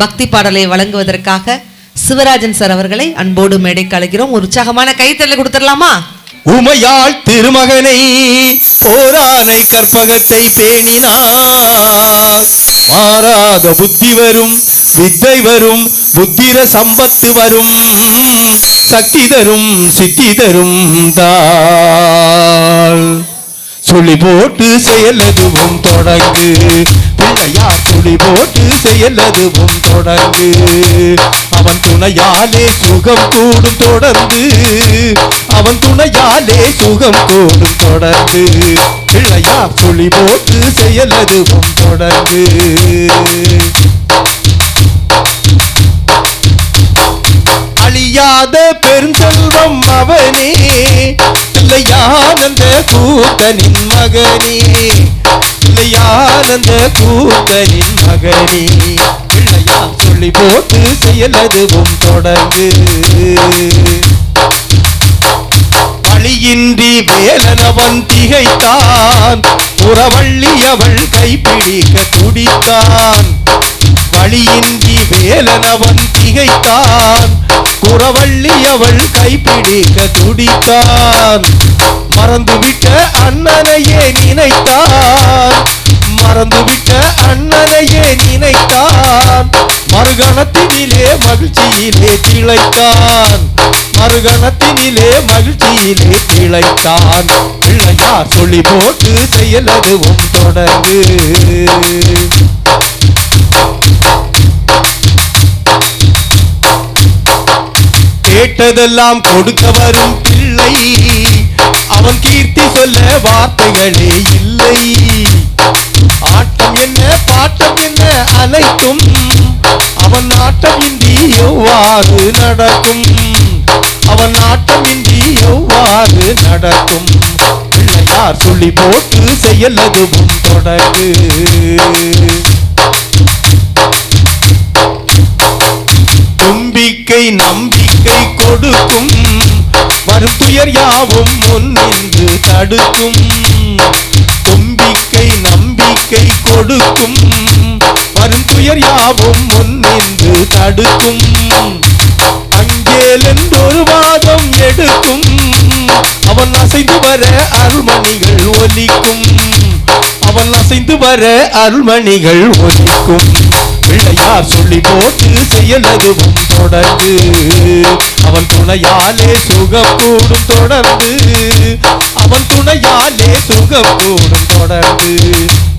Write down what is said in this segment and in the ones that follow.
பக்தி பாடலை வழங்குவதற்காக சிவராஜன் சார் அவர்களை அன்போடு மேடைக்கு அழைக்கிறோம். உற்சாகமான கைத்தறலை கொடுத்துடலாமா? உமையாள் திருமகனை போரானை கற்பகத்தை பேணினார். மாறாத புத்தி வரும், வித்தை வரும், புத்திர சம்பத்து வரும், சக்தி தரும், சித்தி தரும் தாள். சுழி போட்டு செயலதுவும் தொடங்கு பிள்ளையா, சுழி போட்டு செயலதுவும் தொடங்கு. அவன் துணையாலே சுகம் கூடும் தொடர்ந்து, அவன் துணையாலே சுகம் கூடும் தொடர்ந்து. பிள்ளையா, சுழி போட்டு செயலதுவும் தொடங்கு. அழியாத பெருஞ்செல்வம் அவனே, பிள்ளையானந்த கூத்தனின் மகனே, பிள்ளையானந்த கூத்தனின் மகனே. பிள்ளையா, சொல்லி போட்டு செயலதுவும் தொடங்கு. வழியின்றி வேலனவன் திகைத்தான், புறவள்ளி அவள் கைப்பிடிக்க துடித்தான். வழியின்றி வேலனவன் திகைத்தான், குறவள்ளி அவள் கைப்பிடிக்க துடித்தான். மறந்துவிட்ட அண்ணனையே நினைத்தான், மறந்துவிட்ட அண்ணனையே நினைத்தான். மறுகணத்தினிலே மகிழ்ச்சியிலே திளைத்தான், மறுகணத்தினிலே மகிழ்ச்சியிலே திளைத்தான். பிள்ளையார் சொல்லி போட்டு செயலதுவும் தொடங்கு. கேட்டதெல்லாம் கொடுக்க வரும் பிள்ளை, அவன் கீர்த்தி சொல்ல வார்த்தைகளே இல்லை. ஆட்டம் என்ன பாட்டம் என்ன அனைத்தும் அவன் நாட்டம் இன்றி எவ்வாறு நடக்கும், அவன் நாட்டம் இன்றி எவ்வாறு நடக்கும். பிள்ளையார் சொல்லி போட்டு செயலதுவும் தொடங்கு. தும்பிக்கை நம்பிக்கை கொடுக்கும், வரும் துயர் யாவும் முன்னின்று தடுக்கும். தும்பிக்கை நம்பிக்கை கொடுக்கும், வரும் துயர் யாவும் முன்னின்று தடுக்கும். அங்கேல் என்றொரு வாதம் எடுக்கும், அவன் அசைந்து வர அருள்மணிகள் ஒலிக்கும், அவன் அசைந்து வர அருள்மணிகள் ஒலிக்கும். பிள்ளையார் சொல்லி போட்டு செயலதுவும் தொடர்ந்து, அவன் துணையாலே சுகம் கூடும் தொடர்ந்து, அவன் துணையாலே சுகம் கூடும் தொடர்ந்து.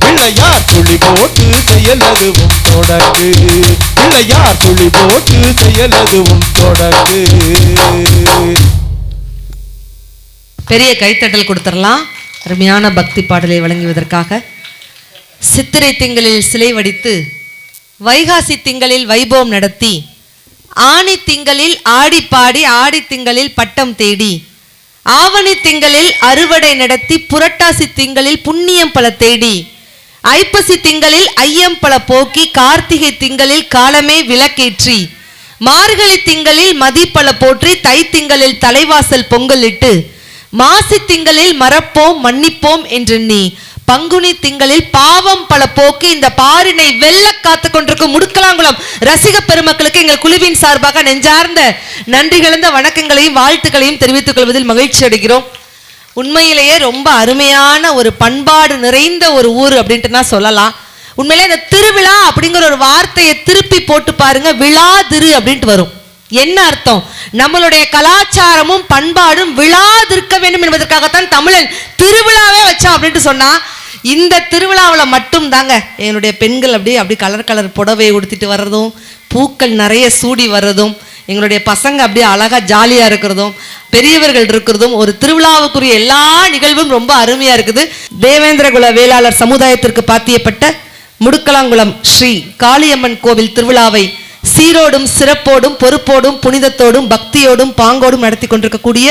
பிள்ளையார் சொல்லி போட்டு செயலதுவும் தொடர்ந்து, பிள்ளையார் சொல்லி போட்டு செயலதுவும் தொடர்ந்து. பெரிய கைத்தட்டல் கொடுத்துடலாம். அருமையான பக்தி பாடலை வழங்குவதற்காக சித்திரை திங்களில் சிலை வடித்து, வைகாசி திங்களில் வைபவம் நடத்தி, ஆணி திங்களில் ஆடி பாடி, ஆடி திங்களில் பட்டம் தேடி, ஆவணி திங்களில் அறுவடை நடத்தி, புரட்டாசி திங்களில் புண்ணியம் பல தேடி, ஐப்பசி திங்களில் ஐயம் பல போக்கி, கார்த்திகை திங்களில் காலமே விளக்கேற்றி, மார்கழி திங்களில் மதிப்பல போற்றி, தை திங்களில் தலைவாசல் பொங்கல் இட்டு, மாசி திங்களில் மறப்போம் மன்னிப்போம் என்றெண்ணி, பங்குனி திங்களில் பாவம் பல போக்கு இந்த பாரினை வெல்ல காத்து கொண்டிருக்கும் முடுக்கலாங்குளம் ரசிக பெருமக்களுக்கு எங்கள் குழுவின் சார்பாக நெஞ்சார்ந்த நன்றி கலந்த வணக்கங்களையும் வாழ்த்துக்களையும் தெரிவித்துக் கொள்வதில் மகிழ்ச்சி அடைகிறோம். உண்மையிலேயே ரொம்ப அருமையான ஒரு பண்பாடு நிறைந்த ஒரு ஊர் அப்படின்ட்டு தான் சொல்லலாம். உண்மையிலே இந்த திருவிழா அப்படிங்கிற ஒரு வார்த்தையை திருப்பி போட்டு பாருங்க, விழாதிரு அப்படின்ட்டு வரும். என்ன அர்த்தம்? நம்மளுடைய கலாச்சாரமும் பண்பாடும் விழாதிருக்க வேண்டும் என்பதற்காகத்தான் தமிழன் திருவிழாவே வச்சான் அப்படின்ட்டு சொன்னா, இந்த திருவிழாவில் மட்டும் தாங்க என்னுடைய பெண்கள் அப்படி கலர் கலர் புடவையை உடுத்திட்டு வர்றதும், பூக்கள் நிறைய சூடி வர்றதும், எங்களுடைய பசங்க அப்படியே அழகா ஜாலியா இருக்கிறதும், பெரியவர்கள் இருக்கிறதும், ஒரு திருவிழாவுக்குரிய எல்லா நிகழ்வும் ரொம்ப அருமையா இருக்குது. தேவேந்திரகுல வேளாளர் சமுதாயத்திற்கு பாத்தியப்பட்ட முடுக்கலாங்குளம் ஸ்ரீ காளியம்மன் கோவில் திருவிழாவை சீரோடும் சிறப்போடும் பொறுப்போடும் புனிதத்தோடும் பக்தியோடும் பாங்கோடும் நடத்தி கொண்டிருக்கக்கூடிய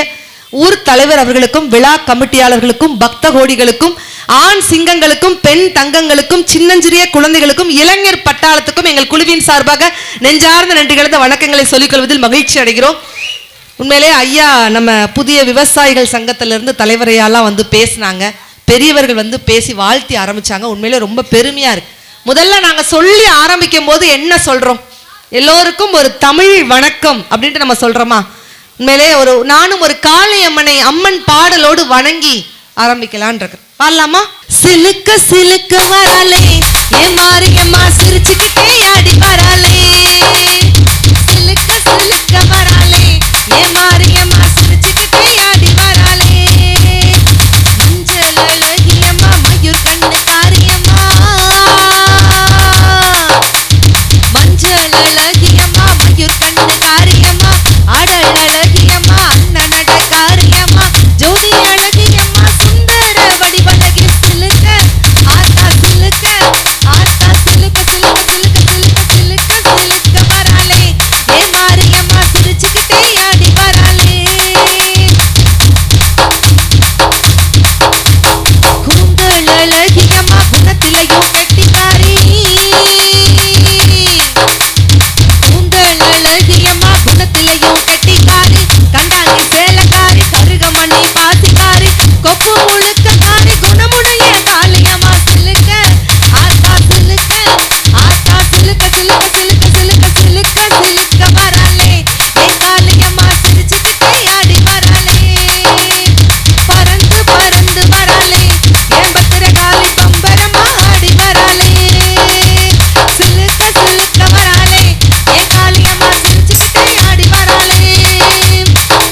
ஊர் தலைவர் அவர்களுக்கும், விழா கமிட்டியாளர்களுக்கும், பக்த கோடிகளுக்கும், ஆண் சிங்கங்களுக்கும், பெண் தங்கங்களுக்கும், சின்னஞ்சிறிய குழந்தைகளுக்கும், இளைஞர் பட்டாளத்துக்கும் எங்கள் குழுவின் சார்பாக நெஞ்சார்ந்த நன்றி கலந்த வணக்கங்களை சொல்லிக் கொள்வதில் மகிழ்ச்சி அடைகிறோம். உண்மையிலே ஐயா நம்ம புதிய விவசாயிகள் சங்கத்திலிருந்து தலைவரையெல்லாம் வந்து பேசினாங்க, பெரியவர்கள் வந்து பேசி வாழ்த்தி ஆரம்பிச்சாங்க. உண்மையிலே ரொம்ப பெருமையா இருக்கு. முதல்ல நாங்க சொல்லி ஆரம்பிக்கும் போது என்ன சொல்றோம்? எல்லோருக்கும் ஒரு தமிழ் வணக்கம் அப்படின்ட்டு நம்ம சொல்றோமா? உண்மையிலே நானும் ஒரு காளியம்மனை அம்மன் பாடலோடு வணங்கி ஆரம்பிக்கலான் இருக்கு. பாடலாமா? சிலுக்க சிலுக்க வராலே என் மாரியம்மா சிரிச்சுக்கிட்டே ஆடி வராலே, சிலுக்க சிலுக்க வராலே என் மாரியம்மா சிரிச்சுக்கிட்டே ஆடி வராலே, மஞ்சள் அழகியம்மா மயூர் கண்ணு காரியம்மா, மஞ்சள் அழகியம்மா மயூர் கண்ணு காரியம்மா, அடல் அழகியம்மா அண்ணனட காரியம்மா, ஜோதி அழகியம்மா சுந்தர வடிவழகி, சிலுக்க ஆத்தா சிலுக்க ஆத்தா சிலுக்க சிலுக்க சிலுக்க சிலுக்க சிலுக்க சிலுக்க வராலே என் மாரியம்மா சிரிச்சுக்கிட்டே ஆடி வராலே, கூந்தல் அழகியம்மா குணத்திலையும் கெட்டிக்காரி, கூந்தல் அழகியம்மா குணத்திலையும் கெட்டிக்காரி, கண்டாங்கி சேலக்காரி கருகமணி பாசிக்காரி, கொப்பு முழுக்கக்காரி குணமுடைய காளியம்மா, சிலுக்க ஆத்தா சிலுக்க ஆத்தா சிலுக்க சிலுக்க சிலுக்க சிலுக்க சிலுக்க சிலுக்க வராலே என் காளியம்மா சிரிச்சுக்கிட்டே ஆடி வராலே, பறந்து பறந்து வராலே என் பத்திரகாளி பம்பரமா ஆடி வராலே, சிலுக்க சிலுக்க வராலே என் காளியம்மா சிரிச்சுக்கிட்டே ஆடி வராலே,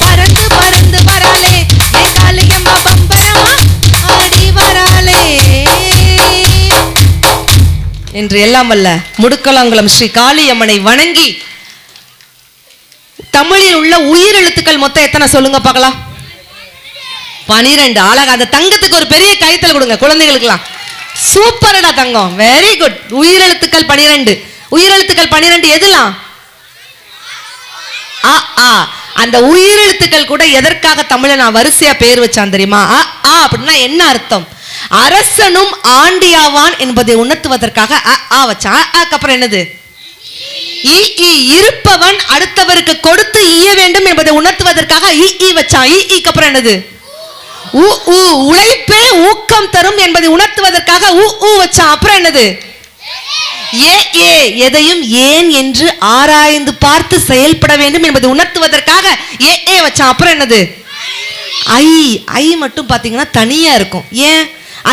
பறந்து பறந்து வராலே என் காளியம்மா பம்பரமா ஆடி வராலே என்று எல்லாம் வல்ல முடுக்கலாங்குளம் ஸ்ரீ காளியம்மனை வணங்கி தமிழில் உள்ள உயிரெழுத்துக்கள் மொத்தம் எத்தனை சொல்லுங்க பார்க்கலாம்? 12. அழகா அந்த தங்கத்துக்கு ஒரு பெரிய கைத்தல் கொடுங்க குழந்தைகளுக்குலாம். சூப்பரடா தங்கம், வெரி குட். உயிரெழுத்துக்கள் 12. உயிரெழுத்துக்கள் 12 எதுலாம்? ஆ ஆ. அந்த உயிரெழுத்துக்கள் கூட எதற்காக தமிழை நான் வரிசையா பேர் வச்சான் தெரியுமா? ஆ ஆ அப்படின்னா என்ன அர்த்தம்? அரசனும் ஆண்டியாவான் என்பதை உணர்த்துவதற்காக அ ஆ வச்சான். அப்புறம் என்னது? இ இ. இருப்பவன் அடுத்தவருக்கு கொடுத்து ஈய வேண்டும் என்பதை உணர்த்துவதற்காக இ இ வச்சான். இ இக்கு அப்புறம் என்னது? உ உ. உழைப்பே ஊக்கம் தரும் என்பதை உணர்த்துவதற்காக உ உ வச்சான். அப்புறம் என்னது? ஏ ஏ. எதையும் ஏன் என்று ஆராய்ந்து பார்த்து செயல்பட வேண்டும் என்பதை உணர்த்துவதற்காக ஏ ஏ வச்சான். அப்புறம் என்னது? ஐ. ஐ மட்டும் பாத்தீங்கன்னா தனியா இருக்கும். ஏன்?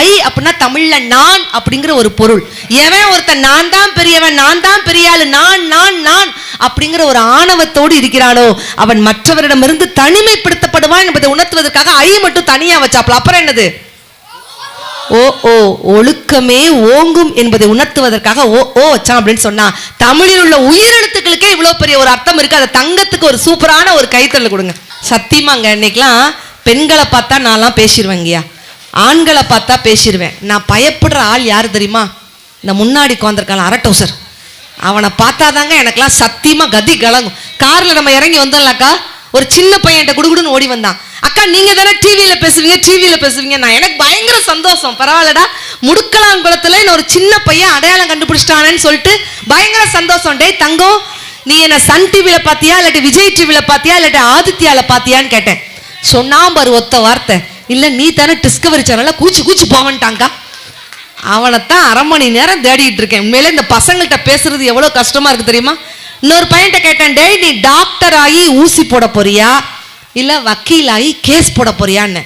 ஐ அப்படின்னா தமிழ்ல நான் அப்படிங்கிற ஒரு பொருள். எவன் ஒருத்தன் நான் தான் பெரியவன், நான் தான் பெரியாளு, நான் நான் நான் அப்படிங்கிற ஒரு ஆணவத்தோடு இருக்கிறானோ அவன் மற்றவரிடமிருந்து தனிமைப்படுத்தப்படுவான் என்பதை உணர்த்துவதற்காக ஐ மட்டும் தனியா வச்சாப்ல. அப்புறம் என்னது? ஓ ஓ. ஒழுக்கமே ஓங்கும் என்பதை உணர்த்துவதற்காக ஓ ஓ வச்சான் அப்படின்னு சொன்னா தமிழில் உள்ள உயிரெழுத்துக்களுக்கே இவ்வளவு பெரிய ஒரு அர்த்தம் இருக்கு. அந்த தங்கத்துக்கு ஒரு சூப்பரான ஒரு கைத்தறல் கொடுங்க. சத்தியமாங்க, இன்னைக்கெல்லாம் பெண்களை பார்த்தா நான்லாம் பேசிடுவேங்கய்யா, ஆண்களை பார்த்தா பேசிடுவேன். நான் பயப்படுற ஆள் யாரு தெரியுமா? இந்த முன்னாடி உட்காந்துருக்கான் அரட்டோசர், அவனை பார்த்தாதாங்க எனக்கெல்லாம் சத்தியமா கதி கலங்கும். கார்ல நம்ம இறங்கி வந்தோம்லக்கா, ஒரு சின்ன பையன் குடுகுடுன்னு ஓடி வந்தான். அக்கா நீங்க தானே டிவியில பேசுவீங்க. நான் எனக்கு பயங்கர சந்தோஷம். பரவாயில்லடா, முடுக்கலாங்குளத்துல ஒரு சின்ன பையன் அடையாளம் கண்டுபிடிச்சிட்டானேன்னு சொல்லிட்டு பயங்கர சந்தோஷம். டேய் தங்கம், நீ என்ன சன் டிவியில பாத்தியா இல்லாட்டி விஜய் டிவியில பாத்தியா இல்லாட்டி ஆதித்யால பாத்தியான்னு கேட்டேன். சொன்னாம் பாரு ஒத்த வார்த்தை, இல்ல நீ தானே டிஸ்கவரி சேனல்ல கூச்சி கூச்சி போவன்ட்டாங்க. அவனைத்தான் அரை மணி நேரம் தேடிட்டு இருக்கேன். உண்மையிலே இந்த பசங்கள்கிட்ட பேசுறது எவ்வளவு கஷ்டமா இருக்கு தெரியுமா? இன்னொரு பையன்கிட்ட கேட்டேன், டேய் நீ டாக்டர் ஆகி ஊசி போட போறியா இல்ல வக்கீல் ஆகி கேஸ் போட போறியான்னு.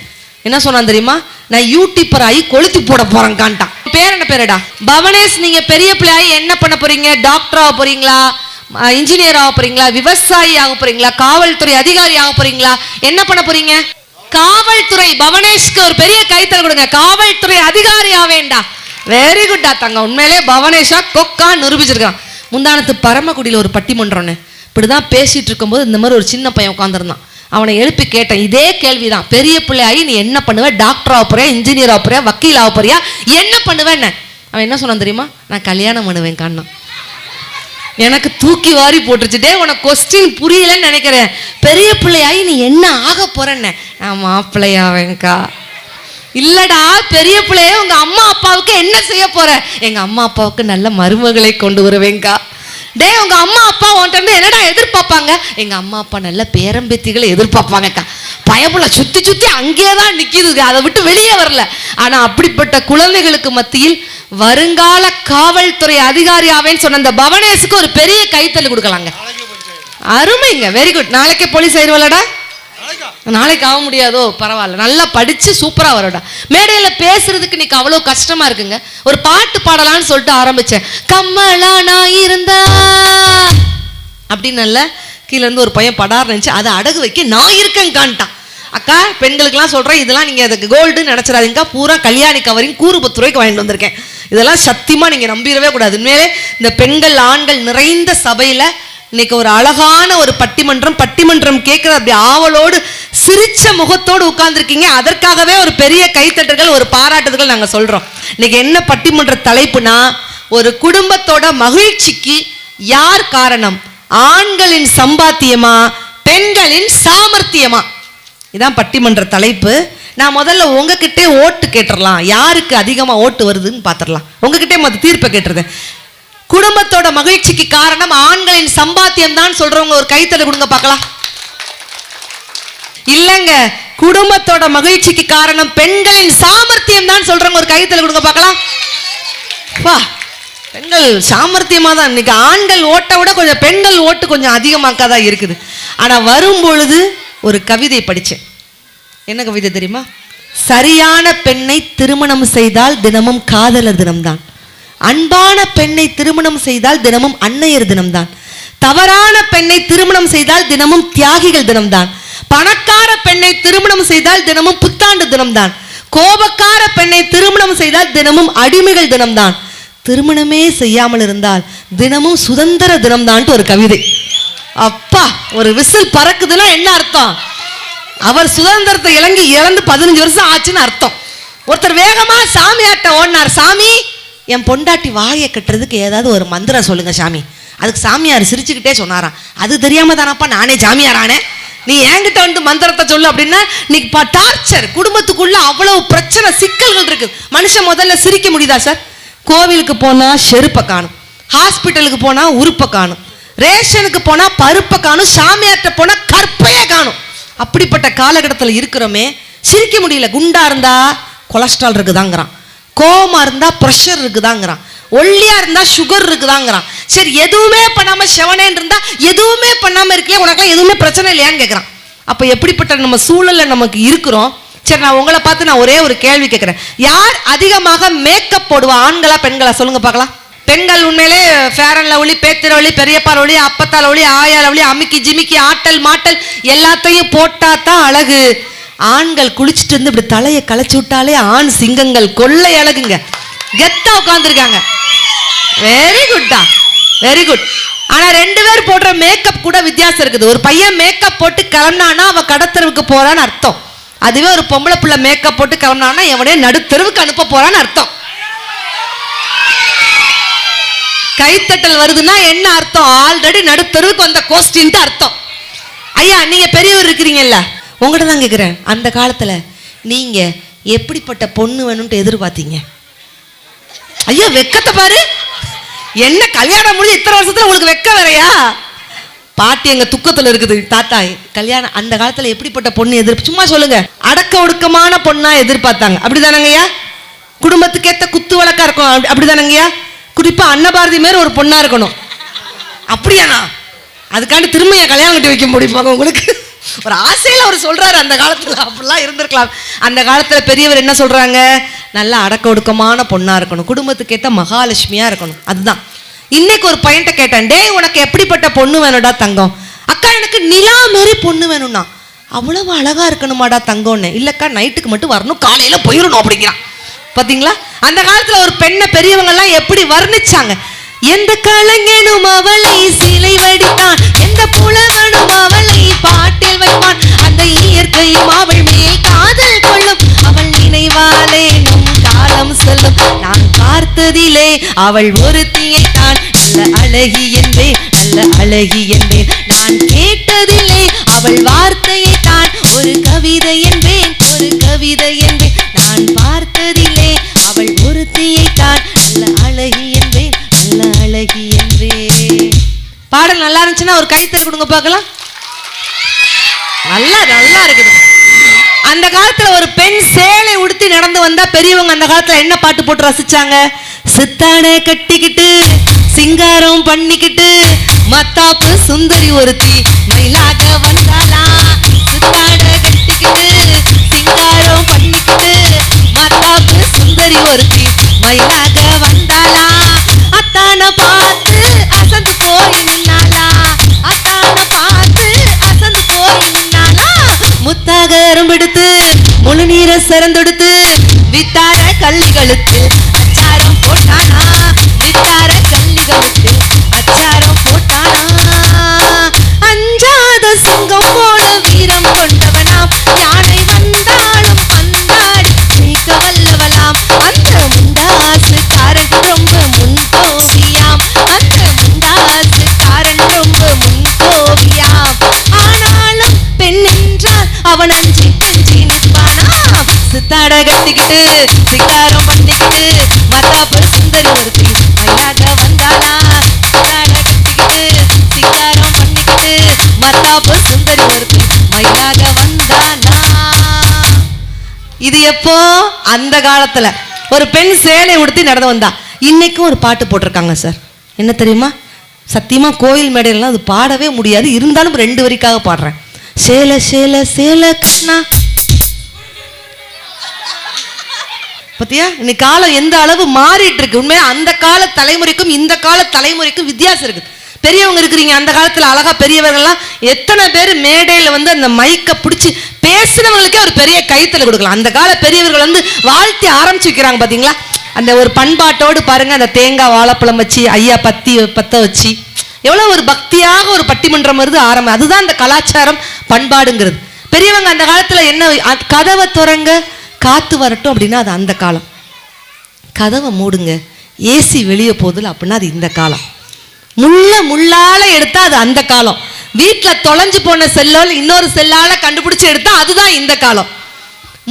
என்ன சொன்னான் தெரியுமா? நான் யூடியூபர் ஆகி கொளுத்தி போட போறேன்கான்ட்டான். பேர் என்ன பேருடா? பவனேஷ். நீங்க பெரிய பிள்ளையாகி என்ன பண்ண போறீங்க? டாக்டர் ஆக போறீங்களா, இன்ஜினியர் ஆக போறீங்களா, விவசாயி ஆக போறீங்களா, காவல்துறை அதிகாரி ஆக போறீங்களா, என்ன பண்ண போறீங்க? காவல்துறை. பவனேஷ்க்கு ஒரு பெரிய கைத்தல் கொடுங்க. காவல்துறை அதிகாரி ஆவேண்டா. வெரி குட்டா தங்க. உண்மையிலே பவனேஷா கொக்கா நிரூபிச்சிருக்கான். முந்தானத்து பரமக்குடியில் ஒரு பட்டிமன்றம்னு இப்படிதான் பேசிட்டு இருக்கும்போது இந்த மாதிரி ஒரு சின்ன பையன் உட்காந்துருந்தான். அவனை எழுப்பி கேட்டேன், இதே கேள்விதான். பெரிய பிள்ளையாகி நீ என்ன பண்ணுவ? டாக்டர் ஆக போறியா, இன்ஜினியர் ஆக போறியா, வக்கீல் ஆக போறியா, என்ன பண்ணுவேன்னு. அவன் என்ன சொன்னான் தெரியுமா? நான் கல்யாணம் பண்ணுவேன் காண்ணா. எனக்கு தூக்கி வாரி போட்டுருச்சு. டே உனக்கு கொஸ்டின் புரியலன்னு நினைக்கிறேன். பெரிய பிள்ளையாகி நீ என்ன ஆக போறேன்னு. நான் மாப்பிள்ளையாவேங்கா. இல்லடா, பெரிய பிள்ளைய உங்க அம்மா அப்பாவுக்கு என்ன செய்ய போற? எங்க அம்மா அப்பாவுக்கு நல்ல மருமகளை கொண்டு வருவேங்கா. டே உங்க அம்மா அப்பா உன்கிட்ட என்னடா எதிர்பார்ப்பாங்க? எங்க அம்மா அப்பா நல்ல பேரம்பேத்திகளை எதிர்பார்ப்பாங்கக்கா. பயப்புல சுத்தி சுத்தி அங்கேதான் நிக்குது, அதை விட்டு வெளியே வரல. ஆனா அப்படிப்பட்ட குழந்தைகளுக்கு மத்தியில் வருங்கால காவல்துறை அதிகாரி ஆவேன்னு சொன்ன அந்த பவனேஷுக்கு ஒரு பெரிய கைத்தல் கொடுக்கலாங்க. அருமைங்க, வெரி குட். நாளைக்கே போலீஸ் ஆயிடுவாளடா? நாளைக்கு ஆக முடியாதோ, பரவாயில்ல, நல்லா படிச்சு சூப்பரா வரடா. மேடையில பேசுறதுக்கு இன்னைக்கு அவ்வளவு கஷ்டமா இருக்குங்க. ஒரு பாட்டு பாடலான்னு சொல்லிட்டு ஆரம்பிச்சேன், கம்மலா நான் இருந்தா அப்படின்னு. நல்ல கீழே இருந்து ஒரு பையன் படார் நினைச்சு அதை அடகு வைக்க நான் இருக்கேன் காண்டான். அக்கா, பெண்களுக்கெல்லாம் சொல்றேன், இதெல்லாம் நீங்க அதுக்கு கோல்டுன்னு நினைச்சிடாதீங்க, பூரா கல்யாணி கவரிங் கூறு 10 ரூபாய்க்கு வாங்கிட்டு வந்திருக்கேன். இதெல்லாம் சத்தியமா நீங்க நம்பிடவே கூடாது. உண்மையிலே இந்த பெண்கள் ஆண்கள் நிறைந்த சபையில இன்னைக்கு ஒரு அழகான ஒரு பட்டிமன்றம் கேட்கிற அப்படி ஆவலோடு சிரிச்ச முகத்தோடு உட்கார்ந்துருக்கீங்க. அதற்காகவே ஒரு பெரிய கைத்தட்டுகள், ஒரு பாராட்டுதல்கள் நாங்க சொல்றோம். இன்னைக்கு என்ன பட்டிமன்ற தலைப்புனா, ஒரு குடும்பத்தோட மகிழ்ச்சிக்கு யார் காரணம், ஆண்களின் சம்பாத்தியமா பெண்களின் சாமர்த்தியமா? இதான் பட்டிமன்ற தலைப்பு. நான் முதல்ல உங்ககிட்டே ஓட்டு கேட்டுடலாம், யாருக்கு அதிகமா ஓட்டு வருதுன்னு பாத்திரலாம். உங்ககிட்டே மொத்த தீர்ப்பை கேட்டுருந்தேன். குடும்பத்தோட மகிழ்ச்சிக்கு காரணம் ஆண்களின் சம்பாத்தியம் தான் சொல்றவங்க ஒரு கைத்தட்டை கொடுங்க பார்க்கலாம். இல்லங்க, குடும்பத்தோட மகிழ்ச்சிக்கு காரணம் பெண்களின் சாமர்த்தியம் தான் சொல்றவங்க ஒரு கைத்தட்டை கொடுங்க பார்க்கலாம். வா, பெண்கள் சாமர்த்தியமா தான். இன்னைக்கு ஆண்கள் ஓட்டை விட கொஞ்சம் பெண்கள் ஓட்டு கொஞ்சம் அதிகமாக்காதான் இருக்குது. ஆனா வரும் பொழுது ஒரு கவிதை படிச்சேன். என்ன கவிதை தெரியுமா? சரியான பெண்ணை திருமணம் செய்தால் தினமும் காதலர் தினம்தான், அன்பான பெண்ணை திருமணம் செய்தால் தினமும் அன்னையர் தினம்தான், தவறான பெண்ணை திருமணம் செய்தால் தினமும் தியாகிகள் தினம்தான், பணக்கார பெண்ணை திருமணம் செய்தால் தினமும் புத்தாண்டு தினம்தான், கோபக்கார பெண்ணை திருமணம் செய்தால் தினமும் அடிமைகள் தினம்தான், திருமணமே செய்யாமல் இருந்தால் தினமும் சுதந்திர தினம்தான் ஒரு கவிதை. அப்பா, ஒரு விசில் பறக்குதுன்னா என்ன அர்த்தம்? அவர் சுதந்திரத்தை இழந்து 15 வருஷம் ஆச்சுன்னு அர்த்தம். ஒருத்தர் வேகமா சாமியாட்ட ஓடினார், சாமி என் பொண்டாட்டி வாயை கட்டுறதுக்கு ஏதாவது ஒரு மந்திரம் சொல்லுங்க சாமி. அதுக்கு சாமியார் சிரிச்சுக்கிட்டே சொன்னாராம், அது தெரியாம தானப்பா நானே சாமியாரானே, நீ என்கிட்ட வந்து மந்திரத்தை சொல்லு அப்படின்னா. இன்னைக்கு டார்ச்சர், குடும்பத்துக்குள்ள அவ்வளவு பிரச்சனை சிக்கல்கள் இருக்கு. மனுஷன் முதல்ல சிரிக்க முடியுதா சார்? கோவிலுக்கு போனா செருப்பை காணும், ஹாஸ்பிட்டலுக்கு போனா உறுப்பை காணும், ரேஷனுக்கு போனா பருப்பை காணும், சாமியார்ட்ட போனா கற்பையே காணும். அப்படிப்பட்ட காலகட்டத்தில் இருக்கிறோமே, சிரிக்க முடியல. குண்டா இருந்தா கொலஸ்ட்ரால் இருக்குதாங்கிறான், கோவமா இருந்தா பிரஷர் இருக்குதாங்கிறான், ஒல்லியா இருந்தா சுகர் இருக்குதாங்கிறான். சரி, எதுவுமே பண்ணாம செவனேன்னு இருந்தா எதுவுமே பண்ணாம இருக்கலையே, உனக்கு எதுவுமே பிரச்சனை இல்லையான்னு கேட்கறான். அப்ப எப்படிப்பட்ட நம்ம சூழல்ல நமக்கு இருக்கிறோம்? சரி, நான் உங்களை பார்த்து நான் ஒரே ஒரு கேள்வி கேட்கிறேன். யார் அதிகமாக மேக்கப் போடுவா, ஆண்களா பெண்களா? சொல்லுங்க பார்க்கலாம். பெண்கள் உண்மையிலே ஃபேர் அண்ட் லவ்லி, பேத்திர ஒளி, பெரியப்பா ஒளி, அப்பத்தால் ஒளி, ஆயால் ஒளி, அமிக்கி ஜிமிக்கி, ஆட்டல் மாட்டல் எல்லாத்தையும் போட்டா தான் அழகு. ஆண்கள் குளிச்சுட்டு இருந்து இப்படி தலையை களைச்சு விட்டாலே ஆண் சிங்கங்கள் கொள்ளை அழகுங்க, கெத்தா உட்காந்துருக்காங்க. வெரி குட்டா, வெரி குட். ஆனா 2 பேர் போடுற மேக்கப் கூட வித்தியாசம் இருக்குது. ஒரு பையன் மேக்கப் போட்டு கிளம்பினானா அவன் கடத்தெருவுக்கு போறான்னு அர்த்தம். அதுவே ஒரு பொம்பளை பிள்ளை மேக்கப் போட்டு கிளம்பினானா எவனே நடுத்தெருவுக்கு அனுப்ப போறான்னு அர்த்தம். கைத்தட்டல் வருதுன்னா என்ன அர்த்தம்? ஆல்ரெடி நடுத்தெருவுக்கு வந்த கோஸ்டின்ட்டு அர்த்தம். ஐயா, நீங்க பெரியவர் இருக்கிறீங்கல்ல, உங்கள்கிட்ட தான் கேட்குறேன், அந்த காலத்துல நீங்க எப்படிப்பட்ட பொண்ணு வேணும்ட்டு எதிர்பார்த்தீங்க? ஐயா, வெக்கத்தை பாரு. என்ன கல்யாணம் முடிஞ்சு இத்தனை வருஷத்துல உங்களுக்கு வெக்க வேறையா? பாட்டி எங்க துக்கத்துல இருக்குது. தாத்தா கல்யாணம் அந்த காலத்துல எப்படிப்பட்ட பொண்ணு சும்மா சொல்லுங்க. அடக்க ஒடுக்கமான பொண்ணா எதிர்பார்த்தாங்க, அப்படிதானங்கய்யா? குடும்பத்துக்கு ஏத்த குத்து வழக்கா இருக்கும், அப்படிதானங்கய்யா? குறிப்பா அன்னபாரதி மாரி ஒரு பொண்ணா இருக்கணும், அப்படியாண்ணா? அதுக்காண்டி திரும்பியா கல்யாணம் கட்டி வைக்க முடியுமா உங்களுக்கு? ஒரு ஆசையில அவர் சொல்றாரு, அந்த காலத்துல அப்படிலாம் இருந்திருக்கலாம். அந்த காலத்துல பெரியவர் என்ன சொல்றாங்க? நல்லா அடக்க ஒடுக்கமான பொண்ணா இருக்கணும், குடும்பத்துக்கு ஏத்த மகாலட்சுமியா இருக்கணும். அதுதான். இன்னைக்கு ஒரு பையன்ட்ட கேட்டேன், டே உனக்கு எப்படிப்பட்ட பொண்ணு வேணும்டா தங்கம்? அக்கா எனக்கு நிலா மாரி பொண்ணு வேணும்னா. அவ்வளவு அழகா இருக்கணுமாடா தங்கம்னு. இல்லக்கா நைட்டுக்கு மட்டும் வரணும், காலையில போயிடணும் அப்படிங்கிறான். பாத்தீங்களா? அந்த காலத்துல ஒரு பெண்ணை பெரியவங்க எல்லாம் எப்படி வர்ணிச்சாங்க? எந்த கலைஞனும் அவளை சிலை வடித்தான், எந்த புலவனும் அவளை பாட்டில் வைப்பான், அந்த இயற்கையும் அவள் மேல் காதல் கொள்ளும், அவள் நினைவாலே நம் காலம் சொல்லும், நான் பார்த்ததிலே அவள் ஒருத்தியை தான் நல்ல அழகி என்பேன், நல்ல அழகி என்பேன், நான் கேட்டதிலே அவள் வார்த்தையை தான் ஒரு கவிதை என்பேன், ஒரு கவிதை என்பேன், நான் பார்த்ததிலே அவள் ஒருத்தியை தான் நல்ல அழகி என்பேன், நல்ல அழகி என்பேன். பாடல் நல்லா இருந்துச்சுன்னா ஒரு கைத்தறி கொடுங்க பார்க்கலாம். நல்லா இருக்குது. அந்த காலத்துல ஒரு பெண் சேலை உடுத்தி நடந்து வந்தா பெரியவங்க அந்த காலத்துல என்ன பாட்டு போட்டு ரசிச்சாங்க? சித்தாடை கட்டிக்கிட்டு சிங்காரம் பண்ணிக்கிட்டு மத்தாப்பு சுந்தரி ஒருத்தி மயிலாக வந்தாளா. சித்தாடை கட்டிக்கிட்டு சிங்காரம் பண்ணிக்கிட்டு மத்தாப்பு சுந்தரி ஒருத்தி மயிலாக வந்தாளா. அத்தான பார்த்து அசந்து போய் நின்னாளா. அத்தான பார்த்து அசந்து போய் நின்னாளா. முத்தாக எறும்பெடுத்து முழு நீரை சிறந்தெடுத்து வித்தார கள்ளிகளுக்கு அச்சாரம் போட்டானா. வித்தார கள்ளிகளுக்கு அச்சாரம் போட்டானா. அஞ்சாத சிங்கம் போல வீரம் கொண்டவனாம். யானை வந்தாலும் பந்தாடி ஜெயிக்க வல்லவலாம். அந்த முண்டாசுக்காரன் ரொம்ப முன்கோபியாம். அந்த முண்டாசுக்காரன் ரொம்ப முன்கோபியாம். ஆனாலும் பெண் என்றால் அவன் அஞ்சி அஞ்சி நிற்பானாம். சித்தாட கட்டிக்கிட்டு சிங்காரம் பண்ணிக்கிட்டு மத்தாப்பு சுந்தரி ஒருத்தி மயிலாக வந்தானா. சித்தாட கட்டிக்கிட்டு சிங்காரம் பண்ணிக்கிட்டு மத்தாப்பு சுந்தரி ஒருத்தி மயிலாக வந்தானா. இது எப்போ? அந்த காலத்துல ஒரு பெண் சேலை உடுத்தி நடந்து வந்தா. இன்னைக்கும் ஒரு பாட்டு போட்டிருக்காங்க சார், என்ன தெரியுமா? சத்தியமா கோயில் மேடையிலாம் அது பாடவே முடியாது, இருந்தாலும் 2 வரிக்காக பாடுறேன். சேலை சேலை சேலை கண்ணா. பத்தியா இன்னைக்கு காலம் எந்த அளவு மாறிட்டு இருக்கு. உண்மையா அந்த கால தலைமுறைக்கும் இந்த கால தலைமுறைக்கும் வித்தியாசம் இருக்கு. பெரியவங்க இருக்கிறீங்க, அந்த காலத்துல அழகா பெரியவர்கள்லாம் எத்தனை பேர் மேடையில வந்து அந்த மைக்க பிடிச்சி பேசினவங்களுக்கே ஒரு பெரிய கைத்தல கொடுக்கலாம். அந்த கால பெரியவர்கள் வந்து வாழ்த்தி ஆரம்பிச்சு வைக்கிறாங்க பாத்தீங்களா. அந்த ஒரு பண்பாட்டோடு பாருங்க, அந்த தேங்காய் வாழைப்பழம் வச்சு ஐயா பத்த வச்சு எவ்வளவு ஒரு பக்தியாக ஒரு பட்டிமன்றம் வருது ஆரம்பம். அதுதான் அந்த கலாச்சாரம் பண்பாடுங்கிறது. பெரியவங்க அந்த காலத்துல என்ன, கதவை துறங்க காத்து வரட்டும் அப்படின்னா அது அந்த காலம். கதவை மூடுங்க ஏசி வெளியே போகுதுல அப்படின்னா அது இந்த காலம். முள்ளால எடுத்தா அது அந்த காலம். வீட்டுல தொலைஞ்சு போன செல்லோல இன்னொரு செல்லால கண்டுபிடிச்சு எடுத்தா அதுதான் இந்த காலம்.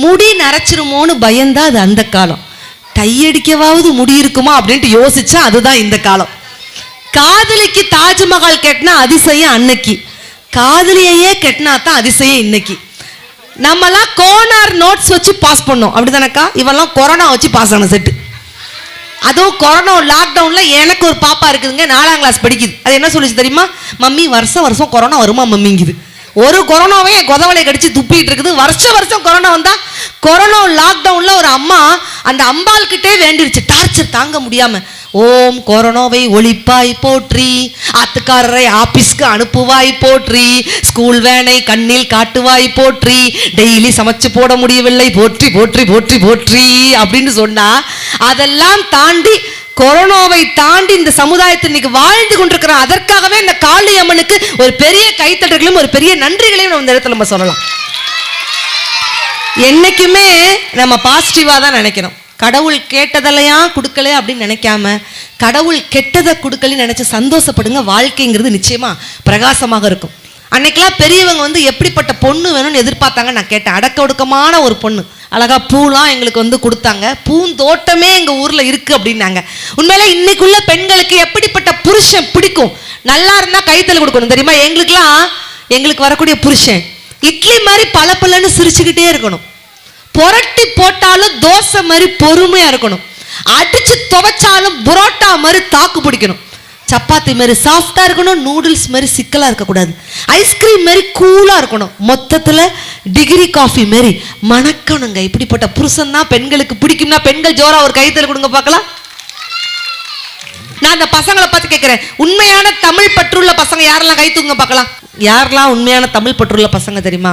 முடி நரைச்சிருமோன்னு பயந்தா அது அந்த காலம். டையடிக்கவாவது முடி இருக்குமா அப்படின்ட்டு யோசிச்சா அதுதான் இந்த காலம். காதலிக்கு தாஜ்மஹால் கட்டினா அதிசயம் அன்னைக்கு, காதலியையே கட்டினா தான் அதிசயம் இன்னைக்கு. நம்மலாம் கோனார் நோட்ஸ் வச்சு பாஸ் பண்ணோம் அப்படிதானக்கா. இவெல்லாம் கொரோனா வச்சு பாஸ் ஆன செட்டு. அதுவும் கொரோனா லாக்டவுன்ல எனக்கு ஒரு பாப்பா இருக்குதுங்க, 4ஆம் கிளாஸ் படிக்குது. அது என்ன சொல்லிச்சு தெரியுமா? மம்மி வருஷம் கொரோனா வருமா மம்மிங்குது. ஒரு கொரோனாவே கொதவலை கடிச்சு துப்பிட்டு இருக்குது. வருஷம் கொரோனா வந்தா. கொரோனா லாக்டவுன்ல ஒரு அம்மா அந்த அம்பாள் கிட்டே வேண்டிருச்சு, டார்ச்சர் தாங்க முடியாம. ஓம் கொரோனாவை ஒழிப்பாய் போற்றி, ஆத்துக்காரரை ஆபீஸ்க்கு அனுப்புவாய் போற்றி, ஸ்கூல் வேனை கண்ணில் காட்டுவாய் போற்றி, டெய்லி சமைச்சு போட முடியவில்லை போற்றி போற்றி போற்றி போற்றி அப்படின்னு சொன்னா, அதெல்லாம் தாண்டி கொரோனாவை தாண்டி இந்த சமுதாயத்தில் இன்னைக்கு வாழ்ந்து கொண்டிருக்கிறோம். அதற்காகவே இந்த காளி அம்மனுக்கு ஒரு பெரிய கைத்தட்டல்களும் ஒரு பெரிய நன்றிகளையும் நம்ம இந்த இடத்துல நம்ம சொல்லலாம். என்னைக்குமே நம்ம பாசிட்டிவா தான் நினைக்கணும். கடவுள் கேட்டதெல்லாம் கொடுக்கல அப்படின்னு நினைக்காம கடவுள் கெட்டதை கொடுக்கலன்னு நினைச்சு சந்தோஷப்படுங்க. வாழ்க்கைங்கிறது நிச்சயமா பிரகாசமாக இருக்கும். அன்னைக்கெல்லாம் பெரியவங்க வந்து எப்படிப்பட்ட பொண்ணு வேணும்னு எதிர்பார்த்தாங்க நான் கேட்டேன். அடக்க ஒடுக்கமான ஒரு பொண்ணு, அழகா பூலாம் எங்களுக்கு வந்து கொடுத்தாங்க, பூந்தோட்டமே எங்க ஊர்ல இருக்கு அப்படின்னாங்க. உண்மையில இன்னைக்குள்ள பெண்களுக்கு எப்படிப்பட்ட புருஷன் பிடிக்கும்? நல்லா இருந்தா கைத்தல் கொடுக்கணும் தெரியுமா? எங்களுக்கு வரக்கூடிய புருஷன் இட்லி மாதிரி பளபளன்னு சிரிச்சுக்கிட்டே இருக்கணும். புரட்டி போட்டாலும் தோசை மாதிரி பொறுமையா இருக்கணும். அடிச்சு துவைச்சாலும் புரோட்டா மாதிரி தாக்கு பிடிக்கணும். சப்பாத்தி மாதிரி சாஃப்டா இருக்கணும். நூடுல்ஸ் மாதிரி சிக்கலா இருக்கக்கூடாது. ஐஸ்கிரீம் மாதிரி கூலா இருக்கணும். மொத்தத்துல டிகிரி காஃபி மாதிரி மணக்கணுங்க. இப்படிப்பட்ட புருஷன் தான் பெண்களுக்கு பிடிக்கும்னா பெண்கள் ஜோரா ஒரு கைத்தல் கொடுங்க பார்க்கலாம். நான் அந்த பசங்களை பார்த்து கேட்கிறேன், உண்மையான தமிழ் பற்றுள்ள பசங்க யாரெல்லாம் கை தூங்க பார்க்கலாம். யாரெல்லாம் உண்மையான தமிழ் பற்றுள்ள பசங்க தெரியுமா?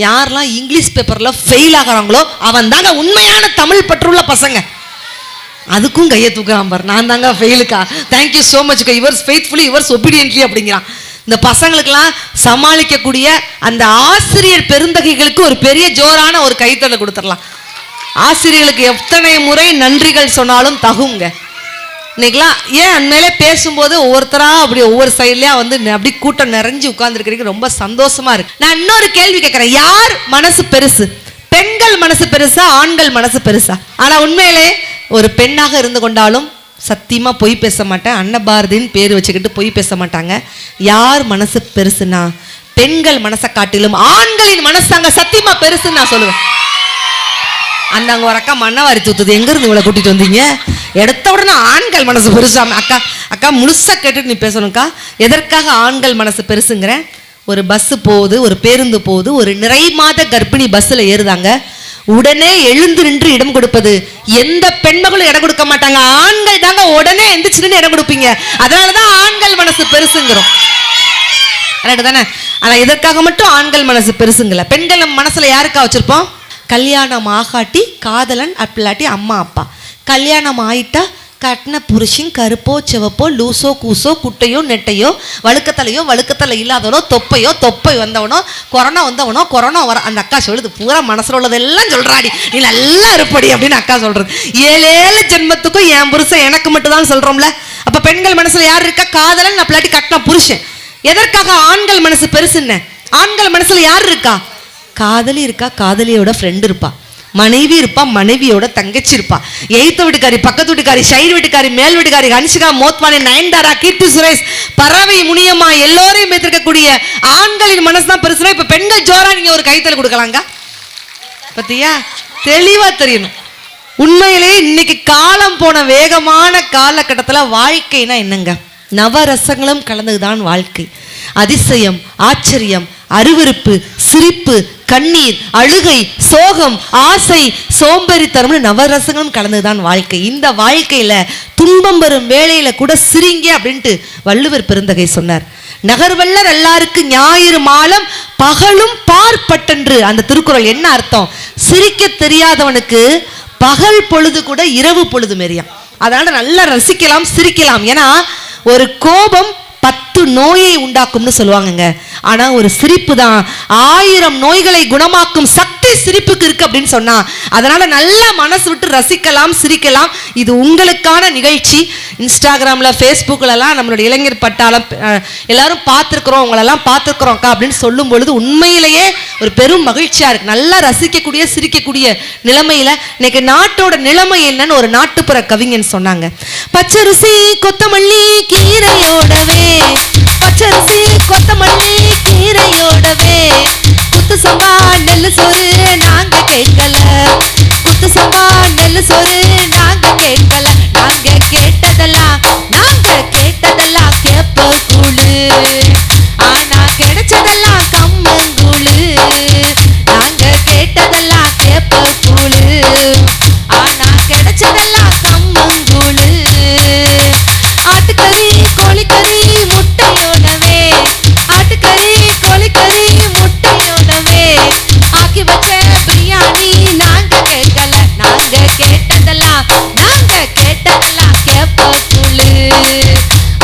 யாரெல்லாம் இங்கிலீஷ் பேப்பர்ல ஃபெயில் ஆகிறாங்களோ அவன் தாங்க உண்மையான தமிழ் பற்றுள்ள பசங்க. அதுக்கும் கையை தூக்குறான் பாரு, நான் தாங்க ஃபெயிலுக்கா, thank you so much, yours faithfully yours obediently அப்படிங்கிறான். இந்த பசங்களுக்கெல்லாம் சமாளிக்கக்கூடிய அந்த ஆசிரியர் பெருந்தகைகளுக்கு ஒரு பெரிய ஜோரான ஒரு கைத்தலை கொடுத்துடலாம். ஆசிரியர்களுக்கு எத்தனை முறை நன்றிகள் சொன்னாலும் தகுங்க. இன்னைக்கெல்லாம் ஏன் அண்மையிலே பேசும்போது ஒவ்வொருத்தரா அப்படி ஒவ்வொரு சைட்லயா வந்து அப்படி கூட்டம் நிறைஞ்சு உட்கார்ந்துருக்கிறீங்க, ரொம்ப சந்தோஷமா இருக்கு. நான் இன்னொரு கேள்வி கேட்கிறேன், யார் மனசு பெருசு? பெண்கள் மனசு பெருசா, ஆண்கள் மனசு பெருசா? ஆனா உண்மையிலே ஒரு பெண்ணாக இருந்து கொண்டாலும் சத்தியமா பொய் பேச மாட்டேன், அன்னபாரதின்னு பேர் வச்சுக்கிட்டு பொய் பேச மாட்டாங்க. யார் மனசு பெருசுனா பெண்கள் மனசை காட்டிலும் ஆண்களின் மனசு அங்க சத்தியமா பெருசுன்னு நான் சொல்லுவேன். அந்த அங்க ஒரு அக்கா மண்ணவாரி தூத்துது, எங்க இருந்து இவ்வளவு கூட்டிட்டு வந்தீங்க? எடுத்த உடனே ஆண்கள் மனசு பெருசாம. அக்கா அக்கா முழுசா கேட்டுட்டு நீ பேசணும்க்கா. எதற்காக ஆண்கள் மனசு பெருசுங்கிற? ஒரு பஸ் போகுது, ஒரு பேருந்து போகுது, ஒரு நிறை மாத கர்ப்பிணி பஸ்ல ஏறுதாங்க. உடனே எழுந்து நின்று இடம் கொடுப்பது எந்த பெண்மகளும் இடம் கொடுக்க மாட்டாங்க. ஆண்கள் தாங்க உடனே எந்திரிச்சு இடம் கொடுப்பீங்க. அதனாலதான் ஆண்கள் மனசு பெருசுங்கிறோம். தானே? ஆனா இதற்காக மட்டும் ஆண்கள் மனசு பெருசுங்கல. பெண்கள் நம்ம மனசுல யாருக்கா வச்சிருப்போம்? கல்யாணம் ஆகாட்டி காதலன், அப்படிலாட்டி அம்மா அப்பா. கல்யாணம் ஆயிட்டா கட்டின புருஷன் கருப்போ சிவப்போ லூசோ கூசோ குட்டையோ நெட்டையோ வழுக்கத்தலையோ வழுக்கத்தலை இல்லாதவனோ தொப்பையோ தொப்பை வந்தவனோ கொரோனா வந்தவனோ கொரோனா வர. அந்த அக்கா சொல்லுது, பூரா மனசுல உள்ளதெல்லாம் சொல்றாடி, நீ நல்லா இருப்படி அப்படின்னு அக்கா சொல்றது. 7 ஜென்மத்துக்கும் என் புருஷன் எனக்கு மட்டும் தான் சொல்றோம்ல. அப்ப பெண்கள் மனசுல யார் இருக்கா? காதலன், அப்படிலாட்டி கட்டின புருஷன். எதற்காக ஆண்கள் மனசு பெருசுன்னு? ஆண்கள் மனசுல யார் இருக்கா? காதலி இருக்கா, காதலியோட ஃப்ரெண்ட் இருப்பா. மனைவி இருப்பா, மனைவியோட தங்கச்சி இருப்பா. எய்த்த வீட்டுக்காரி, பக்கத்து வீட்டுக்காரி, சைடு வீட்டுக்காரி, மேல் வீட்டுக்காரி, அனுஷ்கா, மோத்வானி, நயன்தாரா, கீர்த்தி சுரேஷ், பறவை, முனியம்மா எல்லோரையும் எதிர்க்கக்கூடிய ஆண்களின் மனசு தான் பெருசுனா இப்ப பெண்கள் ஜோரா நீங்க ஒரு கைத்தல் கொடுக்கலாங்க. பத்தியா? தெளிவா தெரியணும். உண்மையிலேயே இன்னைக்கு காலம் போன வேகமான காலகட்டத்துல வாழ்க்கைனா என்னங்க? நவரசங்களும் கலந்ததுதான் வாழ்க்கை. அதிசயம், ஆச்சரியம், அருவருப்பு, சிரிப்பு, கண்ணீர், அழுகை, சோகம், ஆசை, சோம்பேறித்தனம்னு நவரசங்களும் கலந்ததுதான் வாழ்க்கை. இந்த வாழ்க்கையில துன்பம் வரும் வேளையில கூட சிரிங்க அப்படின்ட்டு வள்ளுவர் பெருந்தகை சொன்னார். நகர்வல்லர் எல்லாருக்கு ஞாயிறு மாலம் பகலும் பார்ப்பட்டென்று. அந்த திருக்குறள் என்ன அர்த்தம்? சிரிக்க தெரியாதவனுக்கு பகல் பொழுது கூட இரவு பொழுது மாரியாம். அதனால நல்லா ரசிக்கலாம், சிரிக்கலாம். ஏன்னா ஒரு கோபம் 10 நோயை உண்டாக்கும்னு சொல்லுவாங்கங்க. ஆனா ஒரு சிரிப்பு தான் 1000 நோய்களை குணமாக்கும் சக்தி சிரிப்புக்கு இருக்கு அப்படின்னு சொன்னா, அதனால நல்ல மனசு விட்டு ரசிக்கலாம், சிரிக்கலாம். இது உங்களுக்கான நிகழ்ச்சி. இன்ஸ்டாகிராம்ல, ஃபேஸ்புக்ல எல்லாம் நம்மளுடைய இளைஞர் பட்டாளம் எல்லாரும் பார்த்துருக்குறோம், உங்களெல்லாம் பார்த்துருக்குறோம் அக்கா அப்படின்னு சொல்லும் பொழுது உண்மையிலேயே ஒரு பெரும் மகிழ்ச்சியா இருக்கு. நல்லா ரசிக்கக்கூடிய சிரிக்கக்கூடிய நிலைமையில இன்னைக்கு நாட்டோட நிலைமை என்னன்னு ஒரு நாட்டுப்புற கவிஞன் சொன்னாங்க. பச்சரிசி கொத்தமல்லி கீரையோடவே, பச்சரிசி கொத்தமல்லி கீரையோடவே, குத்து சம்பா நெல்லு சோறு நாங்க கேட்கல, குத்து சம்பா நெல்லு சோறு நாங்க கேட்கல, நாங்க கேட்டதெல்லாம் கேப்ப கூழு, ஆனா கிடைச்சதெல்லாம் கம்மங்கூழு, நாங்க கேட்டதெல்லாம் கேப்ப கூழு, ஆனா கிடைச்சதெல்லாம் கம்மங்கூழு, ஆட்டுக்கறி கோழிக்கறி முட்டையோடவே, ஆட்டுக்கறி கோழிக்கறி முட்டையோடவே, ஆக்கி வச்ச பிரியாணி நாங்க கேட்கல, நாங்க கேட்டதெல்லாம் கேப்ப கூழு,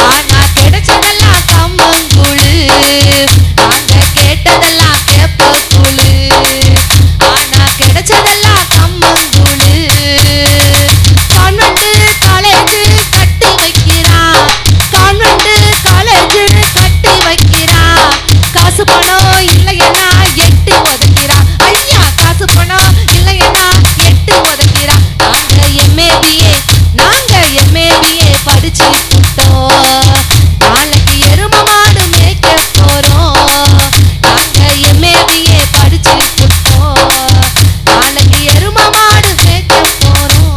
ஆனா கிடைச்சதெல்லாம் கம்மங்கூழு, நாங்க கேட்டதெல்லாம் கேப்ப கூழு, ஆனா கிடைச்சதெல்லாம் கம்மங்கூழு. கான்வென்ட் காலேஜ் கட்டி வைக்கிறான், கான்வென்ட் காலேஜ் கட்டி வைக்கிறான், காசு பணம் இல்லையனா எட்டு உதைக்கிறான், ஐயா காசு பணம் இல்லையனா எட்டு உதைக்கிறான். நாங்க எம்ஏபிஏ படிச்சு விட்டோம், நாளைக்கு எரும மாடு மேய்க்க போறோம், நாங்க எம்ஏபிஏ படிச்சு விட்டோம், நாளைக்கு எரும மாடு மேய்க்க போறோம்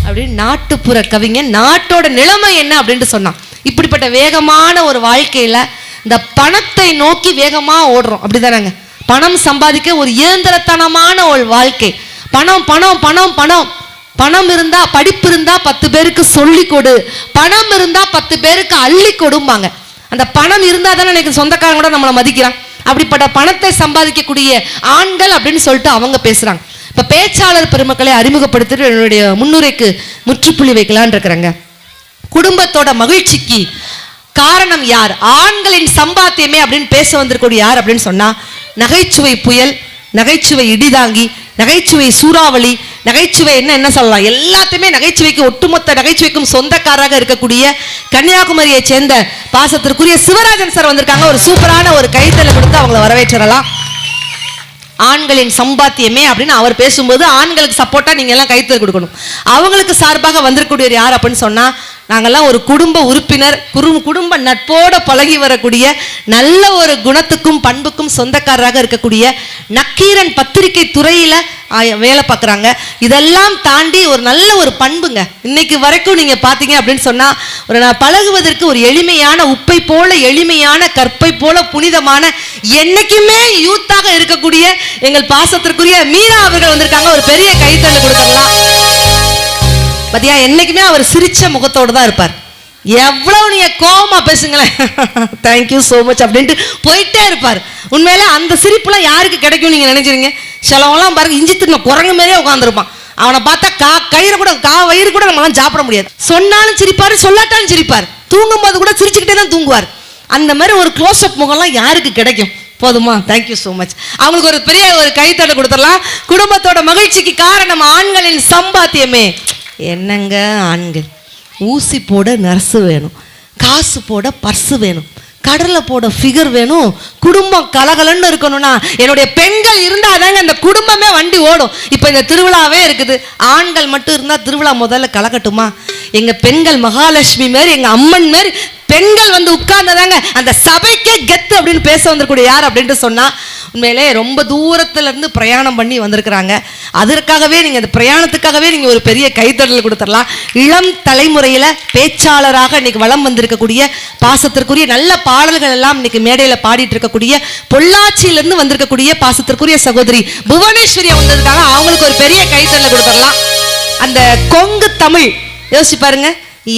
அப்படின்னு நாட்டுப்புற கவிஞன் நாட்டோட நிலைமை என்ன அப்படின்ட்டு சொன்னான். இப்படிப்பட்ட வேகமான ஒரு வாழ்க்கையில இந்த பணத்தை நோக்கி வேகமா ஓடுறோம், அப்படிதானங்க? பணம் சம்பாதிக்க ஒரு இயந்திரத்தனமான ஒரு வாழ்க்கை. பணம் பணம் பணம் பணம் பணம் இருந்தா, படிப்பு இருந்தா 10 பேருக்கு சொல்லி கொடு, பணம் இருந்தா 10 பேருக்கு அள்ளி கொடும்பாங்க. அந்த பணம் இருந்தா தானே எனக்கு சொந்தக்காரங்க கூட நம்மளை மதிக்கிறான். அப்படிப்பட்ட பணத்தை சம்பாதிக்கக்கூடிய ஆண்கள் அப்படின்னு சொல்லிட்டு அவங்க பேசுறாங்க. இப்ப பேச்சாளர் பெருமக்களை அறிமுகப்படுத்திட்டு என்னுடைய முன்னுரைக்கு முற்றுப்புள்ளி வைக்கலான் இருக்கிறாங்க. குடும்பத்தோட மகிழ்ச்சிக்கு காரணம் யார்? ஆண்களின் சம்பாத்தியமே அப்படின்னு பேச வந்திருக்கூடிய யார் அப்படின்னு சொன்னா, நகைச்சுவை புயல், நகைச்சுவை இடிதாங்கி, நகைச்சுவை சூறாவளி, நகைச்சுவை என்ன சொல்லலாம், எல்லாத்தையுமே நகைச்சுவைக்கு ஒட்டுமொத்த நகைச்சுவைக்கும் சொந்தக்காராக இருக்கக்கூடிய கன்னியாகுமரியை சேர்ந்த பாசத்திற்குரிய சிவராஜன் சார் வந்திருக்காங்க. ஒரு சூப்பரான ஒரு கைத்தலை கொடுத்து அவங்களை வரவேற்றலாம். ஆண்களின் சம்பாத்தியமே அப்படின்னு அவர் பேசும்போது ஆண்களுக்கு சப்போர்ட்டா நீங்க எல்லாம் கைத்தல் கொடுக்கணும். அவங்களுக்கு சார்பாக வந்திருக்கக்கூடிய யார் அப்படின்னு சொன்னா நாங்கெல்லாம் ஒரு குடும்ப உறுப்பினர், குடும்ப நட்போட பழகி வரக்கூடிய நல்ல ஒரு குணத்துக்கும் பண்புக்கும் சொந்தக்காரராக இருக்கக்கூடிய நக்கீரன் பத்திரிகை துறையில வேலை பார்க்குறாங்க. இதெல்லாம் தாண்டி ஒரு நல்ல ஒரு பண்புங்க. இன்னைக்கு வரைக்கும் நீங்க பாத்தீங்க அப்படின்னு சொன்னா ஒரு பழகுவதற்கு ஒரு எளிமையான, உப்பை போல எளிமையான, கற்பை போல புனிதமான, என்னைக்குமே யூத்தாக இருக்கக்கூடிய எங்கள் பாசத்திற்குரிய மீரா அவர்கள் வந்திருக்காங்க. ஒரு பெரிய கைத்தட்டல் கொடுக்கலாம். பாத்தியா, என்னைக்குமே அவர் சிரிச்ச முகத்தோடு தான் இருப்பார். எவ்வளவு நீங்க கோபமா பேசுங்களேன், தேங்க்யூ சோ மச் அப்படின்ட்டு போயிட்டே இருப்பார். உண்மையில அந்த சிரிப்புலாம் யாருக்கு கிடைக்கும் நீங்க நினைக்கிறீங்க? சிலவெல்லாம் பாருங்க, இஞ்சி தின்ன குரங்கு மாதிரியே உட்காந்துருப்பான். அவனை பார்த்தா வயிறு கூட நம்மளாம் சாப்பிட முடியாது. சொன்னாலும் சிரிப்பாரு, சொல்லாட்டாலும் சிரிப்பார். தூங்கும் போது கூட சிரிச்சுக்கிட்டே தான் தூங்குவார். அந்த மாதிரி ஒரு க்ளோஸ் அப் முகம்லாம் யாருக்கு கிடைக்கும்? போதுமா? Thank you so much. அவங்களுக்கு ஒரு பெரிய ஒரு கைத்தட்டை கொடுத்துடலாம். குடும்பத்தோட மகிழ்ச்சிக்கு காரணம் ஆண்களின் சம்பாத்தியமே. என்னங்க ஆண்கள், ஊசி போட நர்ஸு வேணும், காசு போட பர்ஸு வேணும், கடலை போட ஃபிகர் வேணும், குடும்பம் கலகலன்னு இருக்கணும்னா என்னுடைய பெண்கள் இருந்தாதாங்க அந்த குடும்பமே வண்டி ஓடும். இப்போ இந்த திருவிழாவே இருக்குது, ஆண்கள் மட்டும் இருந்தால் திருவிழா முதல்ல கலக்கட்டுமா? எங்க பெண்கள் மகாலட்சுமி மாதிரி, எங்க அம்மன் மாதிரி பெண்கள் வந்து உட்கார்ந்ததாங்க அந்த சபைக்கே கெத்து அப்படின்னு பேச வந்திருக்கூடிய யார் அப்படின்ட்டு சொன்னா, உண்மையிலே ரொம்ப தூரத்துல இருந்து பிரயாணம் பண்ணி வந்திருக்கிறாங்க. அதற்காகவே நீங்க அந்த பிரயாணத்துக்காகவே நீங்க ஒரு பெரிய கைத்தட்டல் கொடுத்துடலாம். இளம் தலைமுறையில பேச்சாளராக இன்னைக்கு வளம் வந்திருக்கக்கூடிய பாசத்திற்குரிய நல்ல பாடல்கள் எல்லாம் இன்னைக்கு மேடையில பாடிட்டு இருக்கக்கூடிய பொள்ளாச்சியிலிருந்து வந்திருக்கக்கூடிய பாசத்திற்குரிய சகோதரி புவனேஸ்வரி வந்திருக்காங்க. அவங்களுக்கு ஒரு பெரிய கைத்தட்டல் கொடுத்துடலாம். அந்த கொங்கு தமிழ் யோசிச்சு பாருங்க,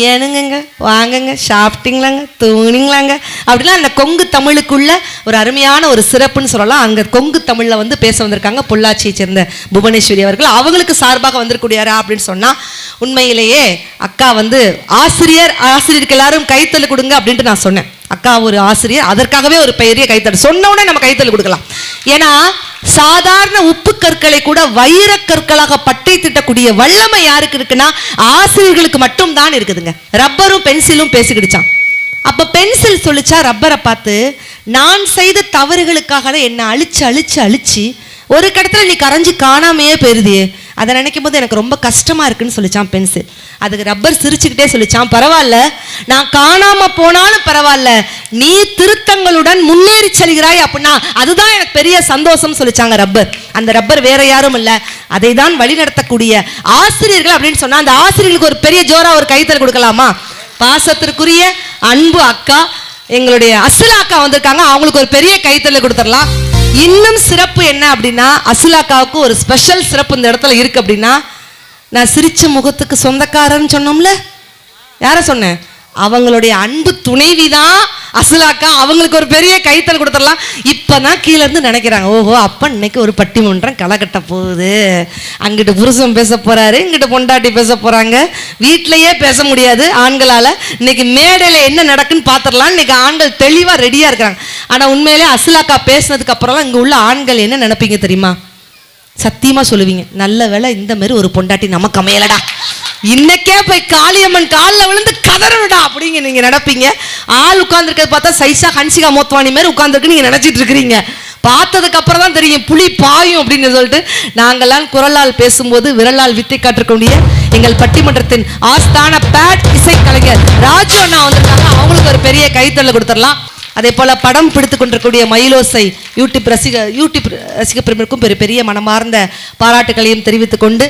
ஏனுங்க வாங்கங்க, சாப்பிட்டீங்களாங்க, தூங்கினீங்களாங்க அப்படிலாம் அந்த கொங்கு தமிழுக்குள்ள ஒரு அருமையான ஒரு சிறப்புன்னு சொல்லலாம். அங்கே கொங்கு தமிழில் வந்து பேச வந்திருக்காங்க பொள்ளாச்சியை சேர்ந்த புவனேஸ்வரி அவர்கள். அவங்களுக்கு சார்பாக வந்திருக்கூடியாரா அப்படின்னு சொன்னால், உண்மையிலேயே அக்கா வந்து ஆசிரியருக்கு எல்லாரும் கைத்தல் கொடுங்க அப்படின்ட்டு நான் சொன்னேன். அக்கா ஒரு ஆசிரியர், அதற்காகவே ஒரு பெரிய கைத்தல் சொன்ன உடனே நம்ம கைத்தல் கொடுக்கலாம். ஏன்னா சாதாரண உப்பு கற்களை கூட வைர கற்களாக பட்டை திட்டக்கூடிய வல்லமை யாருக்கு இருக்குன்னா ஆசிரியர்களுக்கு மட்டும் தான் இருக்குதுங்க. ரப்பரும் பென்சிலும் பேசிக்கிடுச்சான். அப்ப பென்சில் சொல்லிச்சா ரப்பரை பார்த்து, நான் செய்த தவறுகளுக்காக என்ன அழிச்சு அழிச்சு அழிச்சு ஒரு கடத்துல நீ கரைஞ்சி காணாமையே போயிருதியே, அதை நினைக்கும் போது எனக்கு ரொம்ப கஷ்டமா இருக்குன்னு சொல்லிச்சான் பென்சில். அதுக்கு ரப்பர் சிரிச்சுக்கிட்டே சொல்லிச்சான், பரவாயில்ல, நான் காணாம போனாலும் பரவாயில்ல, நீ திருத்தங்களுடன் முன்னேறி செல்கிறாய் அப்படின்னா அதுதான் எனக்கு பெரிய சந்தோஷம் சொல்லிச்சாங்க ரப்பர். அந்த ரப்பர் வேற யாரும் இல்ல, அதை தான் வழிநடத்தக்கூடிய ஆசிரியர்கள் அப்படின்னு சொன்னா அந்த ஆசிரியர்களுக்கு ஒரு பெரிய ஜோரா ஒரு கைத்தல் கொடுக்கலாமா? பாசத்திற்குரிய அன்பு அக்கா எங்களுடைய அசிலா அக்கா வந்திருக்காங்க. அவங்களுக்கு ஒரு பெரிய கைத்தல் கொடுத்துடலாம். இன்னும் சிறப்பு என்ன அப்படின்னா, அசிலாக்காவுக்கு ஒரு ஸ்பெஷல் சிறப்பு இந்த இடத்துல இருக்கு. அப்படின்னா, நான் சிரிச்ச முகத்துக்கு சொந்தக்காரன்னு சொன்னோம்ல, யார சொன்னேன்? அவங்களுடைய அன்பு துணைவிதான் அசிலாக்கா. அவங்களுக்கு ஒரு பெரிய கைத்தல் கொடுத்துடலாம். இப்பதான் கீழே இருந்து நினைக்கிறாங்க, ஓஹோ அப்ப இன்னைக்கு ஒரு பட்டிமன்றம் களை கட்ட போகுது, அங்கிட்டு புருஷன் பேச போறாரு, இங்கிட்டு பொண்டாட்டி பேச போறாங்க, வீட்டிலேயே பேச முடியாது ஆண்களால, இன்னைக்கு மேடையில என்ன நடக்குன்னு பாத்திரலாம். இன்னைக்கு ஆண்கள் தெளிவா ரெடியா இருக்காங்க. ஆனா உண்மையிலே அசிலாக்கா பேசினதுக்கு அப்புறம் இங்க உள்ள ஆண்கள் என்ன நினைப்பீங்க தெரியுமா? சத்தியமா சொல்லுவீங்க, நல்ல வேளை இந்த மாதிரி ஒரு பொண்டாட்டி நமக்கு அமையலடா, இன்னைக்கே போய் காளியம்மன் காலில் விழுந்து கதறடா அப்படிங்க நீங்க நினைப்பீங்க. ஆள் உட்கார்ந்துருக்கிறது பார்த்தா சைஸா ஹன்சிகா மோத்வானி மாதிரி உட்கார்ந்துருக்கு நீங்க நினைச்சிட்டு இருக்கிறீங்க. பார்த்ததுக்கு அப்புறம் தான் தெரியும் புலி பாயும் அப்படின்னு சொல்லிட்டு. நாங்கெல்லாம் குரலால் பேசும்போது விரலால் வித்தை காட்டக்கூடிய எங்கள் பட்டிமன்றத்தின் ஆஸ்தான பேட் இசை கலைஞர் ராஜு அண்ணா வந்திருக்காங்க. அவங்களுக்கு ஒரு பெரிய கைத்தட்டல் கொடுத்துடலாம். அதே போல படம் பிடித்து கொண்டிருக்கக்கூடிய மயிலோசை யூடியூப் ரசிக பெருமருக்கும் பெரிய மனமார்ந்த பாராட்டுகளையும் தெரிவித்துக் கொண்டு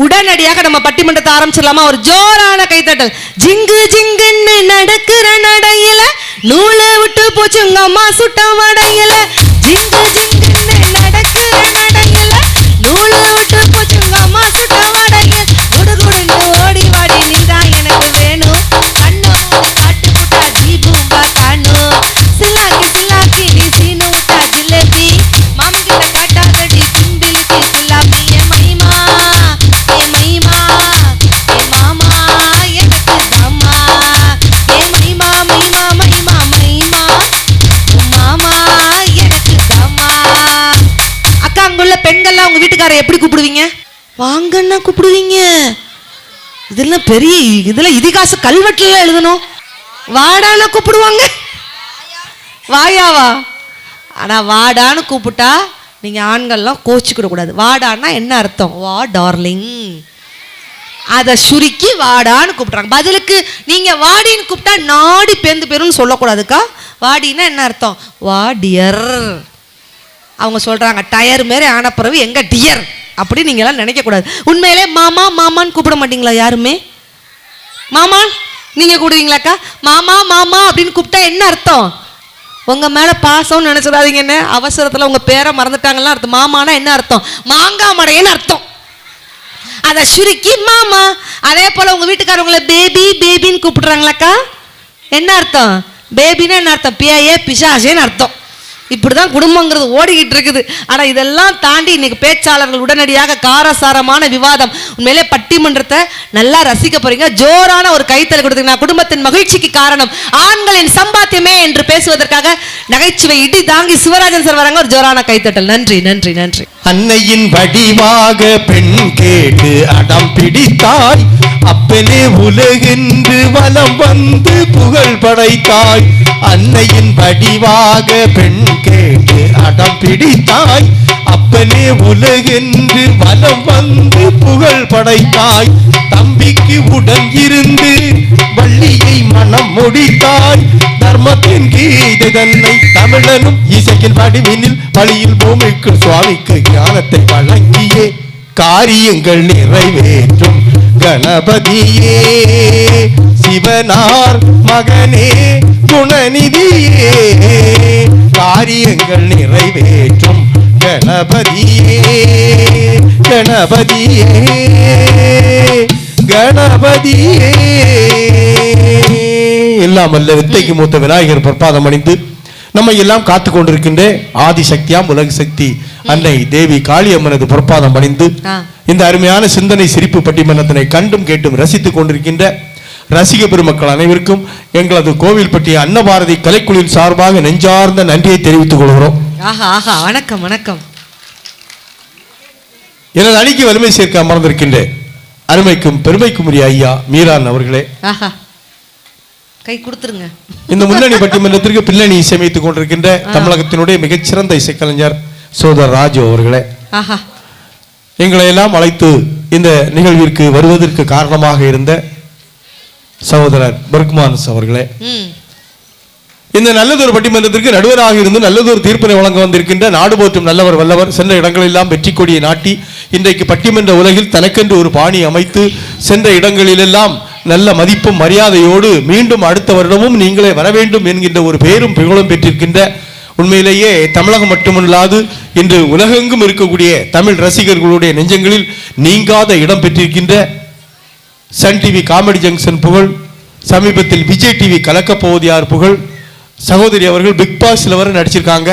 உடனடியாக நம்ம பட்டிமன்றத்தை ஆரம்பிச்சிடலாமா? ஒரு ஜோரான கைத்தட்டல். ஜிங்கு ஜிங்குன்னு நடக்கிற நடையில நூலை விட்டு போச்சு உங்க அம்மா சுட்ட வடையில, ஜிங்கு ஜிங்குன்னு நடக்கிற நடையில நூலை விட்டு போச்சு உங்க அம்மா சுட்ட வடையில, குடுகுடுன்னு ஓடி வாடி நீதான் எனக்கு வேணும், கண்ணு காட்டு புட்டா ஜீபூம்பா காணு, சிலாக்கி சிலாக்கி நீ சீனு விட்டா ஜிலேபி, மாமி கிட்ட காட்டாதடி சிம்பிளிக்கு சிலாப்பி, என் மைமா என் மைமா என் மாமா எனக்கு தாமா, என் மைமா மைமா மைமா மைமா உன் மாமா எனக்கு தாமா. அக்கா, அங்குள்ள பெண்கள்லாம் உங்க வீட்டுக்காரரை எப்படி கூப்பிடுவீங்க? வாங்கன்னா கூப்பிடுவீங்க. இதெல்லாம் பெரிய இதெல்லாம் இதிகாச கல்வெட்டுல எழுதணும். வாடான்னு கூப்பிடுவாங்க, வாயாவா? ஆனா வாடான்னு கூப்பிட்டா நீங்க ஆண்கள்லாம் கோச்சிக்கிட கூடாது. வாடான்னா என்ன அர்த்தம்? வா டார்லிங், அதை சுருக்கி வாடான்னு கூப்பிட்றாங்க. பதிலுக்கு நீங்க வாடின்னு கூப்பிட்டா நாடி பேந்து பேருன்னு சொல்லக்கூடாதுக்கா. வாடின்னா என்ன அர்த்தம்? வாடியர். அவங்க சொல்றாங்க டயர் மாரி ஆன பிறகு எங்க டியர் அப்படி நீங்க எல்லாம் நினைக்க கூடாது. உண்மையிலே மாமா மாமான்னு கூப்பிட மாட்டீங்களா யாருமே? மாமா நீங்க கூடுவீங்களாக்கா? மாமா மாமா அப்படின்னு கூப்பிட்டா என்ன அர்த்தம்? உங்க மேல பாசம்னு நினைச்சிடாதீங்க. என்ன அவசரத்துல உங்க பேரை மறந்துட்டாங்கலாம் அர்த்தம். மாமானா என்ன அர்த்தம்? மாங்காய் மடையன்னு அர்த்தம். அதை சுருக்கி மாமா. அதே போல உங்க வீட்டுக்காரவங்களை பேபி பேபின்னு கூப்பிடுறாங்களாக்கா? என்ன அர்த்தம்? பேபின்னா என்ன அர்த்தம்? பேயே பிசாசேன்னு அர்த்தம். இப்படிதான் குடும்பங்கிறது ஓடிக்கிட்டு இருக்குது. ஆனா இதெல்லாம் தாண்டி இன்னைக்கு பேச்சாளர்கள் உடனடியாக காரசாரமான விவாதம். உண்மையிலே பட்டிமன்றத்தை நல்லா ரசிக்க போறீங்க. ஜோரான ஒரு கைத்தறி கொடுத்தீங்கன்னா குடும்பத்தின் மகிழ்ச்சிக்கு காரணம் ஆண்களின் சம்பாத்தியமே என்று பேசுவதற்காக நகைச்சுவை இடி தாங்கி சிவராஜன் சார் வராங்க. ஒரு ஜோரான கைத்தட்டல். நன்றி நன்றி நன்றி. அன்னையின் வடிவாக பெண் கேட்டு அடம் பிடித்தாய், அப்பனே உலகென்று வலம் வந்து புகழ் படைத்தாய். அன்னையின் வடிவாக பெண் கேட்டு அடம் பிடித்தாய், அப்பனே உலகென்று வலம் வந்து புகழ் படைத்தாய். தம்பிக்கு உடன் இருந்து வள்ளியை மனம் முடித்தாய். தர்மத்தின் கீதை தன்னை தமிழனும் இசையின் வடிவினில் வழியில் பூமிக்கு சுவாமிக்கு ஞானத்தை வழங்கியே காரியங்கள் நிறைவேற்றும் கணபதியே. சிவனார் மகனே குணநிதியே, காரியங்கள் நிறைவேற்றும் கணபதியே கணபதியே கணபதியே. எல்லாம் அல்ல வித்தைக்கு மூத்த விநாயகர் பொற்பாதம் அணிந்து நம்மை எல்லாம் காத்து கொண்டிருக்கின்ற ஆதிசக்தியாம் உலக சக்தி அன்னை தேவி காளியம்மனது பொற்பாதம் அணிந்து இந்த அருமையான சிந்தனை சிரிப்பு பட்டிமன்றத்தினை கண்டும் கேட்டும் ரசித்துக் கொண்டிருக்கின்ற ரசிக பெருமக்கள் அனைவருக்கும் எங்களது கோவில்பட்டி அன்னபாரதி கலைக்குழுவின் சார்பாக நெஞ்சார்ந்த நன்றியை தெரிவித்துக் கொள்கிறோம். வணக்கம் வணக்கம். எனது அணிக்கு வலிமை சேர்க்க அமர்ந்திருக்கின்ற அருமைக்கும் பெருமைக்கும் உரிய ஐயா மீரான் அவர்களே, கை கொடுத்துருங்க. இந்த முன்னணி பட்டிமன்றத்திற்கு பின்னணி இசையமைத்துக் கொண்டிருக்கின்ற தமிழகத்தினுடைய மிகச்சிறந்த இசைக்கலைஞர் சோதர் ராஜு அவர்களே, எங்களை எல்லாம் அழைத்து இந்த நிகழ்விற்கு வருவதற்கு காரணமாக இருந்த சகோதரர் பர்க்மான்ஸ் அவர்களே, இந்த நல்லதொரு பட்டிமன்றத்திற்கு நடுவராக இருந்து நல்லதொரு தீர்ப்பினை வழங்க வந்திருக்கின்ற நாடு போற்றும் நல்லவர் வல்லவர், சென்ற இடங்களெல்லாம் வெற்றி கொடியை நாட்டி இன்றைக்கு பட்டிமன்ற உலகில் தனக்கென்று ஒரு பாணி அமைத்து சென்ற இடங்களிலெல்லாம் நல்ல மதிப்பும் மரியாதையோடு மீண்டும் அடுத்த வருடமும் நீங்களே வர வேண்டும் என்கின்ற ஒரு பேரும் புகழும் பெற்றிருக்கின்ற, உண்மையிலேயே தமிழகம் மட்டுமல்லாது இன்று உலகெங்கும் இருக்கக்கூடிய தமிழ் ரசிகர்களுடைய நெஞ்சங்களில் நீங்காத இடம் பெற்றிருக்கின்ற சன் டிவி காமெடி ஜங்ஷன் புகழ், சமீபத்தில் விஜய் டிவி கலக்கப் போவது யார் புகழ் சகோதரி அவர்கள் பிக் பாஸ்ல வர நடிச்சிருக்காங்க.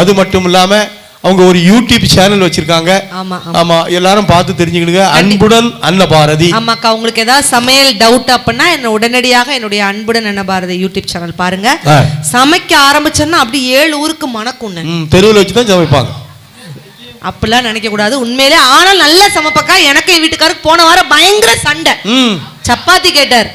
அது மட்டும் இல்லாம அவங்க ஒரு யூடியூப் சேனல் வச்சிருக்காங்க. ஆமா, எல்லாரும் பார்த்து தெரிஞ்சுக்கிடுங்க. அன்புடன் அன்னபாரதி. ஆமாக்கா, உங்களுக்கு ஏதாவது சமையல் டவுட் அப்படின்னா என்ன உடனடியாக என்னுடைய அன்புடன் அன்னபாரதி யூடியூப் சேனல் பாருங்க. சமைக்க ஆரம்பிச்சோன்னா அப்படி 7 ஊருக்கு மணக்கும். தெருவில் வச்சுதான் சமைப்பாங்க. அப்படிலாம் நினைக்க கூடாது. உண்மையிலே ஆனால் நல்ல சமைப்பக்கா. எனக்கு என் வீட்டுக்காருக்கு போன வாரம் பயங்கர சண்டை. சப்பாத்தி கேட்டார்.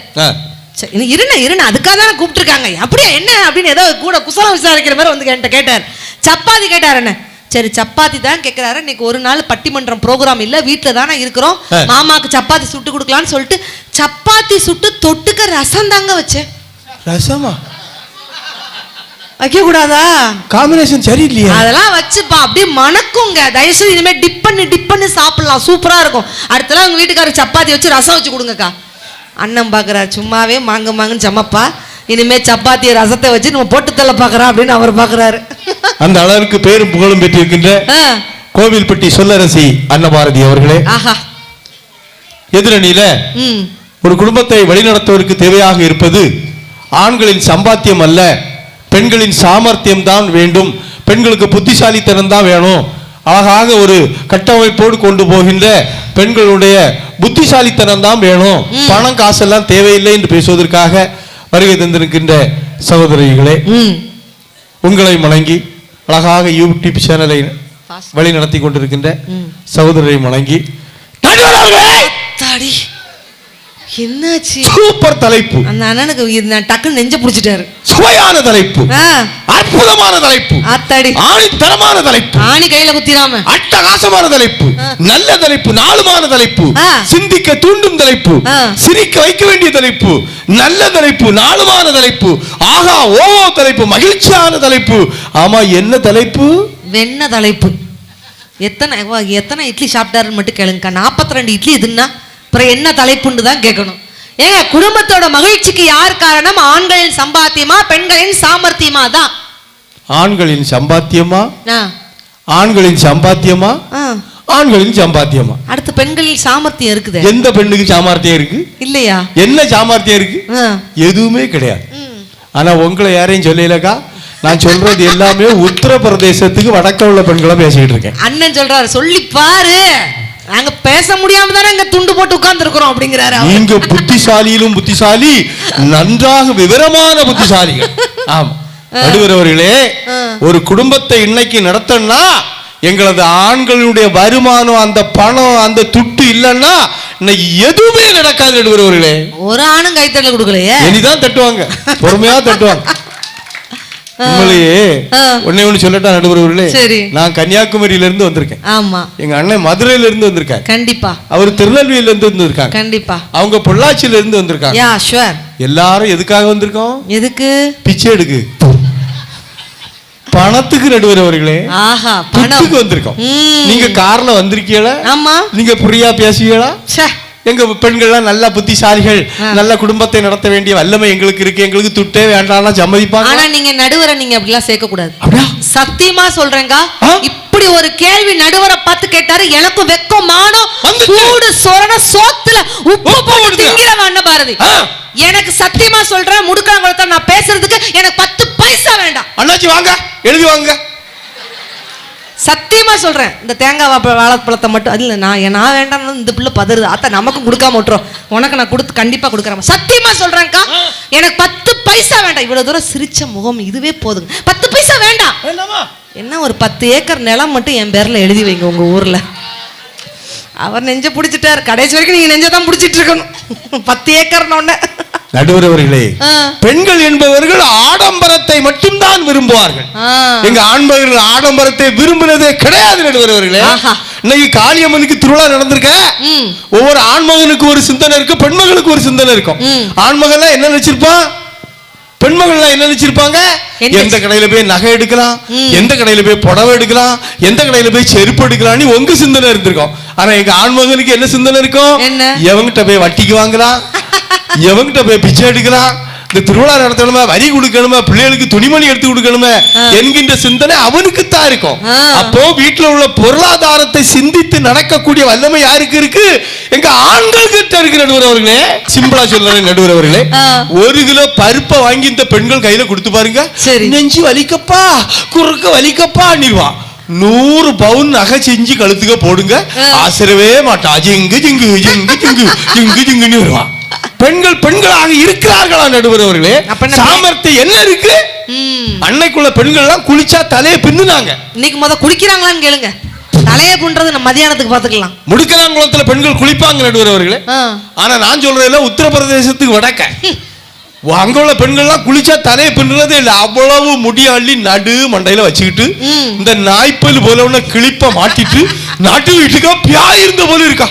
இருண்ண அதுக்காக தானே கூப்பிட்டுருக்காங்க. அப்படியே என்ன அப்படின்னு ஏதோ கூட குசலம் விசாரிக்கிற மாதிரி வந்து என்கிட்ட கேட்டார். சப்பாத்தி கேட்டார். என்ன சரி சப்பாத்தி தான் கேட்கிறாரு. இன்னைக்கு ஒரு நாள் பட்டிமன்றம் ப்ரோக்ராம் இல்லை, வீட்டில் தானே இருக்கிறோம். மாமாக்கு சப்பாத்தி சுட்டு கொடுக்கலான்னு சொல்லிட்டு சப்பாத்தி சுட்டு தொட்டுக்க ரசம் தாங்க வச்சேன். ரசமா வைக்க கூடாதா? காம்பினேஷன் சரியில்லையா? அதெல்லாம் வச்சுப்பா அப்படியே மணக்குங்க. தயவுசெய்து இனிமே டிப் பண்ணி சாப்பிடலாம், சூப்பரா இருக்கும். அடுத்தலாம் உங்க வீட்டுக்காரருக்கு சப்பாத்தி வச்சு ரசம் வச்சு கொடுங்கக்கா. அண்ணன் பாக்குறாரு சும்மாவே மாங்குன்னு சமப்பா, இனிமே சப்பாத்திய ரசத்தை வச்சு நம்ம போட்டு தள்ள பாக்குறா அப்படின்னு அவர் பாக்குறாரு. அந்த அளவுக்கு பேரும் புகழும் பெற்றிருக்கின்ற கோவில்பட்டி சொல்லரசி அன்னபாரதி அவர்களே, எதிரணியில ஒரு குடும்பத்தை வழிநடத்துவதற்கு தேவையாக இருப்பது ஆண்களின் சம்பாத்தியம் அல்ல, பெண்களின் சாமர்த்தியம் தான் வேண்டும். பெண்களுக்கு புத்திசாலித்தனம் தான் வேணும். அழகாக ஒரு கட்டமைப்போடு கொண்டு போகின்ற பெண்களுடைய புத்திசாலித்தனம் தான் வேணும், பணம் காசெல்லாம் தேவையில்லை என்று பேசுவதற்காக வருகை தந்திருக்கின்ற சகோதரிகளே, உங்களை வணங்கி அழகாக யூடியூப் சேனலை வழி நடத்தி கொண்டிருக்கின்ற சகோதரரை வணங்கி என்னாச்சு? சூப்பர் தலைப்பு. அந்த அண்ணனுக்கு நான் டக்குன்னு நெஞ்ச புடிச்சிட்டாரு. சுவையான தலைப்பு, அற்புதமான தலைப்பு, ஆத்தாடி ஆணித்தரமான தலைப்பு, ஆணி கையில குத்திராம அட்டகாசமான தலைப்பு, நல்ல தலைப்பு, நாளுமான தலைப்பு, சிந்திக்க தூண்டும் தலைப்பு, சிரிக்க வைக்க வேண்டிய தலைப்பு, நல்ல தலைப்பு, நாளுமான தலைப்பு, ஆகா ஓ தலைப்பு, மகிழ்ச்சியான தலைப்பு. ஆமா, என்ன தலைப்பு? வெண்ண தலைப்பு. எத்தனை இட்லி சாப்பிட்டாருன்னு மட்டும் கேளுங்க. 42 இட்லி இதுன்னா அப்புறம் என்ன தலைப்புன்னு தான் கேட்கணும். ஏங்க, குடும்பத்தோட மகிழ்ச்சிக்கு யார் காரணம்? ஆண்களின் சம்பாத்தியமா பெண்களின் சாமர்த்தியமா? தான் ஆண்களின் சம்பாத்தியமா? ஆண்களின் சம்பாத்தியமா? ஆண்களின் சம்பாத்தியமா? அடுத்து பெண்களின் சாமர்த்தியம் இருக்குது. எந்த பெண்ணுக்கு சாமர்த்தியம் இருக்கு? இல்லையா? என்ன சாமர்த்தியம் இருக்கு? எதுவுமே கிடையாது. ஆனா உங்களை யாரையும் சொல்லலக்கா. நான் சொல்றது எல்லாமே உத்தரப்பிரதேசத்துக்கு வடக்க உள்ள பெண்களை பேசிட்டு இருக்கேன். அண்ணன் சொல்றாரு, சொல்லி பாரு, நாங்க பேச முடியாம தானே இங்க துண்டு போட்டு உட்கார்ந்து இருக்கிறோம் அப்படிங்கிறாரு. நீங்க புத்திசாலியிலும் புத்திசாலி, நன்றாக விவரமான புத்திசாலிகள். ஆமா நடுவர் அவர்களே, ஒரு குடும்பத்தை இன்னைக்கு நடத்தனா எங்களது ஆண்களுடைய வருமானம், அந்த பணம், அந்த துட்டு இல்லைன்னா இன்னைக்கு எதுவுமே நடக்காது. நடுவர் அவர்களே, ஒரு ஆணும் கைத்தட்டல் கொடுக்கலையே, இனிதான் தட்டுவாங்க, பொறுமையா தட்டுவாங்க. உண்மையிலேயே ஒண்ணே ஒண்ணு சொல்லட்டா நடுவர் அவர்களே, நான் கன்னியாகுமரியில இருந்து வந்திருக்கேன். ஆமா, எங்க அண்ணன் மதுரையில இருந்து வந்திருக்காங்க. கண்டிப்பா. அவர் திருநெல்வேலியில இருந்து வந்திருக்காங்க. கண்டிப்பா. அவங்க பொள்ளாச்சியில இருந்து வந்திருக்காங்க. Yeah sure. எல்லாரும் எதுக்காக வந்திருக்கோம்? எதுக்கு? பிச்சை எடுக்கு, பணத்துக்கு. நடுவர் அவர்களே, ஆஹா, பணத்துக்கு வந்திருக்கோம். நீங்க கார்ல வந்திருக்கீங்களா? ஆமா. நீங்க புரியா பேசுவீங்களா? எங்க பெண்கள்லாம் நல்ல புத்திசாலிகள், நல்ல குடும்பத்தை நடத்த வேண்டிய வல்லமை எங்களுக்கு இருக்கு, எங்களுக்கு துட்டே வேண்டாம்னா சம்மதிப்பாங்க. ஆனா நீங்க நடுவரை நீங்க அப்படிலாம் சேர்க்க கூடாது. சத்தியமா சொல்றேங்க, இப்படி ஒரு கேள்வி நடுவரை பார்த்து கேட்டாரு, எனக்கு வெக்கம் மானம் சூடு சொரண சோத்துல உப்பு போட்டு திங்கிறவன் அண்ணன் பாரதி. எனக்கு சத்தியமா சொல்றேன், முடுக்காங்குளத்தை நான் பேசுறதுக்கு எனக்கு 10 பைசா வேண்டாம். அண்ணாச்சி வாங்க, எழுதி வாங்க. சத்தியமா சொல்றேன், இந்த தேங்காய் வாழைப்பழத்தை மட்டும் இல்ல, நான் வேண்டாம், இந்த பிள்ளை பதறுது, அத்த நமக்கும் கொடுக்காம விட்டுறோம், உனக்கு நான் கொடுத்து கண்டிப்பா கொடுக்குறேன். சத்தியமா சொல்றேன்க்கா, எனக்கு 10 பைசா வேண்டாம். இவ்வளவு தூரம் சிரிச்ச முகம் இதுவே போதுங்க. 10 பைசா வேண்டாம். என்ன ஒரு 10 ஏக்கர் நிலம் மட்டும் என் பேர்ல எழுதி வைங்க உங்க ஊர்ல. அவர் நெஞ்ச பிடிச்சிட்டாரு, கடைசி வரைக்கும் நீங்க நெஞ்சதான் பிடிச்சிட்டு இருக்கணும். 10 ஏக்கர்னு நடுவர் அவர்களே, பெண்கள் என்பவர்கள் ஆடம்பரத்தை மட்டும்தான் விரும்புவார்கள். எங்க ஆண்பர்கள் ஆடம்பரத்தை விரும்பினதே கிடையாது. நடுவர் அவர்களே, இன்னைக்கு காளியம்மனுக்கு திருவிழா நடந்திருக்க, ஒவ்வொரு ஆண்மகனுக்கு ஒரு சிந்தனை இருக்கு, பெண்மகளுக்கு ஒரு சிந்தனை இருக்கும். ஆண்மகன் என்ன நினைச்சிருப்பான், பெண்மகள் என்ன நினைச்சிருப்பாங்க, எந்த கடையில போய் நகை எடுக்கலாம், எந்த கடையில போய் புடவை எடுக்கலாம், எந்த கடையில போய் செருப்பு எடுக்கலாம், உங்க சிந்தனை இருந்திருக்கும். ஆனா எங்க ஆண்மகனுக்கு என்ன சிந்தனை இருக்கும், எவங்கிட்ட போய் வட்டிக்கு வாங்கலாம், எவங்கிட்ட போய் பிச்சை எடுக்கலாம், இந்த திருவிழா நடத்தணுமா, வரி கொடுக்கணுமா, பிள்ளைகளுக்கு துணிமணி எடுத்து கொடுக்கணுமா என்கின்ற சிந்தனை அவனுக்கு தான் இருக்கும். அப்போ வீட்டுல உள்ள பொருளாதாரத்தை சிந்தித்து நடக்கக்கூடிய வல்லமை யாருக்கு இருக்கு? எங்க ஆண்கள் கிட்ட இருக்கு. நடுவர் அவர்களே, சிம்பிளா சொல்றேன் நடுவர் அவர்களே, 1 கிலோ பருப்பை வாங்கி இந்த பெண்கள் கையில கொடுத்து பாருங்க, நெஞ்சு வலிக்கப்பா, குறுக்க வலிக்கப்பா நிறுவா. 100 பவுன் நகை செஞ்சு கழுத்துக்க போடுங்க, ஆசிரவே மாட்டா, ஜிங்கு ஜிங்கு ஜிங்கு ஜிங்கு ஜிங்கு ஜிங்குன்னு வருவான். பெண்கள் பெண்களாக இருக்கிறார்களா நடுவர் அவர்களே? சாமர்த்தியம் என்ன இருக்கு? அன்னைக்குள்ள பெண்கள் எல்லாம் குளிச்சா தலையை பின்னுனாங்க, இன்னைக்கு முத குளிக்கிறாங்களான்னு கேளுங்க. தலையை பின்றது நம்ம மதியானத்துக்கு பாத்துக்கலாம். முடுக்கலாங்குளத்துல பெண்கள் குளிப்பாங்க நடுவர் அவர்களே. ஆனா நான் சொல்றதுல உத்தரப்பிரதேசத்துக்கு வடக்க அங்க உள்ள பெண்கள்லாம் குளிச்சா தலையை பின்னுறதே இல்ல. அவ்வளவு முடிய அள்ளி நடு மண்டையில வச்சுக்கிட்டு இந்த நாய்ப்பல் போல உள்ள கிளிப்ப மாட்டிட்டு நாட்டு வீட்டுக்கா பியாய் இருந்த போல இருக்கா.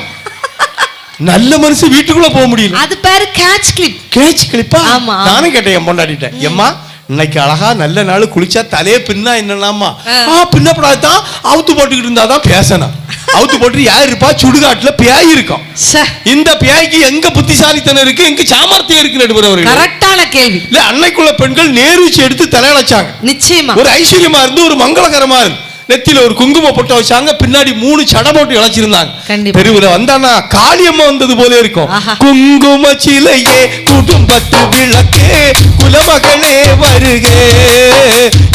நல்ல மனுஷன் வீட்டுக்குள்ள போக முடியல. அது பேரு கேட்ச் கிளிப். கேட்ச் கிளிப்பா? நானும் கேட்டேன் என் பொண்டாட்டிட்ட, எம்மா இன்னைக்கு அழகா நல்ல நாள், குளிச்சா தலையே பின்னா என்னன்னாமா, பின்னப்படாதான் அவுத்து போட்டுக்கிட்டு இருந்தாதான் பேசணும். அவுத்து போட்டு யார் இருப்பா, சுடுகாட்டுல பியாய் இருக்கும். இந்த பியாய்க்கு எங்க புத்திசாலித்தனம் இருக்கு, எங்க சாமர்த்தியம் இருக்கு நடுவர் அவர்கள்? கரெக்டான கேள்வி. இல்ல அன்னைக்குள்ள பெண்கள் நேர்வீச்சு எடுத்து தலையழைச்சாங்க. நிச்சயமா ஒரு ஐஸ்வர்யமா இருந்து, ஒரு மங்களகரமா இருந்து, நெத்தியில ஒரு குங்கும பொட்டை வச்சாங்க, பின்னாடி 3 சடை போட்டு இழைச்சிருந்தாங்க. தெருவுல வந்தானா காளியம்மா வந்தது போல இருக்கும். குங்கும சிலையே, குடும்பத்து விளக்கே, குலமகளே வருகே,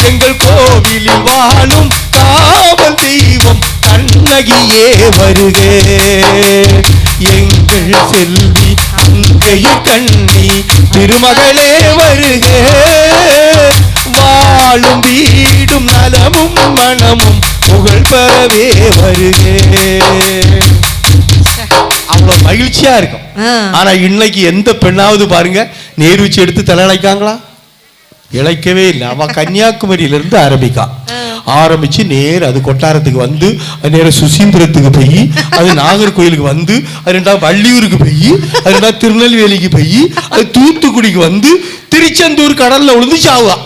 எங்கள் கோவிலில் வாழும் காவல் தெய்வம் கண்ணகியே வருகே, எங்கள் செல்வி அங்கையு கண்ணி திருமகளே வருகே, வாழும் வீடும் நலமும் மனமும் புகழ் பெறவே வருகே. அவ்வளவு மகிழ்ச்சி ஈஸியா இருக்கும். ஆனா இன்னைக்கு எந்த பெண்ணாவது பாருங்க நேர் வச்சு எடுத்து தலையழைக்காங்களா? இழைக்கவே இல்லை. அவ கன்னியாகுமரியில இருந்து ஆரம்பிச்சு நேர் அது கொட்டாரத்துக்கு வந்து நேர சுசீந்திரத்துக்கு போய் அது நாகர்கோயிலுக்கு வந்து அது ரெண்டாவது வள்ளியூருக்கு போய் அது ரெண்டாவது திருநெல்வேலிக்கு போய் அது தூத்துக்குடிக்கு வந்து திருச்செந்தூர் கடல்ல விழுந்து சாவுவா.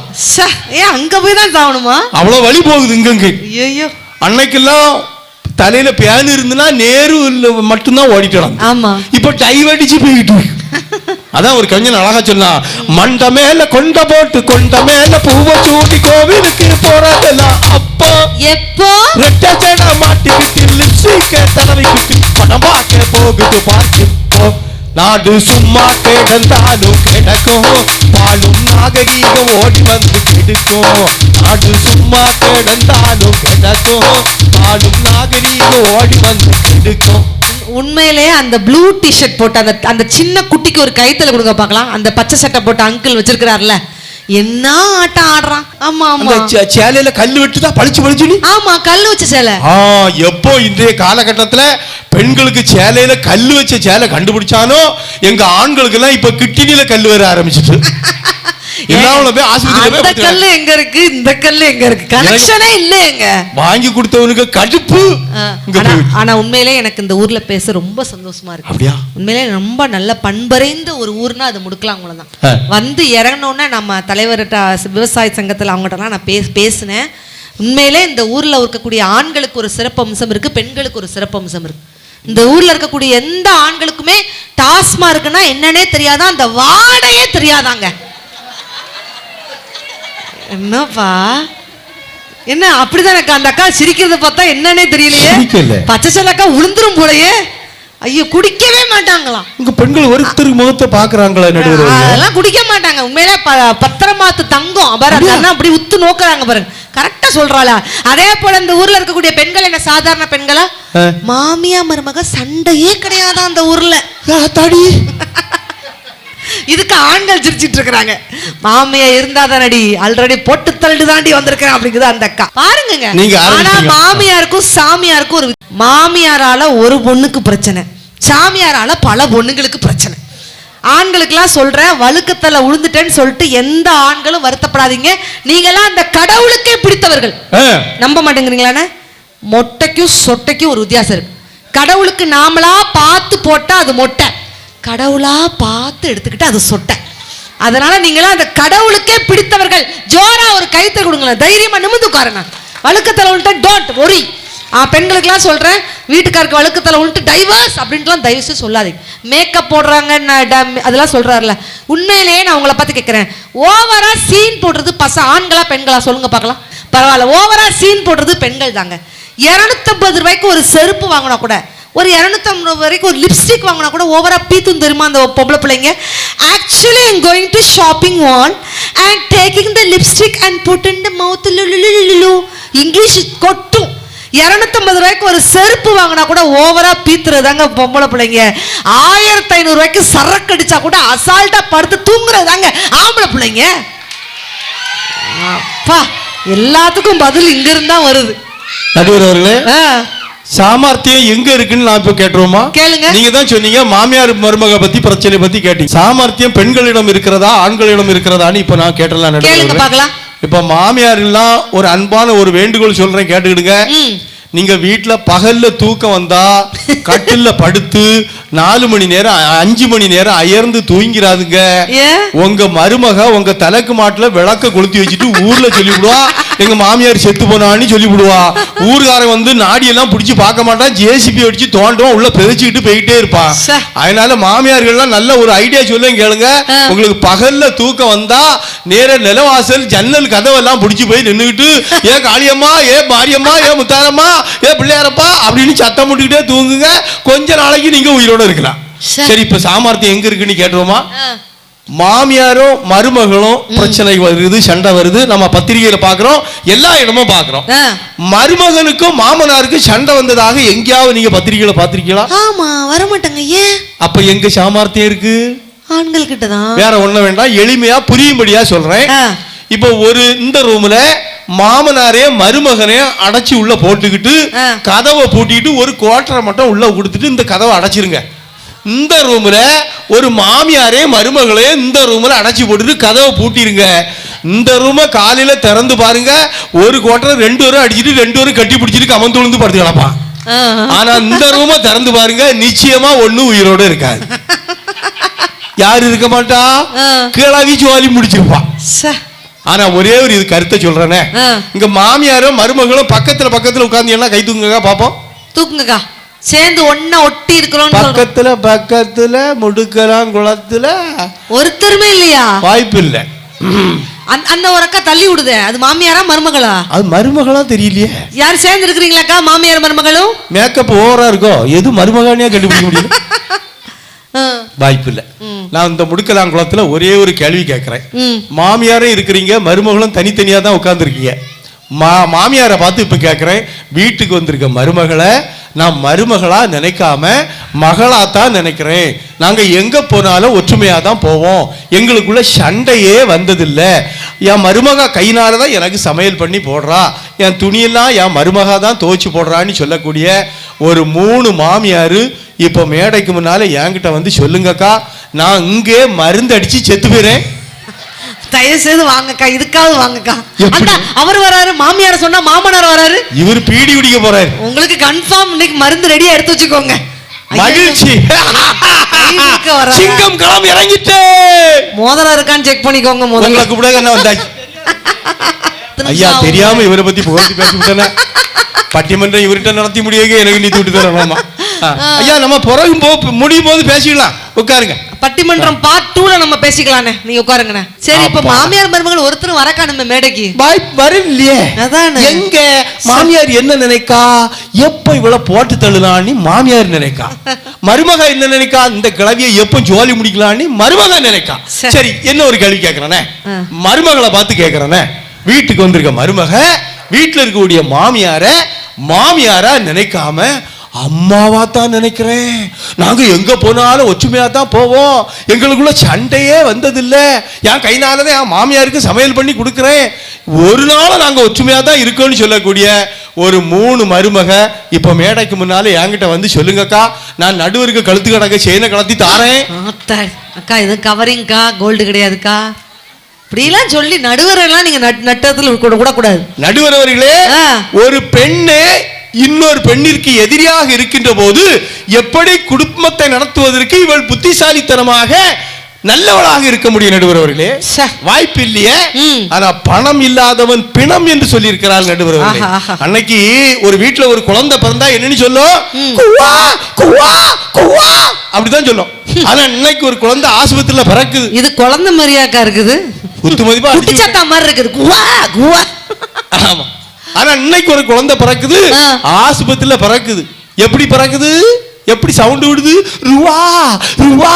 ஏன் அங்க போய் தான் சாவணுமா? அவ்வளவு வழி போகுது இங்க. ஐயோ, அன்னைக்கெல்லாம் தலையில பேன் இருந்துன்னா நேரு மட்டும்தான் ஓடிட்டோம். ஆமா, இப்ப டைவ் அடிச்சு போயிட்டு. அதான் ஒரு கவிஞன் அழகா சொன்னா, மண்ட மேல கொண்ட போட்டு கொண்ட மேல பூவ சூடி கோவிலுக்கு போறதெல்லாம் அப்போ எப்போ ரெட்ட ஜட மாட்டிக்கிட்டு லிப்ஸ்டிக்க தடவிக்கிட்டு படம் பார்க்க போகுது பார்த்துப்போ. நாடு சும்மா கிடந்தாலும் கிடக்கும் பாலும் நாகரீகம் ஓடி வந்து கிடக்கும். நாடு சும்மா கிடந்தாலும் கிடக்கும் பாலும் நாகரீகம் ஓடி வந்து கிடக்கும். உண்மையிலே அந்த ப்ளூ டிஷர்ட் போட்டு அந்த சின்ன குட்டிக்கு ஒரு கைத்தல கொடுக்க பார்க்கலாம். அந்த பச்சை சட்டை போட்டு அங்கிள் வச்சிருக்கிறார்ல, என்ன ஆட்டம் ஆடுறான். ஆமா ஆமா, சேலையில கல்லு வெட்டுதான் பளிச்சு பளிச்சு. ஆமா, கல்லு வச்ச சேலை. எப்போ இன்றைய காலகட்டத்துல பெண்களுக்கு சேலையில கல்லு வச்ச சேலை கண்டுபிடிச்சானோ எங்க ஆண்களுக்கு எல்லாம் இப்ப கிட்னில கல்லு வர ஆரம்பிச்சிட்டு. அந்த கல்லு எங்க இருக்கு, இந்த கல்லு எங்க இருக்கு, கனெக்ஷனே இல்லையேங்க. வாங்கி கொடுத்தவனுக்கு கடுப்பு. ஆனா உண்மையிலே எனக்கு இந்த ஊர்ல பேச ரொம்ப சந்தோஷமா இருக்கு. அப்படியா? உண்மையிலே ரொம்ப நல்ல பண்பறைந்த ஒரு ஊர்னா அது முடுக்கலாம் தான். வந்து இறங்கினோன்னே நம்ம தலைவர்கிட்ட விவசாய சங்கத்துல அவங்ககிட்டலாம் நான் பேசினேன். உண்மையிலே இந்த ஊர்ல இருக்கக்கூடிய ஆண்களுக்கு ஒரு சிறப்பு அம்சம் இருக்கு, பெண்களுக்கு ஒரு சிறப்பு அம்சம் இருக்கு. இந்த ஊர்ல இருக்கக்கூடிய எந்த ஆண்களுக்குமே டாஸ்மார்க்னா என்னன்னே தெரியாதான், அந்த வாடையே தெரியாதாங்க. என்னப்பா என்ன அப்படிதான் எனக்கு அந்த அக்கா சிரிக்கிறத பார்த்தா என்னன்னே தெரியலையே. பச்சை செல்லக்கா உளுந்துரும் போலயே. ஐயோ, குடிக்கவே மாட்டாங்களாம். உங்க பெண்கள் ஒருத்தருக்கு முகத்தை பாக்குறாங்களா? அதெல்லாம் குடிக்க மாட்டாங்க. உண்மையிலே பத்திரமாத்து தங்கம் பாருங்க, அப்படி உத்து நோக்குறாங்க பாருங்க. கரெக்டா சொல்றாளா? அதே போல இந்த ஊர்ல இருக்கக்கூடிய பெண்கள் என்ன சாதாரண பெண்களா? மாமியா மருமக சண்டையே கிடையாதான் அந்த ஊர்ல. இதுக்கு ஆண்கள் சிரிச்சிட்டு இருக்கிறாங்க. மாமியா இருந்தாதானடி ஆல்ரெடி போட்டு தள்ளு தாண்டி வந்திருக்கேன் அப்படிங்குது அந்த அக்கா. பாருங்க, ஆனா மாமியாருக்கும் சாமியாருக்கும் ஒரு மாமியாரால ஒரு பொண்ணுக்கு பிரச்சனை, சாமியாரால பல பொண்ணுங்களுக்கு பிரச்சனை. ஆண்களுக்கெல்லாம் சொல்றேன், வழுக்கத்தல உழுந்துட்டேன்னு சொல்லிட்டு எந்த ஆண்களும் வருத்தப்படாதீங்க. நீங்கெல்லாம் அந்த கடவுளுக்கே பிடித்தவர்கள். நம்ப மாட்டேங்கிறீங்களானே? மொட்டைக்கும் சொட்டைக்கும் ஒரு வித்தியாசம் இருக்கு. கடவுளுக்கு நாமளா பார்த்து போட்டா அது மொட்டை, கடவுளா பார்த்து எடுத்துக்கிட்டு அது சொட்டை. அதனால நீங்களா அந்த கடவுளுக்கே பிடித்தவர்கள். ஜோரா ஒரு கைத்தை கொடுங்களேன், தைரியமா நிமிந்து உட்காருங்க. வழுக்கத்தல உள்ட்டு டோன்ட் ஒரி. பெண்களுக்கெல்லாம் சொல்றேன், வீட்டுக்காருக்கு வழுக்கத்தல உள்ட்டு டைவர்ஸ் அப்படின்ட்டுலாம் தயவுசு சொல்லாதீங்க. மேக்கப் போடுறாங்க அதெல்லாம் சொல்றாருல, உண்மையிலேயே நான் உங்களை பார்த்து கேட்கிறேன், ஓவரா சீன் போடுறது ஆண்களா பெண்களா சொல்லுங்க பார்க்கலாம். பரவாயில்ல, ஓவரா சீன் போடுறது பெண்கள் தாங்க. 250 ரூபாய்க்கு ஒரு செருப்பு வாங்கினா கூட, ஒரு 250 வரைக்கும் ஒரு லிப்ஸ்டிக் வாங்கினா கூட ஓவரா பீத்தும் தெரியுமா அந்த பொம்பளை பிள்ளைங்க. Actually I am going to shopping mall and taking the lipstick and put in the mouth. English கொட்டும். 250 ரூபாய்க்கு ஒரு செருப்பு வாங்கினா கூட ஓவரா பீத்துறதாங்க பொம்பளை பிள்ளைங்க. 1500 ரூபாய்க்கு சரக்கு அடிச்சா கூட அசால்ட்டா படுத்து தூங்குறதாங்க ஆம்பளை பிள்ளைங்க. அப்பா, எல்லாத்துக்கும் பதில் இங்க இருந்தா வருது. நடுவர் அவர்களே, சாமர்த்தியம் எங்க இருக்குன்னு நான் இப்ப கேட்டுருவோமா? கேளுங்க. நீங்க தான் சொன்னீங்க மாமியார் மருமக பத்தி பிரச்சனை பத்தி கேட்டீங்க. சாமர்த்தியம் பெண்களிடம் இருக்கிறதா ஆண்களிடம் இருக்கிறதான்னு இப்ப நான் கேட்டலாம். கேளுங்க பார்க்கலாம். இப்ப மாமியார் எல்லாம் ஒரு அன்பான ஒரு வேண்டுகோள் சொல்றேன், கேட்டுக்கிடுங்க. நீங்க வீட்டுல பகல்ல தூக்கம் வந்தா கட்டில்ல படுத்து 4 மணி நேரம் 5 மணி நேரம் அயர்ந்து தூங்கிறாதுங்க. உங்க மருமக உங்க தலைக்கு மாட்டுல விளக்க கொளுத்தி வச்சுட்டு ஊர்ல சொல்லிவிடுவா, எங்க மாமியார் செத்து போனான்னு சொல்லிவிடுவா. ஊர்காரன் வந்து நாடியெல்லாம் பிடிச்சி பார்க்க மாட்டான், ஜேசிபி அடிச்சு தோண்டுவான், உள்ள பெருச்சுக்கிட்டு போயிட்டே இருப்பான். அதனால மாமியார்கள்லாம் நல்ல ஒரு ஐடியா சொல்ல கேளுங்க. உங்களுக்கு பகல்ல தூக்கம் வந்தா நேர நிலவாசல் ஜன்னல் கதவெல்லாம் பிடிச்சி போய் நின்றுகிட்டு, ஏ காளியம்மா, ஏ மாரியம்மா, ஏ முத்தாரம்மா, ஏ பிள்ளையாரப்பா அப்படின்னு சத்தம் போட்டுக்கிட்டே தூங்குங்க. கொஞ்ச நாளைக்கு நீங்க உயிரோட இருக்கலாம். சரி, இப்ப சாமர்த்தியம் எங்க இருக்குன்னு கேட்டுருவோமா? மாமியாரும் மருமகளும் பிரச்சனை வருது, சண்டை வருது, நம்ம பத்திரிகையில பாக்குறோம், எல்லா இடமும் பாக்குறோம். மருமகனுக்கும் மாமனாருக்கும் சண்டை வந்ததாக எங்கேயாவது நீங்க பத்திரிகையில பாத்திருக்கீங்களா? ஆமா, வர மாட்டாங்க. ஏன்? அப்ப எங்க சாமர்த்தியம் இருக்கு? ஆண்கள் கிட்டதான். வேற ஒண்ணு வேண்டாம், எளிமையா புரியும்படியா சொல்றேன். இப்போ ஒரு இந்த ரூம்ல மாமனாரே மருமகனே அடைச்சி உள்ள போட்டுக்கிட்டு கதவை பூட்டிட்டு ஒரு குவார்டரை மட்டும் உள்ள கொடுத்துட்டு இந்த கதவை அடைச்சிருங்க. இந்த ரூம்ல ஒரு மாமியாரே மருமகளே இந்த ரூம்ல அடைச்சி போட்டுட்டு கதவை பூட்டிருங்க. இந்த ரூமை காலையில திறந்து பாருங்க, ஒரு கோட்டரை 2 பேரும் அடிச்சுட்டு 2 பேரும் கட்டி பிடிச்சிட்டு கமந்து விழுந்து படுத்து கிடப்பான். ஆனா இந்த ரூமை திறந்து பாருங்க, நிச்சயமா ஒண்ணு உயிரோட இருக்காது. யாரு இருக்க மாட்டா, கிளவி ஜோலி முடிச்சிருப்பான். ஆனா ஒரே ஒரு இது கருத்தை சொல்றேனே, இங்க மாமியாரும் மருமகளும் பக்கத்துல பக்கத்துல உட்கார்ந்து கை தூங்குங்க பாப்போம். தூக்குங்கக்கா, சேர்ந்து ஒண்ணா ஒட்டி இருக்கிறோம். பக்கத்துல பக்கத்துல முடுக்கலாம் குளத்துல ஒருத்தருமே இல்லையா? வாய்ப்பு இல்ல. அந்த ஒரு அக்கா தள்ளி விடுதே, அது மாமியாரா மருமகளா? அது மருமகளா தெரியலையே. யார் சேர்ந்து இருக்கிறீங்களாக்கா? மாமியார் மருமகளும் மேக்கப் ஓவரா இருக்கும், எது மருமகானே கண்டுபிடிக்க முடியும். வாய்ப்பு இல்ல. நான் இந்த முடுக்கலாம் குளத்துல ஒரே ஒரு கேள்வி கேட்கிறேன். மாமியாரும் இருக்கிறீங்க, மருமகளும் தனித்தனியா தான் உட்கார்ந்து இருக்கீங்க. மாமியாரை பார்த்து இப்ப கேட்கிறேன், வீட்டுக்கு வந்திருக்க மருமகளை நான் மருமகளா நினைக்காம மகளா தான் நினைக்கிறேன். நாங்க எங்க போனாலும் ஒற்றுமையா தான் போவோம், எங்களுக்குள்ள சண்டையே வந்ததில்லை. என் மருமகா கையினாலதான் எனக்கு சமையல் பண்ணி போடுறா, என் துணியெல்லாம் என் மருமகா தான் துவைச்சு போடுறான்னு சொல்லக்கூடிய ஒரு 3 மாமியாரு இப்ப மேடைக்கு முன்னால என்கிட்ட வந்து சொல்லுங்கக்கா, நான் இங்கே மருந்து அடிச்சு செத்து போயிறேன், தயவு செய்து வாங்கக்கா, இதுக்காவது வாங்கக்கா. அவர் வராரு, மாமியார் சொன்னா மாமனார் வராரு, இவர் பீடி குடிக்க போறாரு. உங்களுக்கு கன்ஃபார்ம் இன்னைக்கு மருந்து ரெடியா எடுத்து வச்சுக்கோங்க. மகிழ்ச்சி. சிங்கம் களம் இறங்கிட்டு மோதலா இருக்கான்னு செக் பண்ணிக்கோங்க. முதல்ல கூட என்ன வந்தாச்சு. ஐயா தெரியாம இவரை பத்தி புகழ்ந்து பேசிவிட்டேன். பட்டிமன்றம் இவர்கிட்ட நடத்தி முடியாது, எனக்கு நீ தூட்டு தரணுமா? ஐயா நம்ம பிறகு முடியும் போது பேசிக்கலாம், உட்காருங்க. பட்டிமன்றம் பார்ட் 2ல நம்ம பேசிக்கலானே, நீங்க உட்காருங்கண்ணே. சரி, இப்ப மாமியார் மருமகள் ஒருத்தர் வரக்கா நம்ம மேடைக்கு வரலையே. அதானே, எங்க மாமியார் என்ன நினைக்கா, எப்ப இவ்வளவு போட்டு தள்ளலான்னு மாமியார் நினைக்கா, மருமக என்ன நினைக்கா, இந்த கிளவியை எப்ப ஜோலி முடிக்கலான்னு மருமக நினைக்கா. சரி, என்ன ஒரு கேள்வி கேட்கிறேனே, மருமகளை பார்த்து கேட்கிறேனே, வீட்டுக்கு வந்திருக்க மருமக வீட்டுல இருக்கக்கூடிய மாமியாரா நினைக்காம அம்மாவா தான் நினைக்கிறேன். நாங்க எங்க போனாலும் ஒற்றுமையா தான் போவோம், எங்களுக்குள்ள சண்டையே வந்ததில்லை, என் கைனாலதான் என் மாமியாருக்கு சமையல் பண்ணி கொடுக்குறேன், ஒரு நாள் நாங்க ஒற்றுமையா தான் இருக்கோம்னு சொல்லக்கூடிய ஒரு 3 மருமக இப்ப மேடைக்கு முன்னால என்கிட்ட வந்து சொல்லுங்கக்கா, நான் நடுவருக்கு கழுத்து கடக்க செயினை கலத்தி தாரேன். அக்கா இது கவரிங்கக்கா, கோல்டு கிடையாதுக்கா. இப்படிலாம் சொல்லி நடுவரெல்லாம் நீங்க நட்டத்துல கூட கூடாது. நடுவர் அவர்களே, ஒரு பெண்ணே இன்னொரு பெண்ணிற்கு எதிரியாக இருக்கின்ற போது எப்படி குடும்பத்தை நடத்துவதற்கு இவள் புத்திசாலித்தனமாக நல்லவளாக இருக்க முடியும்? நடுவர் அவர்களே, வாய்ப்பு இல்லையே. ஆனா பணம் இல்லாதவன் பிணம் என்று சொல்லி இருக்கிறார் நடுவர் அவர்களே. அன்னைக்கு ஒரு வீட்டுல ஒரு குழந்தை பிறந்தா என்னன்னு சொல்லும், அப்படிதான் சொல்லும். ஆனா இன்னைக்கு ஒரு குழந்தை ஆஸ்பத்திரியில பிறக்குது, இது குழந்தை மாதிரியாக்கா இருக்குது, குத்து மதிப்பா குட்டிச்சாத்தா மாதிரி இருக்குது, குவா குவா. ஆமா, ஆனா இன்னைக்கு ஒரு குழந்தை பிறக்குது, ஆஸ்பத்திரியில பிறக்குது. எப்படி பிறக்குது, எப்படி சவுண்ட் விடுது, ருவா ருவா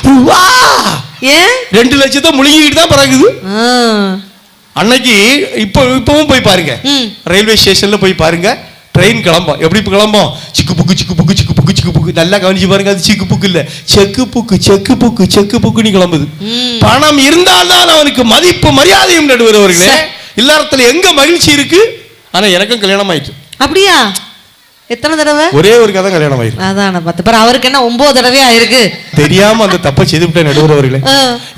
ருவா. ஏன் 2 லட்சத்தை முழுங்கிட்டு தான் பிறக்குது. அன்னைக்கு இப்பவும் போய் பாருங்க, ரயில்வே ஸ்டேஷன்ல போய் பாருங்க, ட்ரெயின் கிளம்பும், எப்படி கிளம்பும், சிக்கு புக்கு சிக்கு புக்கு சிக்கு புக்கு சிக்கு புக்கு. நல்லா கவனிச்சு பாருங்க, அது சிக்கு புக்கு இல்ல, செக்கு புக்கு செக்கு புக்கு செக்கு புக்குன்னு கிளம்புது. பணம் இருந்தால்தான் அவனுக்கு மதிப்பு மரியாதையும். நடுவர் அவர்களே, இல்லறத்துல எங்க மகிழ்ச்சி இருக்கு? ஆனா எனக்கும் கல்யாணம் ஆயிடுச்சு. அப்படியா? எத்தனை தடவை? ஒரே ஒரு கதை கல்யாணம் ஆயிருக்கு. அதான் 10 பேர், அவருக்கு என்ன 9 தடவை ஆயிருக்கு. தெரியாம அந்த தப்பை செய்து விட்டேன் நடுவர் அவர்களே.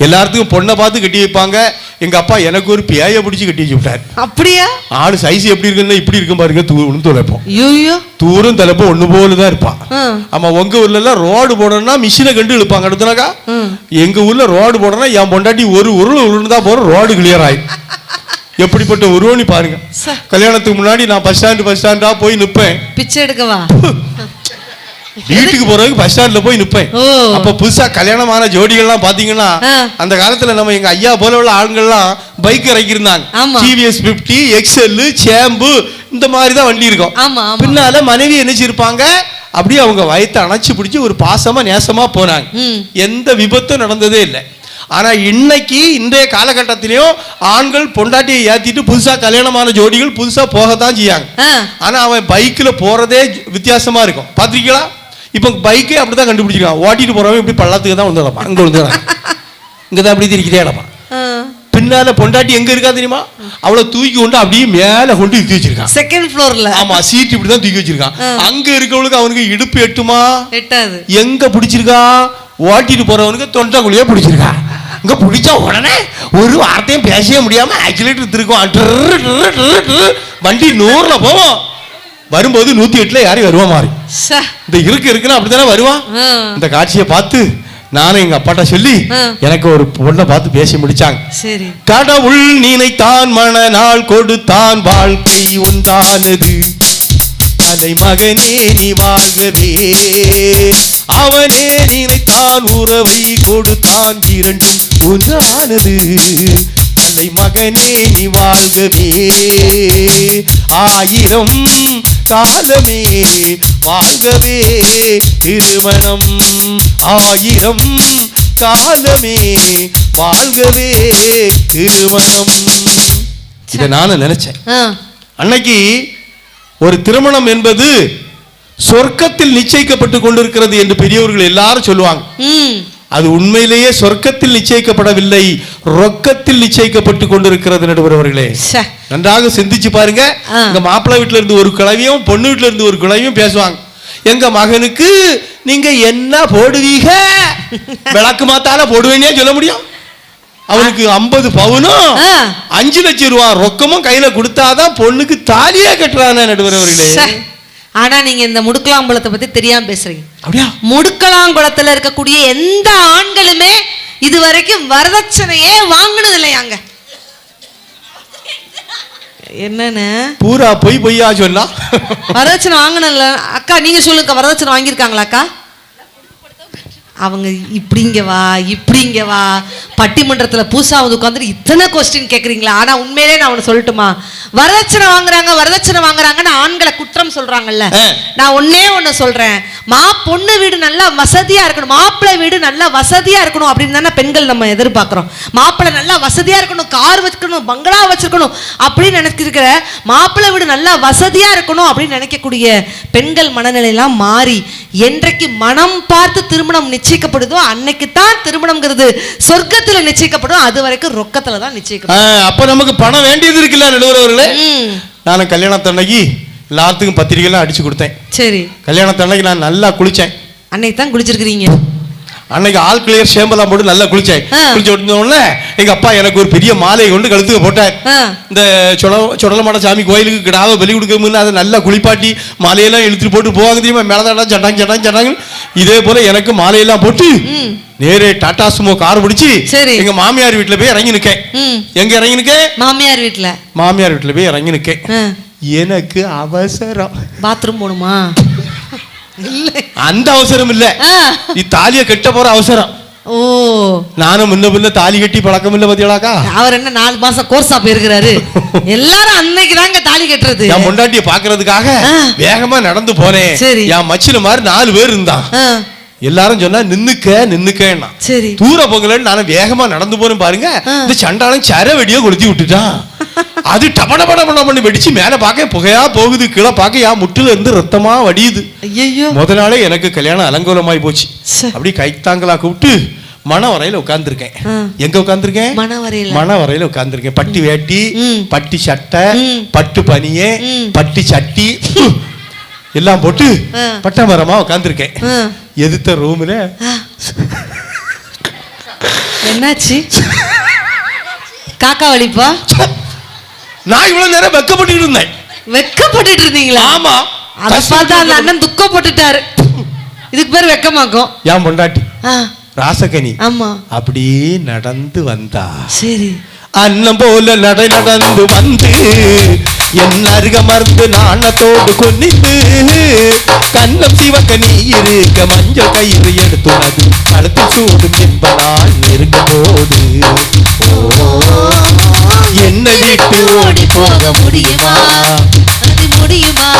எல்லாத்துக்கும் பொண்ணை பார்த்து கட்டி வைப்பாங்க, எங்க அப்பா எனக்கு ஒரு பியாய பிடிச்சு கட்டி வச்சு விட்டார். அப்படியா? ஆளு சைஸ் எப்படி இருக்குன்னா இப்படி இருக்கும் பாருங்க, தூரம் தலைப்போம், தூரம் தலைப்போம் ஒண்ணு போலதான் இருப்பான். ஆமா, உங்க ஊர்ல எல்லாம் ரோடு போடணும்னா மிஷினை கண்டு இழுப்பாங்க. அடுத்தனாக்கா எங்க ஊர்ல ரோடு போடணும்னா என் பொண்டாட்டி ஒரு உருள் தான் போறோம், ரோடு கிளியர் ஆயி. எப்படிப்பட்ட உருவனி பாருங்க. கல்யாணத்துக்கு முன்னாடி நான் பஸ் ஸ்டாண்டா போய் நிப்பேன், பிச்சை எடுக்கவா, வீட்டுக்கு போறதுக்கு பஸ் ஸ்டாண்ட்ல போய் நிப்பேன். அப்ப புதுசா கல்யாணமான ஜோடிகள்லாம் பாத்தீங்கன்னா, அந்த காலத்துல நம்ம எங்க ஐயா போல உள்ள ஆண்கள்லாம் பைக் இறக்கிருந்தாங்க. டிவிஎஸ் 50, எக்ஸெல், சேம்பு, இந்த மாதிரிதான் வண்டி இருக்கும். பின்னால மனைவி நினைச்சிருப்பாங்க, அப்படியே அவங்க வயத்தை அணைச்சு பிடிச்சி ஒரு பாசமா நேசமா போனாங்க. எந்த விபத்தும் நடந்ததே இல்லை. ஆனா இன்னைக்கு இன்றைய காலகட்டத்திலையும் ஆண்கள் பொண்டாட்டியை ஏத்திட்டு புதுசா கல்யாணமான ஜோடிகள் புதுசா போகத்தான் செய்யாங்க. ஆனா அவன் பைக்ல போறதே வித்தியாசமா இருக்கும், பாத்திருக்கீங்களா? இப்ப பைக்கே அப்படிதான் கண்டுபிடிச்சிருக்கான், ஓட்டிட்டு போறவன் இப்படி பள்ளத்துக்கு தான் வந்துடப்பான், இங்க வந்துடுறான், இங்கதான் அப்படி இருக்கிறே இடப்பான். பின்னால பொண்டாட்டி எங்க இருக்கா தெரியுமா? அவளை தூக்கி கொண்டு அப்படியே மேல கொண்டு தூக்கி வச்சிருக்கான். செகண்ட் ஃப்ளோர்ல. ஆமா, சீட் இப்படிதான் தூக்கி வச்சிருக்கான். அங்க இருக்கவளுக்கு அவனுக்கு இடுப்பு எட்டுமா? எட்டாது. எங்க பிடிச்சிருக்கா? ஓட்டிட்டு போறவனுக்கு தொண்டைக்குள்ளேயே பிடிச்சிருக்கா. இங்க பிடிச்ச உடனே ஒரு வார்த்தையும் பேசவே முடியாம ஆக்சிலேட்டர் திருக்கும். வண்டி 100ல போவோம். வரும்போது 108ல யாரையும் வருவா மாறி. இந்த இருக்குன்னு அப்படித்தானே வருவான். இந்த காட்சியை பார்த்து நானும் எங்க அப்பாட்ட சொல்லி எனக்கு ஒரு பொண்ணை பார்த்து பேசி முடிச்சாங்க. சரி. கடவுள் நினைத்தான் மனநாள் கொடுத்தான் வாழ்க்கை உண்டானது தலைமகனே நீ வாழ்கவே அவனே நினைத்தான் உறவை கொடுத்தான் இரண்டும் ஒன்றானது தலைமகனே நீ வாழ்கவே ஆயிரம் காலமே வாழ்கவே திருமணம் ஆயிரம் காலமே வாழ்கவே திருமணம். இதை நானும் நினைச்சேன். அன்னைக்கு ஒரு திருமணம் என்பது சொர்க்கத்தில் நிச்சயிக்கப்பட்டு கொண்டிருக்கிறது என்று பெரியவர்கள் எல்லாரும் சொல்லுவாங்க. அது உண்மையிலேயே சொர்க்கத்தில் நிச்சயிக்கப்படவில்லை, ரொக்கத்தில் நிச்சயிக்கப்பட்டு கொண்டிருக்கிறது. நடுவர்களே, நன்றாக சிந்திச்சு பாருங்க. எங்க மாப்பிள்ளை வீட்டுல இருந்து ஒரு கிழவியும் பொண்ணு வீட்டுல இருந்து ஒரு கிழவியும் பேசுவாங்க. எங்க மகனுக்கு நீங்க என்ன போடுவீங்க? விளக்கு மாத்தால போடுவேன்னே சொல்ல முடியும். அவனுக்கு 50 பவுனும் 5 லட்சம் ரூபாய் ரொக்கமும் கையில கொடுத்தாதான் பொண்ணுக்கு தாலியே கட்டுறானே. நடுவர்களே, ஆனா நீங்க இந்த முடுக்கலாங்குளத்தை பத்தி தெரியாம பேசுறீங்க. அப்படியா? முடுக்கலாங்குளத்துல இருக்கக்கூடிய எந்த ஆண்களுமே இதுவரைக்கும் வரதட்சணையே வாங்கினது இல்லையாங்க. என்னன்னு பூரா பொய்யா சொன்னா? வரதட்சணை வாங்கினல அக்கா, நீங்க சொல்லுங்க, வரதட்சணை வாங்கியிருக்காங்களா அக்கா? அவங்க இப்படிங்க வா பட்டிமன்றத்தில் பூசாவது உட்காந்துட்டு இத்தனை கொஸ்டின் கேட்குறீங்களா? ஆனால் உண்மையிலே நான் ஒன்று சொல்லட்டுமா, வரதட்சணை வாங்குறாங்கன்னு ஆண்களை குற்றம் சொல்றாங்கல்ல. நான் ஒண்ணு சொல்றேன், பொண்ணு வீடு நல்லா வசதியா இருக்கணும், மாப்பிள்ளை வீடு நல்லா வசதியா இருக்கணும் அப்படின்னு தானே பெண்கள் நம்ம எதிர்பார்க்கிறோம். மாப்பிள்ளை நல்லா வசதியா இருக்கணும், கார் வச்சுக்கணும், பங்களா வச்சிருக்கணும் அப்படின்னு நினைச்சிருக்கிற மாப்பிள்ளை வீடு நல்லா வசதியா இருக்கணும் அப்படின்னு நினைக்கக்கூடிய பெண்கள் மனநிலையெல்லாம் மாறி என்றைக்கு மனம் பார்த்து திருமணம் நிச்சயிக்கப்படுதோ அன்னைக்கு தான் திருமணம்ங்கிறது சொர்க்கத்துல நிச்சயிக்கப்படும். அது வரைக்கும் ரொக்கத்துல தான் நிச்சயிக்கப்படும். அப்ப நமக்கு பணம் வேண்டியது இருக்குல்ல நடுவர்களே. நானும் கல்யாணத்தன்னைக்கு எல்லாத்துக்கும் பத்திரிகைலாம் அடிச்சு கொடுத்தேன். சரி. கல்யாணத்தன்னைக்கு நான் நல்லா குளிச்சேன். அன்னைக்கு தான் குளிச்சிருக்கிறீங்க. அன்னைக்கு ஆல் கிளியர் ஷேம்பெல்லாம் போட்டு நல்லா குளிச்சேன். குளிச்சு உடனே எங்க அப்பா எனக்கு ஒரு பெரிய மாலையை கொண்டு கழுத்துக்கு போட்டார். இந்த சொடலமாட சாமி கோயிலுக்கு கிடாவை பலி கொடுக்க முன்ன அதை நல்லா குளிப்பாட்டி மாலையெல்லாம் இழுத்துட்டு போட்டு போவாங்க தெரியுமா, மேலதாடா சட்டாங்க. இதே போல எனக்கு மாலையெல்லாம் போட்டு நேரே டாடா சுமோ கார் பிடிச்சி எங்க மாமியார் வீட்டுல போய் இறங்கி நிக்கேன். எங்க இறங்கி நிக்கேன்? மாமியார் வீட்டுல போய் இறங்கி நிக்கேன். எனக்கு அவசரம், பாத்ரூம் போணுமா? அந்த அவசரம் இல்ல, நீ தாலிய கட்ட போற அவசரம். ஓ, நானும் முன்ன பின்ன தாலி கட்டி பழக்கம் இல்ல பாத்தியாக்கா. அவர் என்ன 4 மாசம் கோர்ஸா போயிருக்கிறாரு. எல்லாரும் அன்னைக்கு தாங்க தாலி கட்டுறது. என் பொண்டாட்டிய பாக்குறதுக்காக வேகமா நடந்து போனேன். என் மச்சின மாதிரி 4 பேர் இருந்தான். எல்லாரும் சொன்னா நின்னுக்கேன்னா. சரி, தூர போகலன்னு நானும் வேகமா நடந்து போறேன். பாருங்க, இந்த சண்டாளன் சர வெடியோ கொளுத்தி விட்டுட்டான். அது டபடபட பண்ணி வெடிச்சு மேல பாக்க புகையா போகுது, கீழே பாக்க முட்டுல இருந்து ரத்தமா வடியுது. முத நாளே எனக்கு கல்யாணம் அலங்கோலமாயி போச்சு. அப்படி கைத்தாங்களா கூப்பிட்டு மணவரையில உட்கார்ந்துருக்கேன். எங்க உட்கார்ந்துருக்கேன்? மணவரையில உட்கார்ந்துருக்கேன். பட்டி வேட்டி, பட்டி சட்டை, பட்டு பனியே, பட்டி சட்டி எல்லாம் போட்டு பட்ட மரமா உட்கார்ந்துருக்கேன். எதிர்த்த ரூம்ல என்னாச்சு? காக்கா வலிப்பா. நான் இவ்வளவு நேரம் வெக்கப்பட்டு இருந்தேன். வெக்கப்பட்டு இருந்தீங்களா? ஆமா. அத பார்த்தா அந்த அண்ணன் துக்கப்பட்டுட்டாரு. இதுக்கு பேர் வெக்கமாக்கும். ஏன் பொண்டாட்டி ராசகனி ஆமா அப்படி நடந்து வந்தா. சரி. அண்ணன் போல நடந்து வந்து என் அருக மருந்து நாணத்தோடு கொன்னித்து கண்ணம் சிவக்க நீ இருக்க மஞ்சள் கயிறு எடுத்துள்ளது கழுத்து சூடும் என்பதால் நெருங்கும் போது என்ன விட்டு ஓடி போக முடியுமா? அது முடியுமா?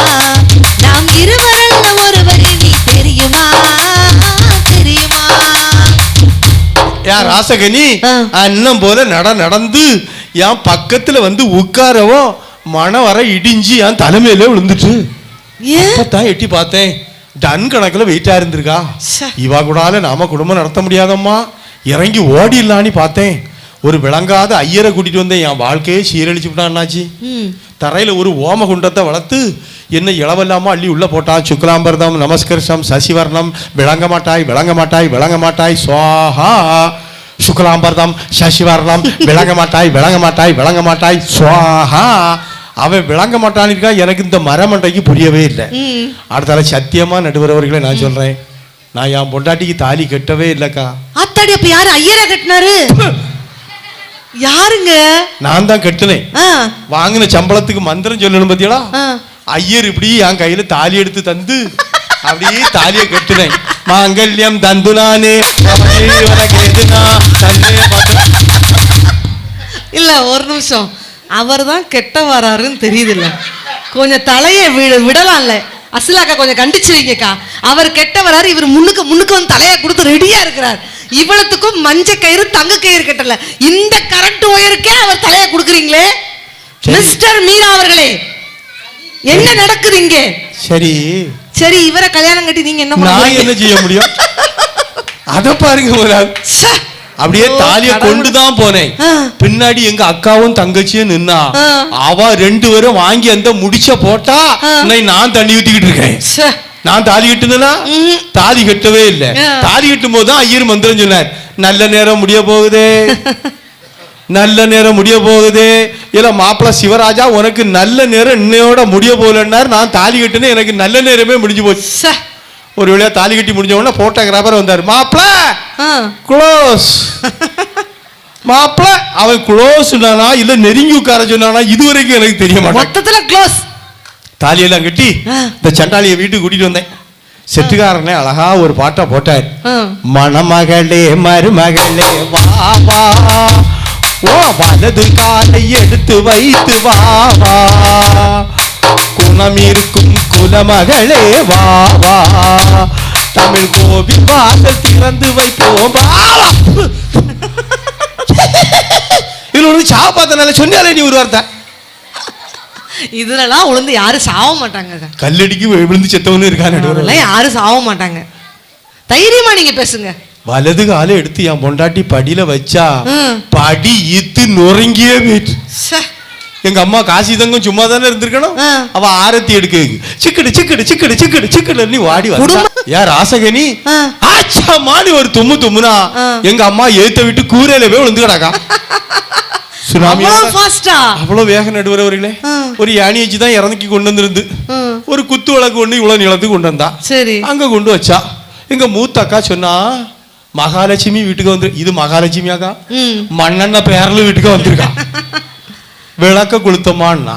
நாம் இருவரல்ல ஒருவரே நீ தெரியுமா? தெரியுமா? யார் ராசகனி அண்ணன் போல நடந்து என் பக்கத்துல வந்து உட்காரவும் மனம் வர இடிஞ்சு என் தலைமையில விழுந்துட்டு தான் எட்டி பார்த்தேன். டன் கணக்குல வெயிட்டா இருந்திருக்கா. இவா கூடால நாம குடும்பம் நடத்த முடியாதம்மா, இறங்கி ஓடிடலான்னு பார்த்தேன். ஒரு விளங்காத ஐயரை கூட்டிட்டு வந்தேன், என் வாழ்க்கையே சீரழிச்சு விட்டான் அண்ணாச்சி. தரையில ஒரு ஓம குண்டத்தை வளர்த்து என்ன இளவல்லாம அள்ளி உள்ள போட்டான். சுக்லாம்பரதம் நமஸ்கர்ஷம் சசிவர்ணம் விளங்க மாட்டாய் விளங்க மாட்டாய் விளங்க மாட்டாய் சுவாஹா. சுக்லாம்பரதம் சசிவர்ணம் விளங்க மாட்டாய் விளங்க மாட்டாய் விளங்க மாட்டாய் சுவாஹா. அவன் விளங்க மாட்டான்னு இருக்கா. எனக்கு இந்த மரமண்டைக்கு புரியவே இல்லை. அடுத்தால சத்தியமா நடுவர் அவர்களே நான் சொல்றேன், நான் என் பொண்டாட்டிக்கு தாலி கட்டவே இல்லக்கா. ஆத்தாடி, அப்ப யாரு ஐயரா கட்டினாரு? யாருங்க? நான் தான் கட்டினேன். வாங்கின சம்பளத்துக்கு மந்திரம் சொல்லணும் பத்தியடா. ஐயர் இப்படி என் கையில தாலி எடுத்து தந்து அப்படியே தாலியை கட்டினேன். மாங்கல்யம் தந்து நானே இல்ல, ஒரு நிமிஷம். அவர் தான் கெட்ட வராருன்னு தெரியுது இல்ல, கொஞ்சம் தலையை விடலாம்ல. அசலாக்கா கொஞ்சம் கண்டிச்சு வைங்கக்கா. அவர் கெட்ட வராரு, இவர் முன்னுக்கு வந்து தலையை கொடுத்து ரெடியா இருக்கிறார். இவ்வளத்துக்கும் மஞ்ச கயிறு தங்க கயிறு கட்டல, இந்த கரண்ட் ஒயருக்கே அவர் தலையை கொடுக்குறீங்களே. மிஸ்டர் மீரா அவர்களே, என்ன நடக்குது இங்க? சரி சரி, இவரை கல்யாணம் கட்டி நீங்க என்ன நான் என்ன செய்ய முடியும்? அத பாருங்க, அப்படியே தாலிய கொண்டுதான் போனேன். பின்னாடி எங்க அக்காவும் தங்கச்சியும் நின்னா. அவ ரெண்டு பேரும் வாங்கி அந்த முடிச்ச போட்டா நான் தண்ணி ஊத்திக்கிட்டு இருக்கேன். நான் தாலி கட்டுனா தாலி கட்டவே இல்லை. தாலி கட்டும் போதுதான் ஐயர் மந்திரம் சொன்னார், நல்ல நேரம் முடிய போகுதே நல்ல நேரம் முடிய போகுதே. இல்ல மாப்பிள்ள சிவராஜா, உனக்கு நல்ல நேரம் இன்னையோட முடிய போகலன்னார். நான் தாலி கட்டுன்னு எனக்கு நல்ல நேரமே முடிஞ்சு போச்சு. ஒரு வழியா தாலி கட்டி முடிஞ்ச உடனே போட்டோகிராஃபர் வந்தார். மாப்பிள்ள க்ளோஸ். மாப்பிள்ள அவன் க்ளோஸ் சொன்னானா இல்ல நெருங்கி உட்கார சொன்னானா இதுவரைக்கும் எனக்கு தெரிய மாட்டேன். க்ளோஸ் தாலியெல்லாம் கட்டி இந்த சண்டாளியை வீட்டுக்கு கூட்டிட்டு வந்தேன். செட்டுக்காரனே அழகா ஒரு பாட்டை போட்டார். மணமகளே மருமகளே வா வா, ஓ வலது காலை எடுத்து வைத்து வா வா, குணம் இருக்கும் குலமகளே வா வா, தமிழ் கோவில் வாசல் திறந்து வைப்போம். இதுல ஒரு சாப்பாத்தனால சொன்னாலே நீ ஒரு வார்த்தை. இதுலலாம் உளுந்து யாரும் சாவ மாட்டாங்க. கல்லடிக்கு விழுந்து செத்தவனு இருக்கான்னு யாரும் சாவ மாட்டாங்க. தைரியமா நீங்க பேசுங்க. வலது காலை எடுத்து என் பொண்டாட்டி படியில வச்சா படி இத்து நொறுங்கியே போயிட்டு. எங்க அம்மா காசி தங்கம் சும்மா தானே இருந்திருக்கணும். அவ ஆரத்தி எடுக்க சிக்கடு சிக்கடு சிக்கடு சிக்கடு சிக்கடு வாடி வந்தா. யார் ஆசகனி ஆச்சா மாடி ஒரு தும்மு தும்முனா எங்க அம்மா ஏத்த விட்டு கூரையில போய் விழுந்து கிடக்கா. சுனாமி அவ்வளவு வேக நடுவரவர்களே. ஒரு யானியச்சு தான் இறங்கி கொண்டு வந்திருந்து ஒரு குத்து விளக்கு ஒண்ணு இவ்வளவு நிலத்துக்கு கொண்டு வந்தா. சரி, அங்க கொண்டு வச்சா. எங்க மூத்த அக்கா சொன்னா, மகாலட்சுமி வீட்டுக்கு வந்து, இது மகாலட்சுமி அக்கா மண்ணெண்ண பேரல வீட்டுக்கு வந்திருக்கா. விளக்க கொளுத்தமான்னா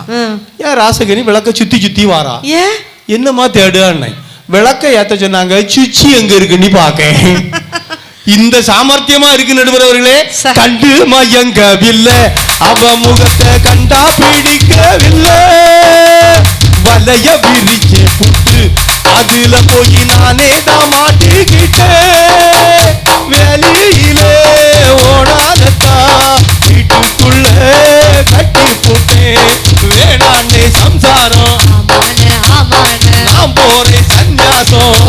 யார் ராசகனி விளக்க சுத்தி சுத்தி வாரா. என்னமா தேடுன்னு விளக்க ஏத்த சொன்னாங்க. சுச்சி எங்க இருக்குன்னு பாக்க. இந்த சாமர்த்தியமா இருக்கு நடுவரவர்களே. கண்டு மயங்கவில்லை, அவ முகத்தை கண்டா பிடிக்கவில்லை. வலைய விரிச்சு புட்டு அதுல போய் நானே தான் மாட்டிக்கிட்டேன். வெளியிலே ஓடாதத்தா வீட்டுக்குள்ள கட்டி போட்டேன். வேணாண்டே சம்சாரம், நான் போறேன் சந்நியாசம்.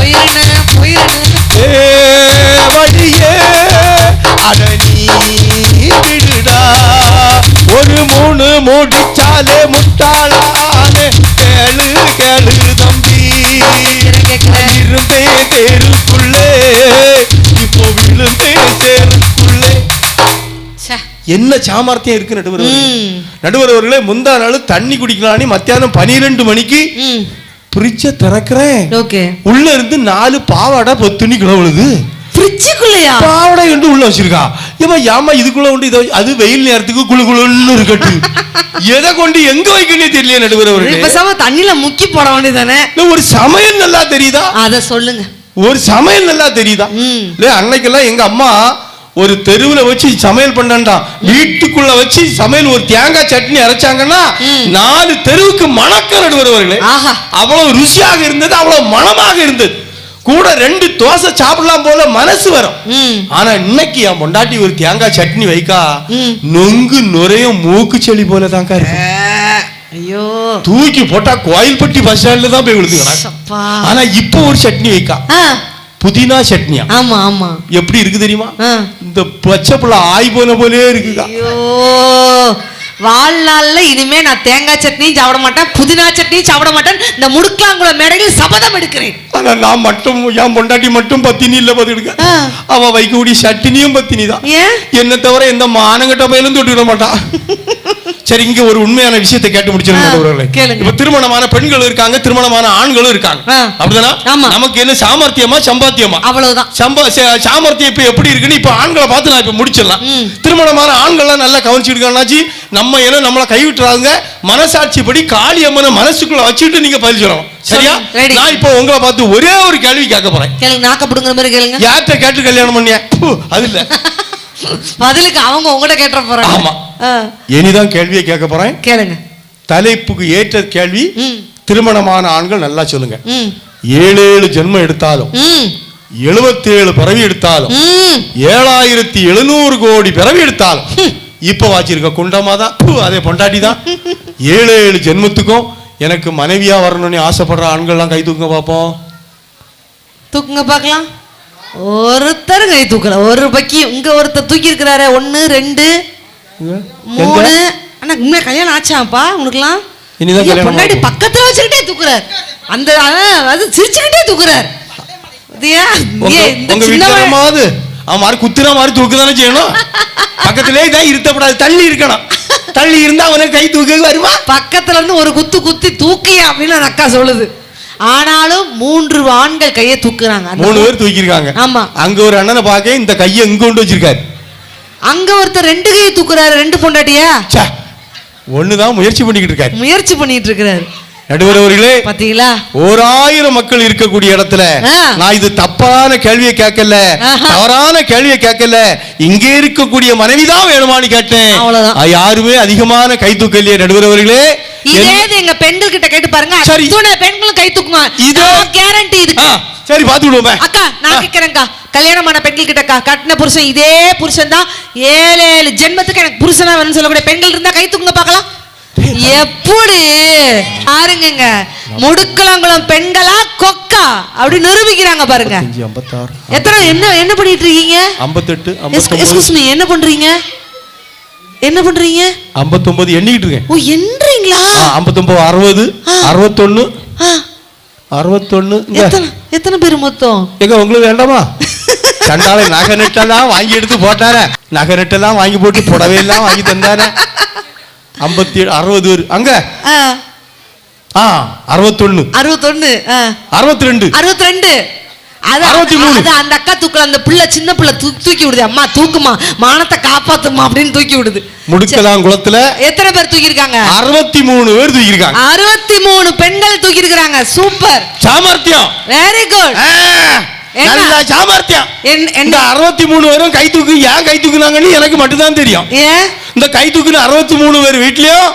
வழியே அட நீ விடுடா, ஒரு மூணு முடிச்சாலே முட்டாளானே. கேளு கேளு தம்பி, இருந்தே தேருக்குள்ளே இப்போ விழுந்தே சேருக்குள்ளே. என்ன சாமர்த்தியம் இருக்கு நடுவரவர்களே. முந்தா நாள் தண்ணி குடிக்கலான்னு மத்தியானம் 12 மணிக்கு பிரிட்ஜ திறக்கிறேன். உள்ள இருந்து 4 பாவாடை பொத்துணி கிளவுழுது. பாவடை என்று உள்ள வச்சிருக்கா. ஏமா இதுக்குள்ள உண்டு இதை, அது வெயில் நேரத்துக்கு குளு குளுன்னு இருக்கட்டு. எதை கொண்டு எங்க வைக்கணும் தெரியல நடுவரவர்களே. தண்ணியில முக்கி போட வேண்டியதானே. ஒரு சமையல் நல்லா தெரியுதா? அத சொல்லுங்க. ஒரு சமையல் நல்லா தெரியுதா? அன்னைக்கெல்லாம் எங்க அம்மா ஒரு தெருவுல வச்சு சமையல் பண்ணா, வீட்டுக்குள்ள வச்சு சமையல் ஒரு தேங்காய் சட்னி அரைச்சாங்கன்னா 4 தெருவுக்கு மணக்க நடுவரவர்களே. அவ்வளவு ருசியாக இருந்தது, அவ்வளவு மணமாக இருந்தது. கூட 2 தோசை சாப்பிடலாம் போல மனசு வரும். ஆனா இன்னைக்கு என் பொண்டாட்டி ஒரு தேங்காய் சட்னி வைக்கா, நொங்கு நுரையும் மூக்கு செளி போல தாங்க இருக்கு. ஐயோ, தூக்கி போட்டா கோயில்பட்டி பஸ் ஸ்டாண்ட்ல தான் போய் விழுந்துக்கிறான். ஆனா இப்போ ஒரு சட்னி வைக்கா, புதினா சட்னியா? ஆமா ஆமா. எப்படி இருக்கு தெரியுமா? இந்த பச்சை புள்ள ஆய் போன போலே இருக்குக்கா. ஐயோ, வாழ்நாள்ல இனிமே நான் தேங்காய் சட்னியும் சாப்பிட மாட்டேன், புதினா சட்னியும் சாப்பிட மாட்டேன். இந்த முடுக்காங்குளம் மேடையில் சபதம் எடுக்கிறேன். ஆனா நான் மட்டும், என் பொண்டாட்டி மட்டும் பத்தினி இல்ல பாத்துடுங்க. அவ வைக்கக்கூடிய சட்னியும் பத்தினி தான். என்ன தவிர எந்த மானங்கட்ட பயிலும் தொட்டுவிட மாட்டா. சரி, இங்க ஒரு உண்மையான விஷயத்தை கேட்டு முடிச்சிருக்கேன். இப்ப திருமணமான பெண்கள் இருக்காங்க, திருமணமான ஆண்களும் இருக்காங்க. அப்படிதானா? நமக்கு என்ன சாமர்த்தியமா சம்பாத்தியமா? அவ்வளவுதான். சாமர்த்தியம் இப்ப எப்படி இருக்குன்னு இப்ப ஆண்களை பார்த்து நான் இப்ப முடிச்சிடலாம். திருமணமான ஆண்கள்லாம் நல்லா கவனிச்சுடுக்காச்சு. நம்ம என்ன நம்மளை கைவிட்டுறாங்க, மனசாட்சிப்படி காளி அம்மனை மனசுக்குள்ள வச்சுட்டு நீங்க பதில் சொல்லணும். சரியா? நான் இப்ப உங்களை பார்த்து ஒரே ஒரு கேள்வி கேட்க போறேன். கேளுங்க, நாக்கப்படுங்கிற மாதிரி கேளுங்க. யார்கிட்ட கேட்டு கல்யாணம் பண்ணியா? அது இல்ல, பதிலுக்கு அவங்க உங்ககிட்ட கேட்ட போறாங்க. ஆமா, இனிதான் கேள்வியை கேட்க போறேன். கேளுங்க. தலைப்புக்கு ஏற்ற கேள்வி. திருமணமான ஆண்கள் நல்லா சொல்லுங்க. 7 ஜென்மம் எடுத்தாலும், 77 பிறவி எடுத்தாலும், 7700 கோடி பிறவி எடுத்தாலும், இப்ப வாச்சிருக்க குண்டமா தான், அதே பொண்டாட்டி தான். 7 ஜென்மத்துக்கும் எனக்கு மனைவியா வரணும்னு ஆசைப்படுற ஆண்கள்லாம் கை தூக்குங்க பாப்போம். தூக்குங்க பாக்கலாம். ஒருத்தர் கை தூக்கல. ஒரு பக்கி இங்க ஒருத்தர் தூக்கி இருக்கிறாரு. 1 2 3. ஆனா உண்மையா கல்யாணம் ஆச்சாப்பா உனக்குலாம்? பொண்டாட்டி பக்கத்துல வச்சுக்கிட்டே தூக்குறாரு. அந்த அது சிரிச்சுக்கிட்டே தூக்குறாரு. அவன் மாதிரி குத்துற மாதிரி தூக்குதானே செய்யணும். பக்கத்திலே தான் இருத்தப்படாது, தள்ளி இருக்கணும். தள்ளி இருந்தா அவனுக்கு கை தூக்க வருமா? பக்கத்துல இருந்து ஒரு குத்து குத்தி தூக்கியா அப்படின்னு அக்கா சொல்லுது. ஆனாலும் 3 ஆண்கள் கையை தூக்குறாங்க. 3 பேர் தூக்கிருக்காங்க. ஆமா. அங்க ஒரு அண்ணனை பார்க்க இந்த கையை இங்க கொண்டு வச்சிருக்காரு. அங்க ஒருத்தர் 2 கையை தூக்குறாரு. 2 பொண்டாட்டியா? ஒண்ணுதான் முயற்சி பண்ணிக்கிட்டு இருக்காரு. முயற்சி பண்ணிட்டு இருக்கிறாரு. நடுவரவர்களே பாத்தீங்களா, 1000 மக்கள் இருக்கக்கூடிய இடத்துல நான் இது தப்பான கேள்வியை கேட்கல, தவறான கேள்வியை கேட்கல, இங்க இருக்கக்கூடிய மனைவிதான் வேணுமான்னு கேட்டேன். யாருமே அதிகமான கை தூக்கலையே நடுவரவர்களே. இதே எங்க பெண்கள் கிட்ட கேட்டு பாருங்க, அத்தனை பெண்களும் கை தூக்குவாங்க. இது கேரண்டி இருக்கு. சரி பாத்துடுவோம். அக்கா நான் கேக்குறேன்க்கா, கல்யாணமான பெண்கள் கிட்டக்கா, கட்டின புருஷன் இதே புருஷன் தான் 7 ஜென்மத்துக்கு எனக்கு புருஷனா வேணும்னு சொல்லக்கூடிய பெண்கள் இருந்தா கை தூக்குங்க பாக்கலாம். எப்படி பாருங்க, முடுக்கலாங்குளம் பெண்களா கொக்கா அப்படி நிரூபிக்கிறாங்க பாருங்க. 56 எத்தனை என்ன பண்ணிட்டு இருக்கீங்க? 58 எக்ஸ்கியூஸ் மீ, என்ன பண்றீங்க? என்ன பண்றீங்க? 59 எண்ணிட்டு இருக்கேன். ஓ, எண்றீங்களா? 59 60 61 61. எத்தனை பேர் மொத்தம்? எங்க உங்களுக்கு வேண்டாமா? கண்டாலே நகை நெட்டெல்லாம் வாங்கி எடுத்து போட்டார, நகை நெட்டெல்லாம் வாங்கி போட்டு புடவை எல்லாம் வாங்கி தந்தார. 57 60 பேர் அங்க. 61 62 62 அந்த அக்கா தூக்கல. அந்த பிள்ளை சின்ன பிள்ளை தூக்கி விடுது. அம்மா தூக்குமா, மானத்தை காப்பாத்துமா அப்படின்னு தூக்கி விடுது. முடுக்கலாம் குளத்துல எத்தனை பேர் தூக்கி இருக்காங்க? 63 பேர் தூக்கி இருக்காங்க. 63 பெண்கள் தூக்கி இருக்காங்க. சூப்பர் சாமர்த்தியம். Very good. நல்ல சாமர்த்தியம். இந்த 63 பேரும் கை தூக்கு ஏன் கை தூக்குனாங்கன்னு எனக்கு மட்டும் தான் தெரியும். இந்த கை தூக்குன 63 பேர் வீட்லயும்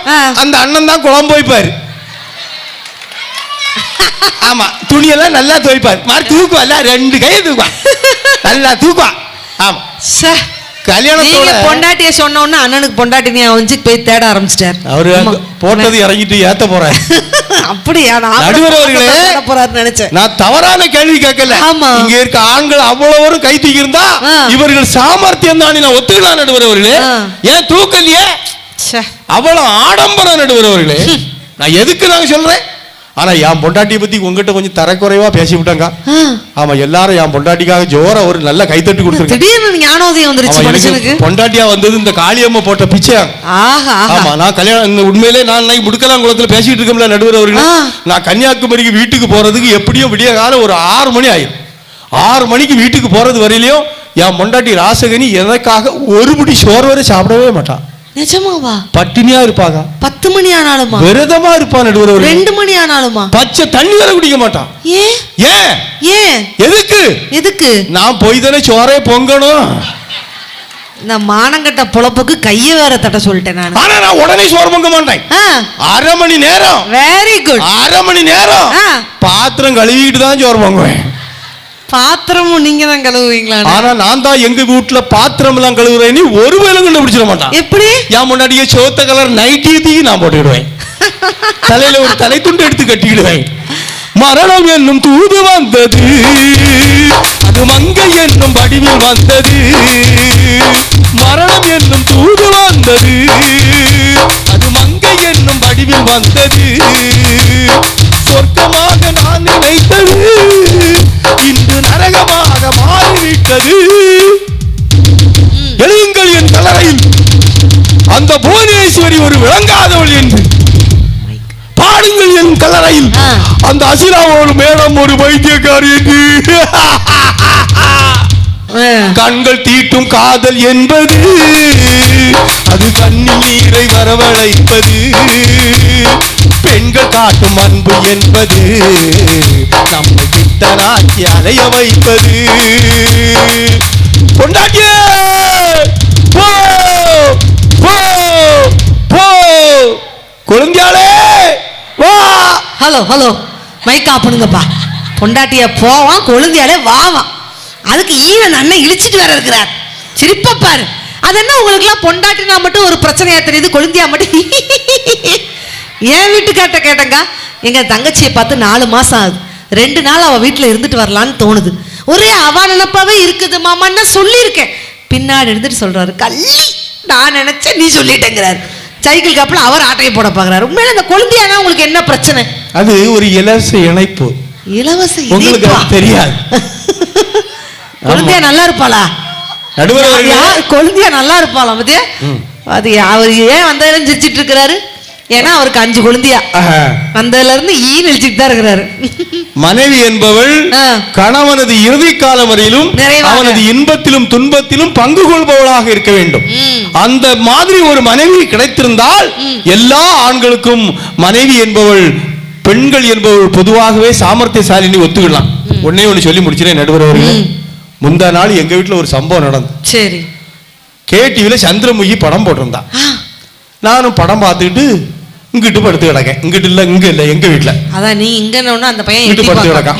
அந்த அண்ணன் தான் குழம்பு வைப்பாரு. ஆமா, துணியெல்லாம் நல்லா துவைப்பாரு. மாதிரி தூக்குவா, 2 கையை தூக்குவா, நல்லா தூக்குவா. ஆமா, கல்யாணத்தோட பொண்டாட்டிய சொன்ன உடனே அண்ணனுக்கு பொண்டாட்டி வந்து போய் தேட ஆரம்பிச்சிட்டாரு. அவரு போட்டது இறங்கிட்டு ஏத்த போறாரு. அப்படியா? நடுவரவர்களே நினைச்சேன். நான் தவறான கேள்வி கேட்கல. இங்க இருக்க ஆண்கள் அவ்வளவு கை தூக்கி இருந்தா இவர்கள் சாமர்த்தியம் தான் நான் ஒத்துக்கலாம். நடுவரவர்களே ஏன் தூக்கலையே? அவ்வளவு ஆடம்பரம் நடுவரவர்களே. நான் எதுக்கு நாங்க சொல்றேன்? ஆனா என் பொண்டாட்டியை பத்தி உங்ககிட்ட கொஞ்சம் தரக்குறைவா பேசி விட்டாங்க. ஆமா, எல்லாரும் என் பொண்டாட்டிக்காக ஜோர ஒரு நல்ல கைத்தட்டு கொடுத்துருக்கேன். பொண்டாட்டியா வந்தது இந்த காளியம்மா போட்ட பிச்சை. ஆமா, நான் கல்யாணம் உண்மையிலே நான் முடுக்கலாம் குளத்துல பேசிட்டு இருக்கோம்ல நடுவர் அவர்கள். நான் கன்னியாகுமரிக்கு வீட்டுக்கு போறதுக்கு எப்படியும் விடிய காலம் ஒரு 6 மணி ஆயிரும். 6 மணிக்கு வீட்டுக்கு போறது வரையிலையும் என் பொண்டாட்டி ராசகனி எனக்காக ஒரு முடி சோறு வரை சாப்பிடவே மாட்டான். நிஜமாவா? பட்டினியா இருப்பாங்க. 10 மணி ஆனாலுமா? விரதமா இருப்பான் நடுவர். 2 மணி ஆனாலுமா? பச்சை தண்ணி வரை குடிக்க மாட்டான். ஏன் எதுக்கு? நான் போய் தானே சோறே பொங்கணும். இந்த மானங்கட்ட பொழப்புக்கு கைய வேற தட்ட சொல்லிட்டேன் நான். ஆனா நான் உடனே சோறு பொங்க மாட்டேன். 1/2 மணி நேரம். Very good. 1/2 மணி நேரம் பாத்திரம் கழுவிட்டு தான் சோறு பொங்குவேன். பாத்திரமும் நீங்க தான் கழுவுவீங்களா? ஆனா நான் தான் எங்க வீட்டுல பாத்திரம் எல்லாம் கழுவுறேன். ஒரு வேலை கண்டுபிடிச்சிட மாட்டான். எப்படி? என் முன்னாடியே சோத்த கலர் நைட்டி நான் போட்டுக்கிடுவேன். தலையில ஒரு தலை துண்டு எடுத்து கட்டிக்கிடுவேன். மரணம் என்னும் தூது வந்தது. வந்தது, மரணம் என்னும் தூது வந்தது, அது மங்கை என்னும் வடிவில் வந்தது. சொர்க்கமாக நான் நினைத்தது இன்று நரகமாக மாறிவிட்டது. எழுங்கள் என் கல்லறையில் அந்த புவனேஸ்வரி ஒரு விளங்காதவள் என்று பாடுங்கள் என் கல்லறையில் அந்த அசிராவோடு மேடம் ஒரு வைத்தியக்காரி என்று. கண்கள் தீட்டும் காதல் என்பது அது கண்ணில் நீரை வரவழைப்பது. பெண்கள் காட்டும் அன்பு என்பது நம்மை பித்தனாக்கி அலைய வைப்பது. கொண்டாட்டியே போ போ போ குழந்தையாளே வா. ஹலோ ஹலோ, மைக் ஆஃப் பண்ணுங்கப்பா. பொண்டாட்டிய போவான், கொழுந்தியாலே வாவான். அதுக்கு ஈவன் அண்ணன் இழிச்சிட்டு வேற இருக்கிறார். சிரிப்ப பாரு. அது என்ன உங்களுக்குலாம் பொண்டாட்டினா மட்டும் ஒரு பிரச்சனையா தெரியுது, கொழுந்தியா மட்டும். என் வீட்டுக்கார்ட்ட கேட்டேங்க, எங்க தங்கச்சியை பார்த்து 4 மாசம் ஆகுது. 2 நாள் அவ வீட்டுல இருந்துட்டு வரலான்னு தோணுது. ஒரே அவ நினப்பாவே இருக்குது மாமான்னு சொல்லியிருக்கேன். பின்னாடி இருந்துட்டு சொல்றாரு, கள்ளி நான் நினைச்சேன் நீ சொல்லிட்டேங்கிறாரு. சைக்கிள் கப்பல அவர் ஆட்டையை போட பாக்குறாரு. உண்மையில இந்த கொழுந்தியானா உங்களுக்கு என்ன பிரச்சனை? அது ஒரு இலவச இணைப்பு. இலவச உங்களுக்கு தெரியாது. கொழுந்தியா நல்லா இருப்பாளா? நடுவர் கொழுந்தியா நல்லா இருப்பாளா? பத்தியா அது அவர் ஏன் வந்ததுல சிரிச்சிட்டு இருக்கிறாரு? ஏன்னா அவருக்கு 5 கொழுந்தியா வந்ததுல இருந்து நினைச்சிட்டு தான் இருக்கிறாரு. மனைவி என்பவள் கணவனது இறுதி காலம் வரையிலும் அவனது இன்பத்திலும் துன்பத்திலும் பங்கு கொள்பவளாக இருக்க வேண்டும். அந்த மாதிரி ஒரு மனைவி கிடைத்திருந்தால் எல்லா ஆண்களுக்கும் மனைவி என்பவள், பெண்கள் என்பவள் பொதுவாகவே சாமர்த்தியசாலினி ஒத்துக்கலாம். ஒன்னே ஒண்ணு சொல்லி முடிச்சிடறேன் நடுவர் அவர்களே. முந்தா நாள் எங்க வீட்டுல ஒரு சம்பவம் நடந்தது. சரி. கேடிவில சந்திரமுகி படம் போட்டிருந்தா. நானும் படம் பார்த்துட்டு இங்கிட்டு படுத்து கிடக்கேன். இங்கிட்டு இல்ல, இங்க இல்ல, எங்க வீட்டுல. அதான் நீ இங்க அந்த பையன் இங்கிட்டு படுத்து கிடக்கான்.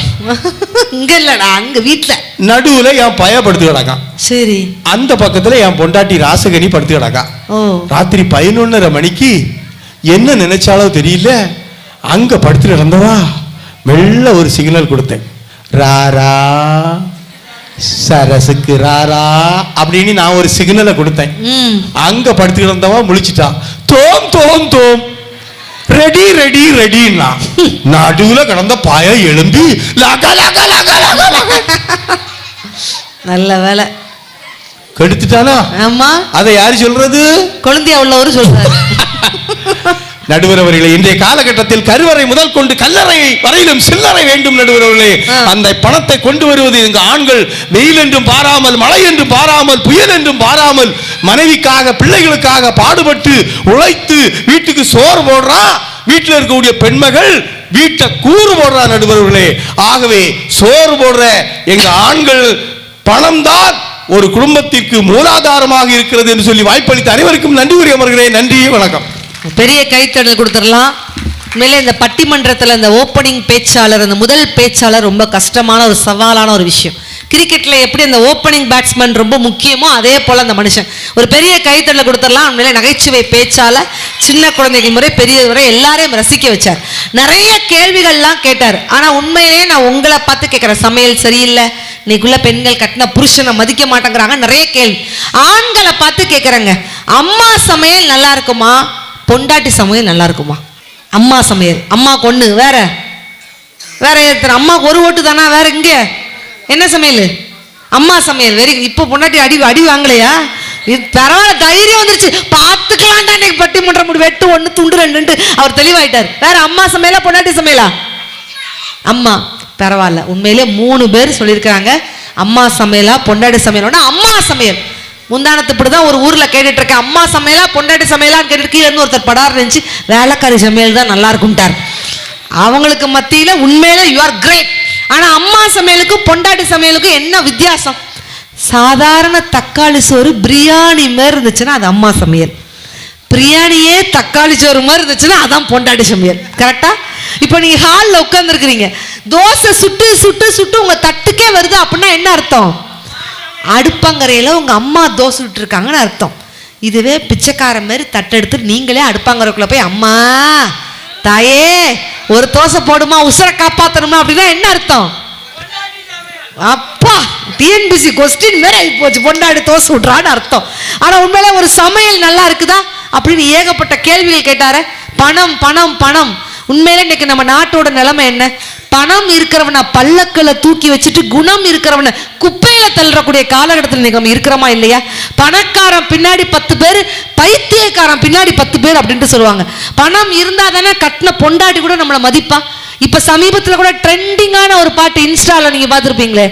இங்க இல்லடா, அங்க வீட்டுல நடுவுல என் பையன் படுத்து கிடக்கான். சரி. அந்த பக்கத்துல என் பொண்டாட்டி ராசகனி படுத்து கிடக்கா. ராத்திரி 11:30 மணிக்கு என்ன நினைச்சாலோ தெரியல, அங்க படுத்து கிடந்தவா மெல்ல ஒரு சிக்னல் கொடுத்தேன். ராரா சரசுக்கு ராரா அப்படின்னு நான் ஒரு சிக்னலை கொடுத்தேன். அங்க படுத்து கிடந்தவா முழிச்சிட்டா. தோம் தோம் தோம், ரெடி ரெடி ரெடின்னா நடுவுல கிடந்த பாய எழும்பி நல்ல வேலை கெடுத்துட்டானா. ஆமா, அதை யாரு சொல்றது? கொழுந்தியா உள்ளவரு சொல்றாரு. நடுவர் அவர்களே, இன்றைய காலகட்டத்தில் கருவறை முதல் கொண்டு கல்லறை வரையிலும் சில்லறை வேண்டும். நடுவர் அவர்களே, அந்த பணத்தை கொண்டு வருவது எங்க ஆண்கள் வெயில் என்றும் பாராமல், மழை என்றும் பாராமல், புயல் என்றும் பாராமல் மனைவிக்காக பிள்ளைகளுக்காக பாடுபட்டு உழைத்து வீட்டுக்கு சோறு போடுறா. வீட்டில் இருக்கக்கூடிய பெண்மகள் வீட்டை கூறு போடுறா. நடுவர்களே, ஆகவே சோறு போடுற எங்க ஆண்கள் பணம் தான் ஒரு குடும்பத்திற்கு மூலாதாரமாக இருக்கிறது என்று சொல்லி வாய்ப்பளித்த அனைவருக்கும் நன்றி கூறி அமர்கிறேன். நன்றி, வணக்கம். பெரிய கைத்தடல் கொடுத்துடலாம். உண்மையிலே இந்த பட்டிமன்றத்தில் இந்த ஓப்பனிங் பேச்சாளர், அந்த முதல் பேச்சாளர் ரொம்ப கஷ்டமான ஒரு சவாலான ஒரு விஷயம். கிரிக்கெட்ல எப்படி அந்த ஓப்பனிங் பேட்ஸ்மேன் ரொம்ப முக்கியமோ அதே போல அந்த மனுஷன் ஒரு பெரிய கைத்தடல் கொடுத்துடலாம். உண்மையிலே நகைச்சுவை பேச்சாளர், சின்ன குழந்தைகள் முறை பெரியது வரை எல்லாரையும் ரசிக்க வச்சார். நிறைய கேள்விகள்லாம் கேட்டார். ஆனா உண்மையிலேயே நான் உங்களை பார்த்து கேட்கிறேன், சமையல் சரியில்லை, இன்னைக்குள்ள பெண்கள் கட்டின புருஷனை மதிக்க மாட்டேங்கிறாங்க, நிறைய கேள்வி. ஆண்களை பார்த்து கேட்கறாங்க, அம்மா சமையல் நல்லா இருக்குமா, பொண்டாட்டி சமையல் நல்லா இருக்குமா? அம்மா சமையல், அம்மா கொண்டு வேற வேற அம்மாவுக்கு ஒரு ஓட்டு தானா? வேற இங்க என்ன சமையல்? அம்மா சமையல். வெரி. இப்போ பொண்டாட்டி அடி வாங்கலையா? பரவாயில்ல, தைரியம் வந்துருச்சு, பார்த்துக்கலான்டா. இன்னைக்கு பட்டிமன்றம் முடி வெட்டு 1 துண்டு 2 அவர் தெளிவாயிட்டார். வேற அம்மா சமையலா பொண்டாட்டி சமையலா? அம்மா. பரவாயில்ல, உண்மையிலே 3 பேர் சொல்லியிருக்காங்க அம்மா சமையலா பொண்டாட்டி சமையலோட அம்மா சமையல். முந்தானத்து இப்படிதான் ஒரு ஊர்ல கேட்டுட்டு இருக்கேன், அம்மா சமையலா பொண்டாட்டி சமையலான்னு கேட்டுட்டு கீழே இருந்து ஒருத்தர் படார் நினைச்சு வேலைக்காரி சமையல் தான் நல்லா இருக்கும்ட்டார். அவங்களுக்கு மத்தியில உண்மையில யூ ஆர் கிரேட். ஆனா அம்மா சமையலுக்கும் பொண்டாட்டி சமையலுக்கும் என்ன வித்தியாசம்? சாதாரண தக்காளி சோறு பிரியாணி மாதிரி இருந்துச்சுன்னா அது அம்மா சமையல், பிரியாணியே தக்காளி சோறு மாதிரி இருந்துச்சுன்னா அதான் பொண்டாட்டி சமையல். கரெக்டா? இப்போ நீங்க ஹாலில் உட்காந்துருக்கிறீங்க, தோசை சுட்டு சுட்டு சுட்டு உங்க தட்டுக்கே வருது அப்படின்னா என்ன அர்த்தம்? அடுப்பங்கரையில உங்க அம்மா தோசை விட்டு இருக்காங்கன்னு அர்த்தம். இதுவே பிச்சைக்கார மாதிரி தட்டு எடுத்து நீங்களே அடுப்பங்கரைக்குள்ள போய் அம்மா தாயே ஒரு தோசை போடுமா, உசுரை காப்பாத்தணுமா அப்படின்னா என்ன அர்த்தம்? அப்பா டிஎன்பிசி கொஸ்டின் வேற போச்சு, பொண்டாடி தோசை விட்றான்னு அர்த்தம். ஆனா உண்மையில ஒரு சமையல் நல்லா இருக்குதா அப்படின்னு ஏகப்பட்ட கேள்விகள் கேட்டாரு. பணம் பணம் பணம். உண்மையில இன்னைக்கு நம்ம நாட்டோட நிலைமை என்ன? பணம் இருக்கிறவனை பல்லக்கில தூக்கி வச்சுட்டு குணம் இருக்கிறவனை குப்பையில தள்ளக்கூடிய காலகட்டத்தில் இன்னைக்கு நம்ம இருக்கிறோமா இல்லையா? பணக்காரன் பின்னாடி 10 பேர், பைத்தியக்காரன் பின்னாடி 10 பேர் அப்படின்ட்டு சொல்லுவாங்க. பணம் இருந்தா தானே கட்டின பொண்டாட்டி கூட நம்மளை மதிப்பா. இப்ப சமீபத்துல கூட ட்ரெண்டிங்கான ஒரு பாட்டு இன்ஸ்டால நீங்க பார்த்திருப்பீங்களே,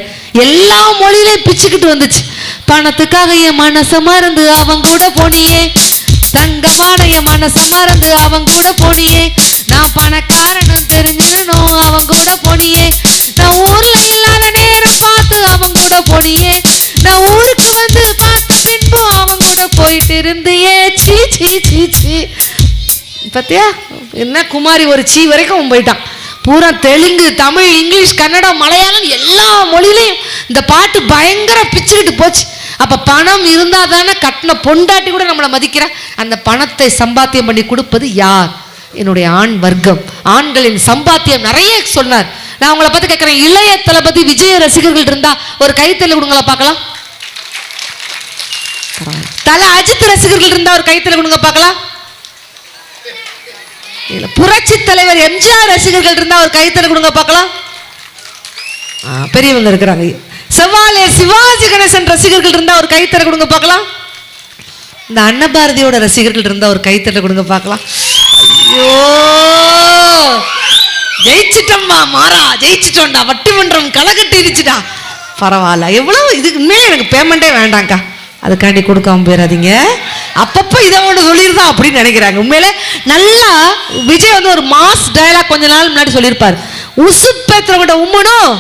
எல்லா மொழியிலையும் பிச்சுக்கிட்டு வந்துச்சு. பணத்துக்காக என் மனச மறந்து அவன் கூட போனியே, தங்கமான என் மனச மறந்து அவன் கூட போனியே, நான் பணக்காரனும் தெரிஞ்சிடணும் அவன் கூட போனியே, நான் ஊர்ல இல்லாத நேரம் பார்த்து அவன் கூட போனியே, நான் ஊருக்கு வந்து பார்த்த பின்பும் அவன் கூட போயிட்டு இருந்தியே. சீ சீ சீ சீ. பத்தியா என்ன குமாரி ஒரு சீ வரைக்கும் அவன் போயிட்டான். பூரா தெலுங்கு, தமிழ், இங்கிலீஷ், கன்னடம், மலையாளம் எல்லா மொழியிலையும் இந்த பாட்டு பயங்கர பிச்சுக்கிட்டு போச்சு. அப்ப பணம் இருந்தா தானே கட்டின பொண்டாட்டி கூட நம்மளை மதிக்கிற. அந்த பணத்தை சம்பாத்தியம் பண்ணி கொடுப்பது யார்? என்னுடைய ஆண் வர்க்கம். ஆண்களின் சம்பாத்தியம் நிறைய சொன்னார். நான் உங்களை பார்த்து கேட்கிறேன், இளைய தளபதி விஜய ரசிகர்கள் இருந்தா ஒரு கைத்தறி கொடுங்களா பார்க்கலாம். தல அஜித் ரசிகர்கள் இருந்தா ஒரு கைத்தறி கொடுங்க பார்க்கலாம். புரட்சி தலைவர் எம்ஜிஆர் ரசிகர்கள் இருந்தா ஒரு கைத்தறி கொடுங்க பார்க்கலாம். பெரியவங்க இருக்கிறாங்க. செவ்வாலே சிவாஜி கணேசன் ரசிகர்கள் இருந்தா ஒரு கைத்தறி கொடுங்க பார்க்கலாம். இந்த அன்னபாரதியோட ரசிகர்கள் இருந்தா ஒரு கைத்தறி கொடுங்க பார்க்கலாம். ஐயோ ஜெயிச்சிட்டோம்மா மாறா, ஜெயிச்சிட்டோம்டா, வட்டிமன்றம் களைகட்டிருச்சுடா. பரவாயில்ல, எவ்வளவு இதுக்கு மேலே எனக்கு பேமெண்டே வேண்டாம்க்கா, அதுக்காண்டி கொடுக்காம போயிடாதீங்க. அப்பப்போ இதை ஒன்று சொல்லியிருந்தான் அப்படின்னு நினைக்கிறாங்க. உண்மையிலே நல்லா விஜய் வந்து ஒரு மாஸ் டயலாக் கொஞ்ச நாள் முன்னாடி சொல்லியிருப்பார். உசுப்பேத்திரோட உம்மனும்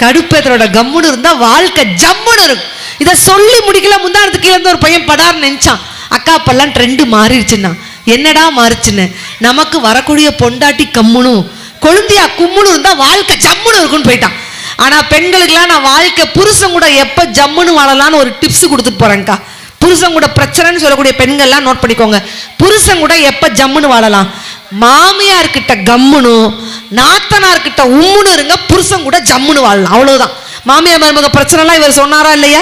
கடுப்பேத்திரோட கம்முன்னு இருந்தா வாழ்க்கை ஜம்முன்னு இருக்கும். இதை சொல்லி முடிக்கல. முந்தானத்துக்கு கீழே இருந்து ஒரு பையன் படார்னு நினைச்சான். அக்கா அப்பெல்லாம் ட்ரெண்டு மாறிடுச்சுன்னா. என்னடா மாறிச்சுன்னு? நமக்கு வரக்கூடிய பொண்டாட்டி கம்முனும் கொழுந்தியா கும்முன்னு இருந்தா வாழ்க்கை ஜம்முன்னு இருக்குன்னு போயிட்டான். ஆனா பெண்களுக்கெல்லாம் நான் வாழ்க்கை புருஷன் கூட எப்ப ஜம்முன்னு வாழலான்னு ஒரு டிப்ஸ் கொடுத்துட்டு போறேன்க்கா. புருஷன் கூட பிரச்சனைன்னு சொல்லக்கூடிய பெண்கள்லாம் நோட் பண்ணிக்கோங்க. புருஷன் கூட எப்ப ஜம்முன்னு வாழலாம்? மாமியார் கிட்ட கம்முனும் நாத்தனார் கிட்ட உம்முன்னு இருங்க, புருஷன் கூட ஜம்முன்னு வாழலாம். அவ்வளவுதான். மாமியார் மருமக பிரச்சனைலாம் இவர் சொன்னாரா இல்லையா?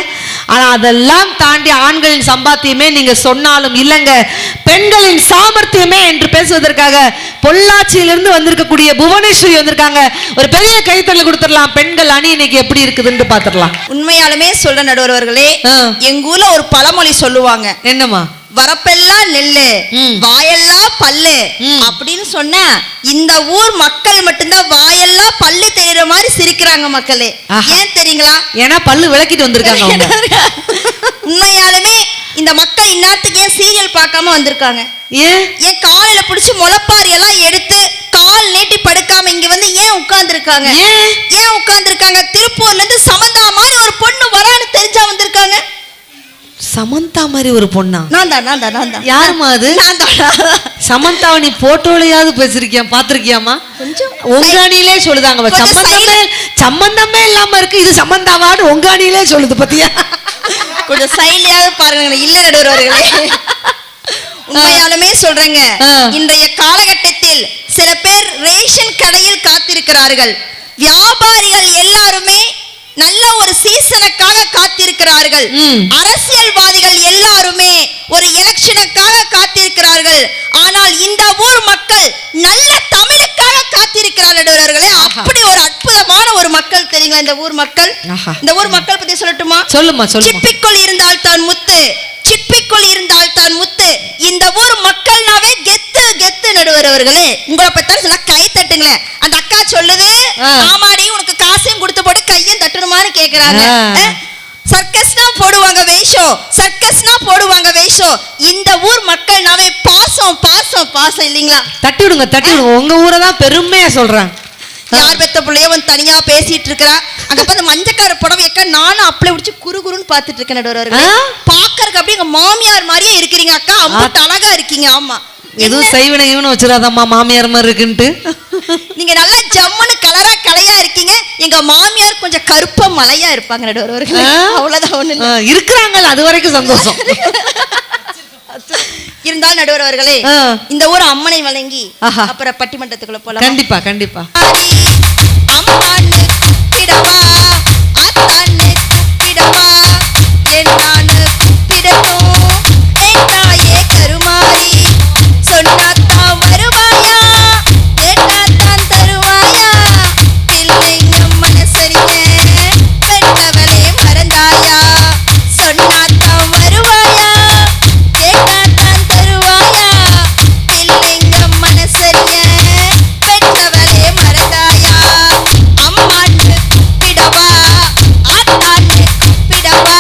ஆனா அதெல்லாம் தாண்டி ஆண்களின் சம்பாத்தியமே நீங்க சொன்னாலும் இல்லைங்க, பெண்களின் சாமர்த்தியமே என்று பேசுவதற்காக பொள்ளாச்சியிலிருந்து வந்திருக்கக்கூடிய புவனேஸ்வரி வந்திருக்காங்க. ஒரு பெரிய கைத்தறல் கொடுத்துடலாம். பெண்கள் அணி இன்னைக்கு எப்படி இருக்குதுன்னு பாத்துடலாம். உண்மையாலுமே சொல்ற நடுவர்களே, எங்க ஊர்ல ஒரு பழமொழி சொல்லுவாங்க. என்னமா? வரப்பெல்லாம் நெல்லு, வாயெல்லாம் பல்லு அப்படின்னு சொன்ன இந்த ஊர் மக்கள் மட்டும்தான் வாயெல்லாம் பல்லு தெரியுற மாதிரி சிரிக்கிறாங்க மக்களே. ஏன் தெரியுங்களா? ஏன்னா பல்லு விளக்கிட்டு வந்திருக்காங்க. உண்மையாலுமே இந்த மக்கள் இந்நேரத்துக்கு ஏன் சீரியல் பார்க்காம வந்திருக்காங்க? ஏன் காலையில பிடிச்சி முளைப்பாரி எல்லாம் எடுத்து கால் நீட்டி படுக்காம இங்க வந்து ஏன் உட்கார்ந்து இருக்காங்க? ஏன் உட்கார்ந்து இருக்காங்க? திருப்பூர்ல இருந்து சமந்தா மாதிரி ஒரு பொண்ணு வரான்னு தெரிஞ்சா வந்திருக்காங்க. சமந்தா மாதிரி ஒரு பொண்ணா? நான் தான். யாருமா அது? சமந்தாவை நீ போட்டோலையாவது பேசிருக்கியா, பாத்திருக்கியாமா? உங்க அணியிலே சொல்லுதாங்க. சம்பந்தமே இல்லாம இருக்கு இது சமந்தாவான்னு உங்க அணியிலே சொல்லுது பத்தியா? கொஞ்சம் சைலியாவது பாருங்க. இல்ல நடுவர்களே, உண்மையாலுமே சொல்றேங்க, இன்றைய காலகட்டத்தில் சில பேர் ரேஷன் கடையில் காத்திருக்கிறார்கள். வியாபாரிகள் எல்லாருமே நல்ல ஒரு சீசனுக்காக காத்திருக்கிறார்கள். அரசியல்வாதிகள் எல்லாருமே ஒரு எலெக்ஷனுக்காக காத்திருக்கிறார்கள். ஆனால் இந்த ஊர் மக்கள் நல்ல தமிழுக்காக காத்திருக்கிறார்களே. அப்படி ஒரு அற்புதமான ஒரு மக்கள் தெரியுங்களா இந்த ஊர் மக்கள்? இந்த ஊர் மக்கள் பத்தி சொல்லட்டுமா? சொல்லுமா. சிப்பிக்குள் இருந்தால் தான் முத்து, சிப்பிக்குள் இருந்தால் தான் முத்து. இந்த ஊர் மக்கள்னாவே கெத்து கெத்து நடுவர்களே. உங்களை பத்தி சொன்னா கை தட்டுங்களேன். அந்த அக்கா சொல்லுது, ஆமாடி உனக்கு காசையும் கொடுத்து போட்டு கையும் தட்டணுமான்னு கேக்குறாங்க. சர்க்கஸ்னா போடுவாங்க வேஷம், சர்க்கஸ்னா போடுவாங்க வேஷம். இந்த ஊர் மக்கள்னாவே பாசம் பாசம் பாசம் இல்லீங்களா? தட்டி விடுங்க, தட்டி விடுங்க. உங்க ஊரை தான் பெருமையா சொல்றேன். யார் பெத்த பிள்ளையவன் தனியா பேசிட்டு இருக்கிறா. அங்க பார்த்து மஞ்சக்கார புடவையக்க நானும் அப்பளை உடிச்சு குறுகுறுன்னு பாத்துட்டு இருக்கேன் நடுவர்களே. பாக்கறதுக்கு அப்படியே எங்க மாமியார் மாதிரியே இருக்கிறீங்க அக்கா, அம்புட்டு அழகா இருக்கீங்க. ஆமா, எதுவும் செய்வனை இவனு வச்சிடாதம்மா மாமியார் மாதிரி இருக்குன்ட்டு. நீங்க நல்லா ஜம்முன்னு கலரா கலையா இருக்கீங்க. எங்க மாமியார் கொஞ்சம் கருப்பா மலையா இருப்பாங்க நடுவர்களே. அவ்வளவுதான், ஒண்ணு இருக்கிறாங்க. அது வரைக்கும் சந்தோஷம். இருந்தால் நடுவர்களே, இந்த ஊர் அம்மனை வழங்கி அப்புறம் பட்டிமன்றத்துக்குள்ள போலாம். கண்டிப்பா கண்டிப்பா. கூப்பிடவா அத்தான்னு கூப்பிடவா என்னான்னு கூப்பிடட்டும் என் தாயே கருமாரி சொன்னாத்தான் வருவாயா கேட்டாத்தான் தருவாயா இல்லைங்க மனசறிய பெற்றவளே மறந்தாயா சொன்னாத்தான் வருவாயா கேட்டாத்தான் தருவாயா இல்லைங்க மனசறிய பெற்றவளே மறந்தாயா அம்மான்னு கூப்பிடவா ஆத்தான்னு கூப்பிடவா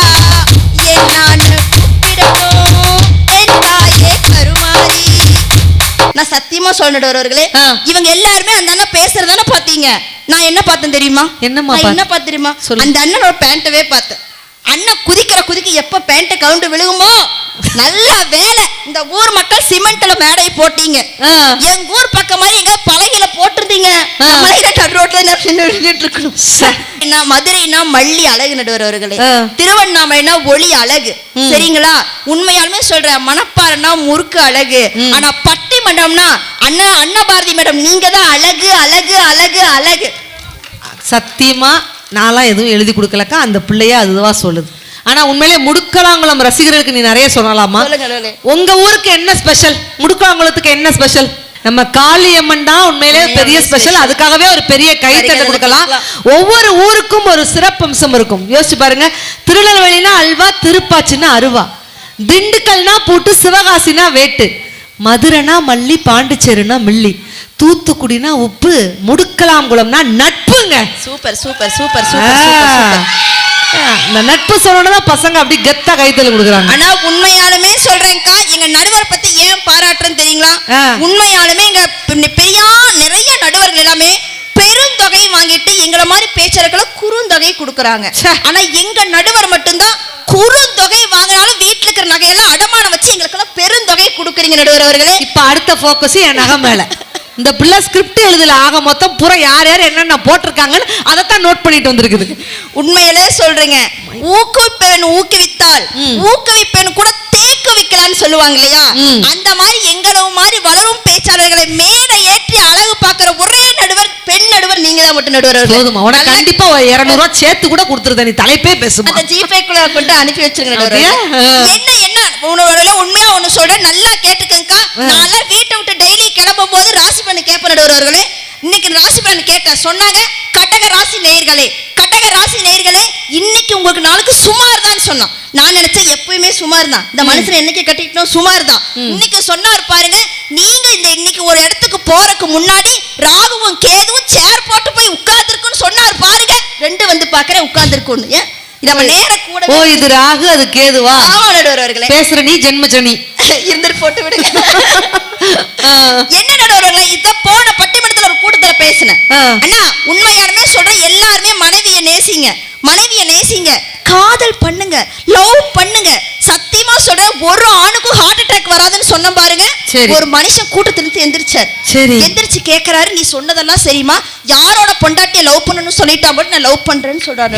என்னான்னு கூப்பிடட்டும் என் தாயே கருமாரி. நான் சத்தியமா சொன்னவர்களே ஆ. இவங்க எல்லாருமே அந்த அண்ணன் பேசுறதானே பாத்தீங்க. நான் என்ன பார்த்தேன் தெரியுமா? என்னம்மா நான் என்ன பார்த்தேன் தெரியுமா? சொல்லு. அந்த அண்ணனோட பேண்ட்டவே பார்த்தேன். அண்ணன் குதிக்க எப்ப பேண்ட் கவுண்டு விழுகுமோ நல்ல வேலை இந்த ஊர் மக்கள் சிமெண்ட்ல மேடை போட்டீங்க. ஆ. எங்க ஊர் பக்கம் மாதிரி எங்க பலகையில போட்டிருந்தீங்க. ஆ. ரோட்ல இருக்கணும். நான் மதுரைனா மல்லி அழகு நடுவர்களே, ஆ. திருவண்ணாமலைனா ஒளி அழகு. ம். சரிங்களா? உண்மையாலுமே சொல்றேன், மணப்பாறைனா முறுக்கு அழகு. ம். ஆனா பட்டி மண்டபம்னா அண்ணா பாரதி மேடம் நீங்க தான் அழகு அழகு அழகு அழகு. சத்தியமா நான்லாம் எதுவும் எழுதி கொடுக்கலக்கா, அந்த பிள்ளைய அதுவா சொல்லுது. ஆனா உண்மையிலே முடுக்கலாங்குளம் ரசிகர்களுக்கு நீ நிறைய சொல்லலாமா? சொல்லுங்க. உங்க ஊருக்கு என்ன ஸ்பெஷல்? முடுக்கலாங்குளத்துக்கு என்ன ஸ்பெஷல்? நம்ம காளியம்மன் தான் உண்மையிலே பெரிய ஸ்பெஷல். அதுக்காகவே ஒரு பெரிய கைத்தட்டை கொடுக்கலாம். ஒவ்வொரு ஊருக்கும் ஒரு சிறப்பம்சம் இருக்கும். யோசிச்சு பாருங்க. திருநெல்வேலினா அல்வா, திருப்பாச்சின்னா அருவா, திண்டுக்கல்னா பூட்டு, சிவகாசினா வேட்டு, மதுரைனா மல்லி, பாண்டிச்சேரினா மில்லி, தூத்துக்குடினா உப்பு, முடுக்கலாங்குளம்னா நட்புங்க. Super super super super super. இந்த நட்பு சொல்லணும்தான் பசங்க அப்படி கெத்தா கைத்தல கொடுக்குறாங்க. ஆனா உண்மையாலுமே சொல்றேன்க்கா, எங்க நடுவர் பத்தி ஏன் பாராட்டுறேன்னு தெரியுங்களா? உண்மையாலுமே எங்க நிறைய நடுவர்கள் எல்லாமே பெருந்தொகை வாங்கிட்டு எங்களை மாதிரி பேச்சர்களை குறுந்தொகை கொடுக்குறாங்க. ஆனா எங்க நடுவர் மட்டும்தான் குறுந்தொகை வாங்கினாலும் வீட்டுல இருக்கிற நகையெல்லாம் அடமானம் வச்சு எங்களுக்கெல்லாம் பெருந்தொகை கொடுக்குறீங்க நடுவர் அவர்களே. இப்ப அடுத்த போக்கஸ் என் நகை மேல. இந்த பிள்ளை ஸ்கிரிப்ட் எழுதல, ஆக மொத்தம் புற யார் யார் என்னென்ன போட்டிருக்காங்கன்னு அதைத்தான் நோட் பண்ணிட்டு வந்திருக்குது. உண்மையிலே சொல்றீங்க, ஊக்குவிப்பேன் ஊக்குவித்தால் ஊக்குவிப்பேன் கூட தேக்கு வைக்கலான்னு சொல்லுவாங்க இல்லையா? அந்த மாதிரி எங்களவு மாதிரி வளரும் பேச்சாளர்களை மேடை ஏற்றி அழகு பார்க்கிற ஒரே நடுவர் பெண் நடுவர் நீங்க தான் மட்டும் நடுவர். போதுமா? உனக்கு கண்டிப்பா 200 ரூபாய் சேர்த்து கூட கொடுத்துருத. நீ தலைப்பே பேசுமா? அந்த ஜிபே குள்ள கொண்டு அனுப்பி வச்சிருங்க நடுவர். என்ன உண்மையா ஒண்ணு சொல்றேன், நல்லா கேட்டுக்கங்கக்கா. நான் வீட்டை விட்டு டெய்லி கிளம்பும் போது ராசி பண்ணி கேட்ப நடுவர்களே. இன்னைக்கு ராசி பண்ணி கேட்டேன். சொன்னாங்க கடக ராசி நேயர்களே, கடக ராசி நேயர்களே இன்னைக்கு உங்களுக்கு நாளுக்கு சுமார் தான் சொன்னோம். நான் நினைச்சேன் எப்பயுமே சுமார் தான், இந்த மனுஷன் என்னைக்கு கட்டிட்டோம் சுமார் தான். இன்னைக்கு சொன்னார் பாருங்க, நீங்க இந்த இன்னைக்கு ஒரு இடத்துக்கு போறதுக்கு முன்னாடி ராகுவும் கேதுவும் சேர் போட்டு போய் உட்கார்ந்துருக்குன்னு சொன்னார் பாருங்க. 2 வந்து பாக்குறேன் உட்கார்ந்துருக்குன்னு. ஏன் நம்ம நேர கூட ஓ இது ராகு அது கேதுவா? ஆமா நடுவர்களே. பேசுற நீ ஜென்மச்சனி இருந்துட்டு போட்டு விடுங்க. என்ன நடுவர்களே, இத போன பட்டிமன்றத்துல ஒரு கூட்டத்துல பேசினேன். அண்ணா உண்மையாலுமே சொல்றேன், எல்லாருமே மனைவியை நேசிங்க, மனைவியை நேசிங்க, காதல் பண்ணுங்க, லவ் பண்ணுங்க. சத்தியமா சொல்றேன், ஒரு ஆணுக்கும் ஹார்ட் அட்டாக் வராதுன்னு சொன்ன பாருங்க. ஒரு மனுஷன் கூட்டத்திலிருந்து எந்திரிச்சார். எந்திரிச்சு கேக்குறாரு, நீ சொன்னதெல்லாம் சரிமா? யாரோட பொண்டாட்டிய லவ் பண்ணணும்னு சொல்லிட்டா மட்டும் நான் லவ் பண்றேன்னு சொல்றாரு.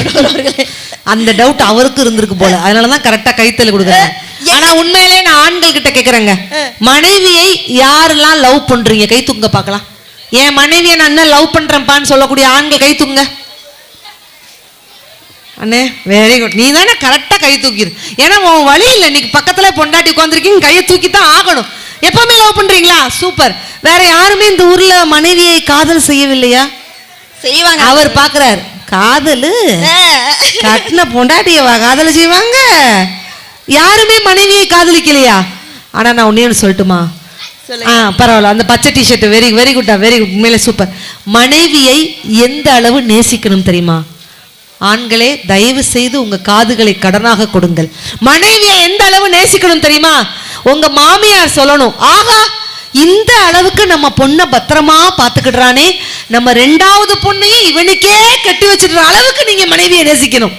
அந்த டவுட் அவருக்கு இருந்திருக்கு போல, அதனாலதான் கரெக்டா கைத்தல கொடுக்குறேன். ஆனா உண்மையிலே நான் ஆண்கள் கிட்ட கேக்குறேங்க, மனைவியை யாரெல்லாம் லவ் பண்றீங்க கை தூங்க பாக்கலாம். என் மனைவியை நான் லவ் பண்றேன்பான்னு சொல்லக்கூடிய ஆண்கள் கை தூங்க. அண்ணே வெரி குட், நீ தானே கரெக்டா கை தூக்கிடு. ஏன்னா உன் வழி இல்லை, இன்னைக்கு பக்கத்துல பொண்டாட்டி உட்காந்துருக்கீங்க, கையை தூக்கி தான் ஆகணும். எப்பவுமே லவ் பண்றீங்களா? சூப்பர். வேற யாருமே இந்த ஊர்ல மனைவியை காதல் செய்யவில்லையா? செய்வாங்க. அவர் பாக்குறாரு, காதலு கட்டின பொண்டாட்டியவா காதல் செய்வாங்க? யாருமே மனைவியை காதலிக்கலையா? ஆனா நான் ஒன்னே சொல்லட்டுமா? பரவாயில்ல, அந்த பச்சை டிஷர்ட் வெரி வெரி குட்டா, வெரி குட், உண்மையிலே சூப்பர். மனைவியை எந்த அளவு நேசிக்கணும் தெரியுமா? ஆண்களே தயவு செய்து உங்க காதுகளை கடனாக கொடுங்கள். மனைவியை எந்த அளவு நேசிக்கணும் தெரியுமா? உங்க மாமியார் சொல்லணும், ஆகா இந்த அளவுக்கு நம்ம பொண்ணை பத்திரமா பாத்துக்கிடுறானே, நம்ம 2வது பொண்ணையும் இவனுக்கே கட்டி வச்சிடுற அளவுக்கு நீங்க மனைவியை நேசிக்கணும்.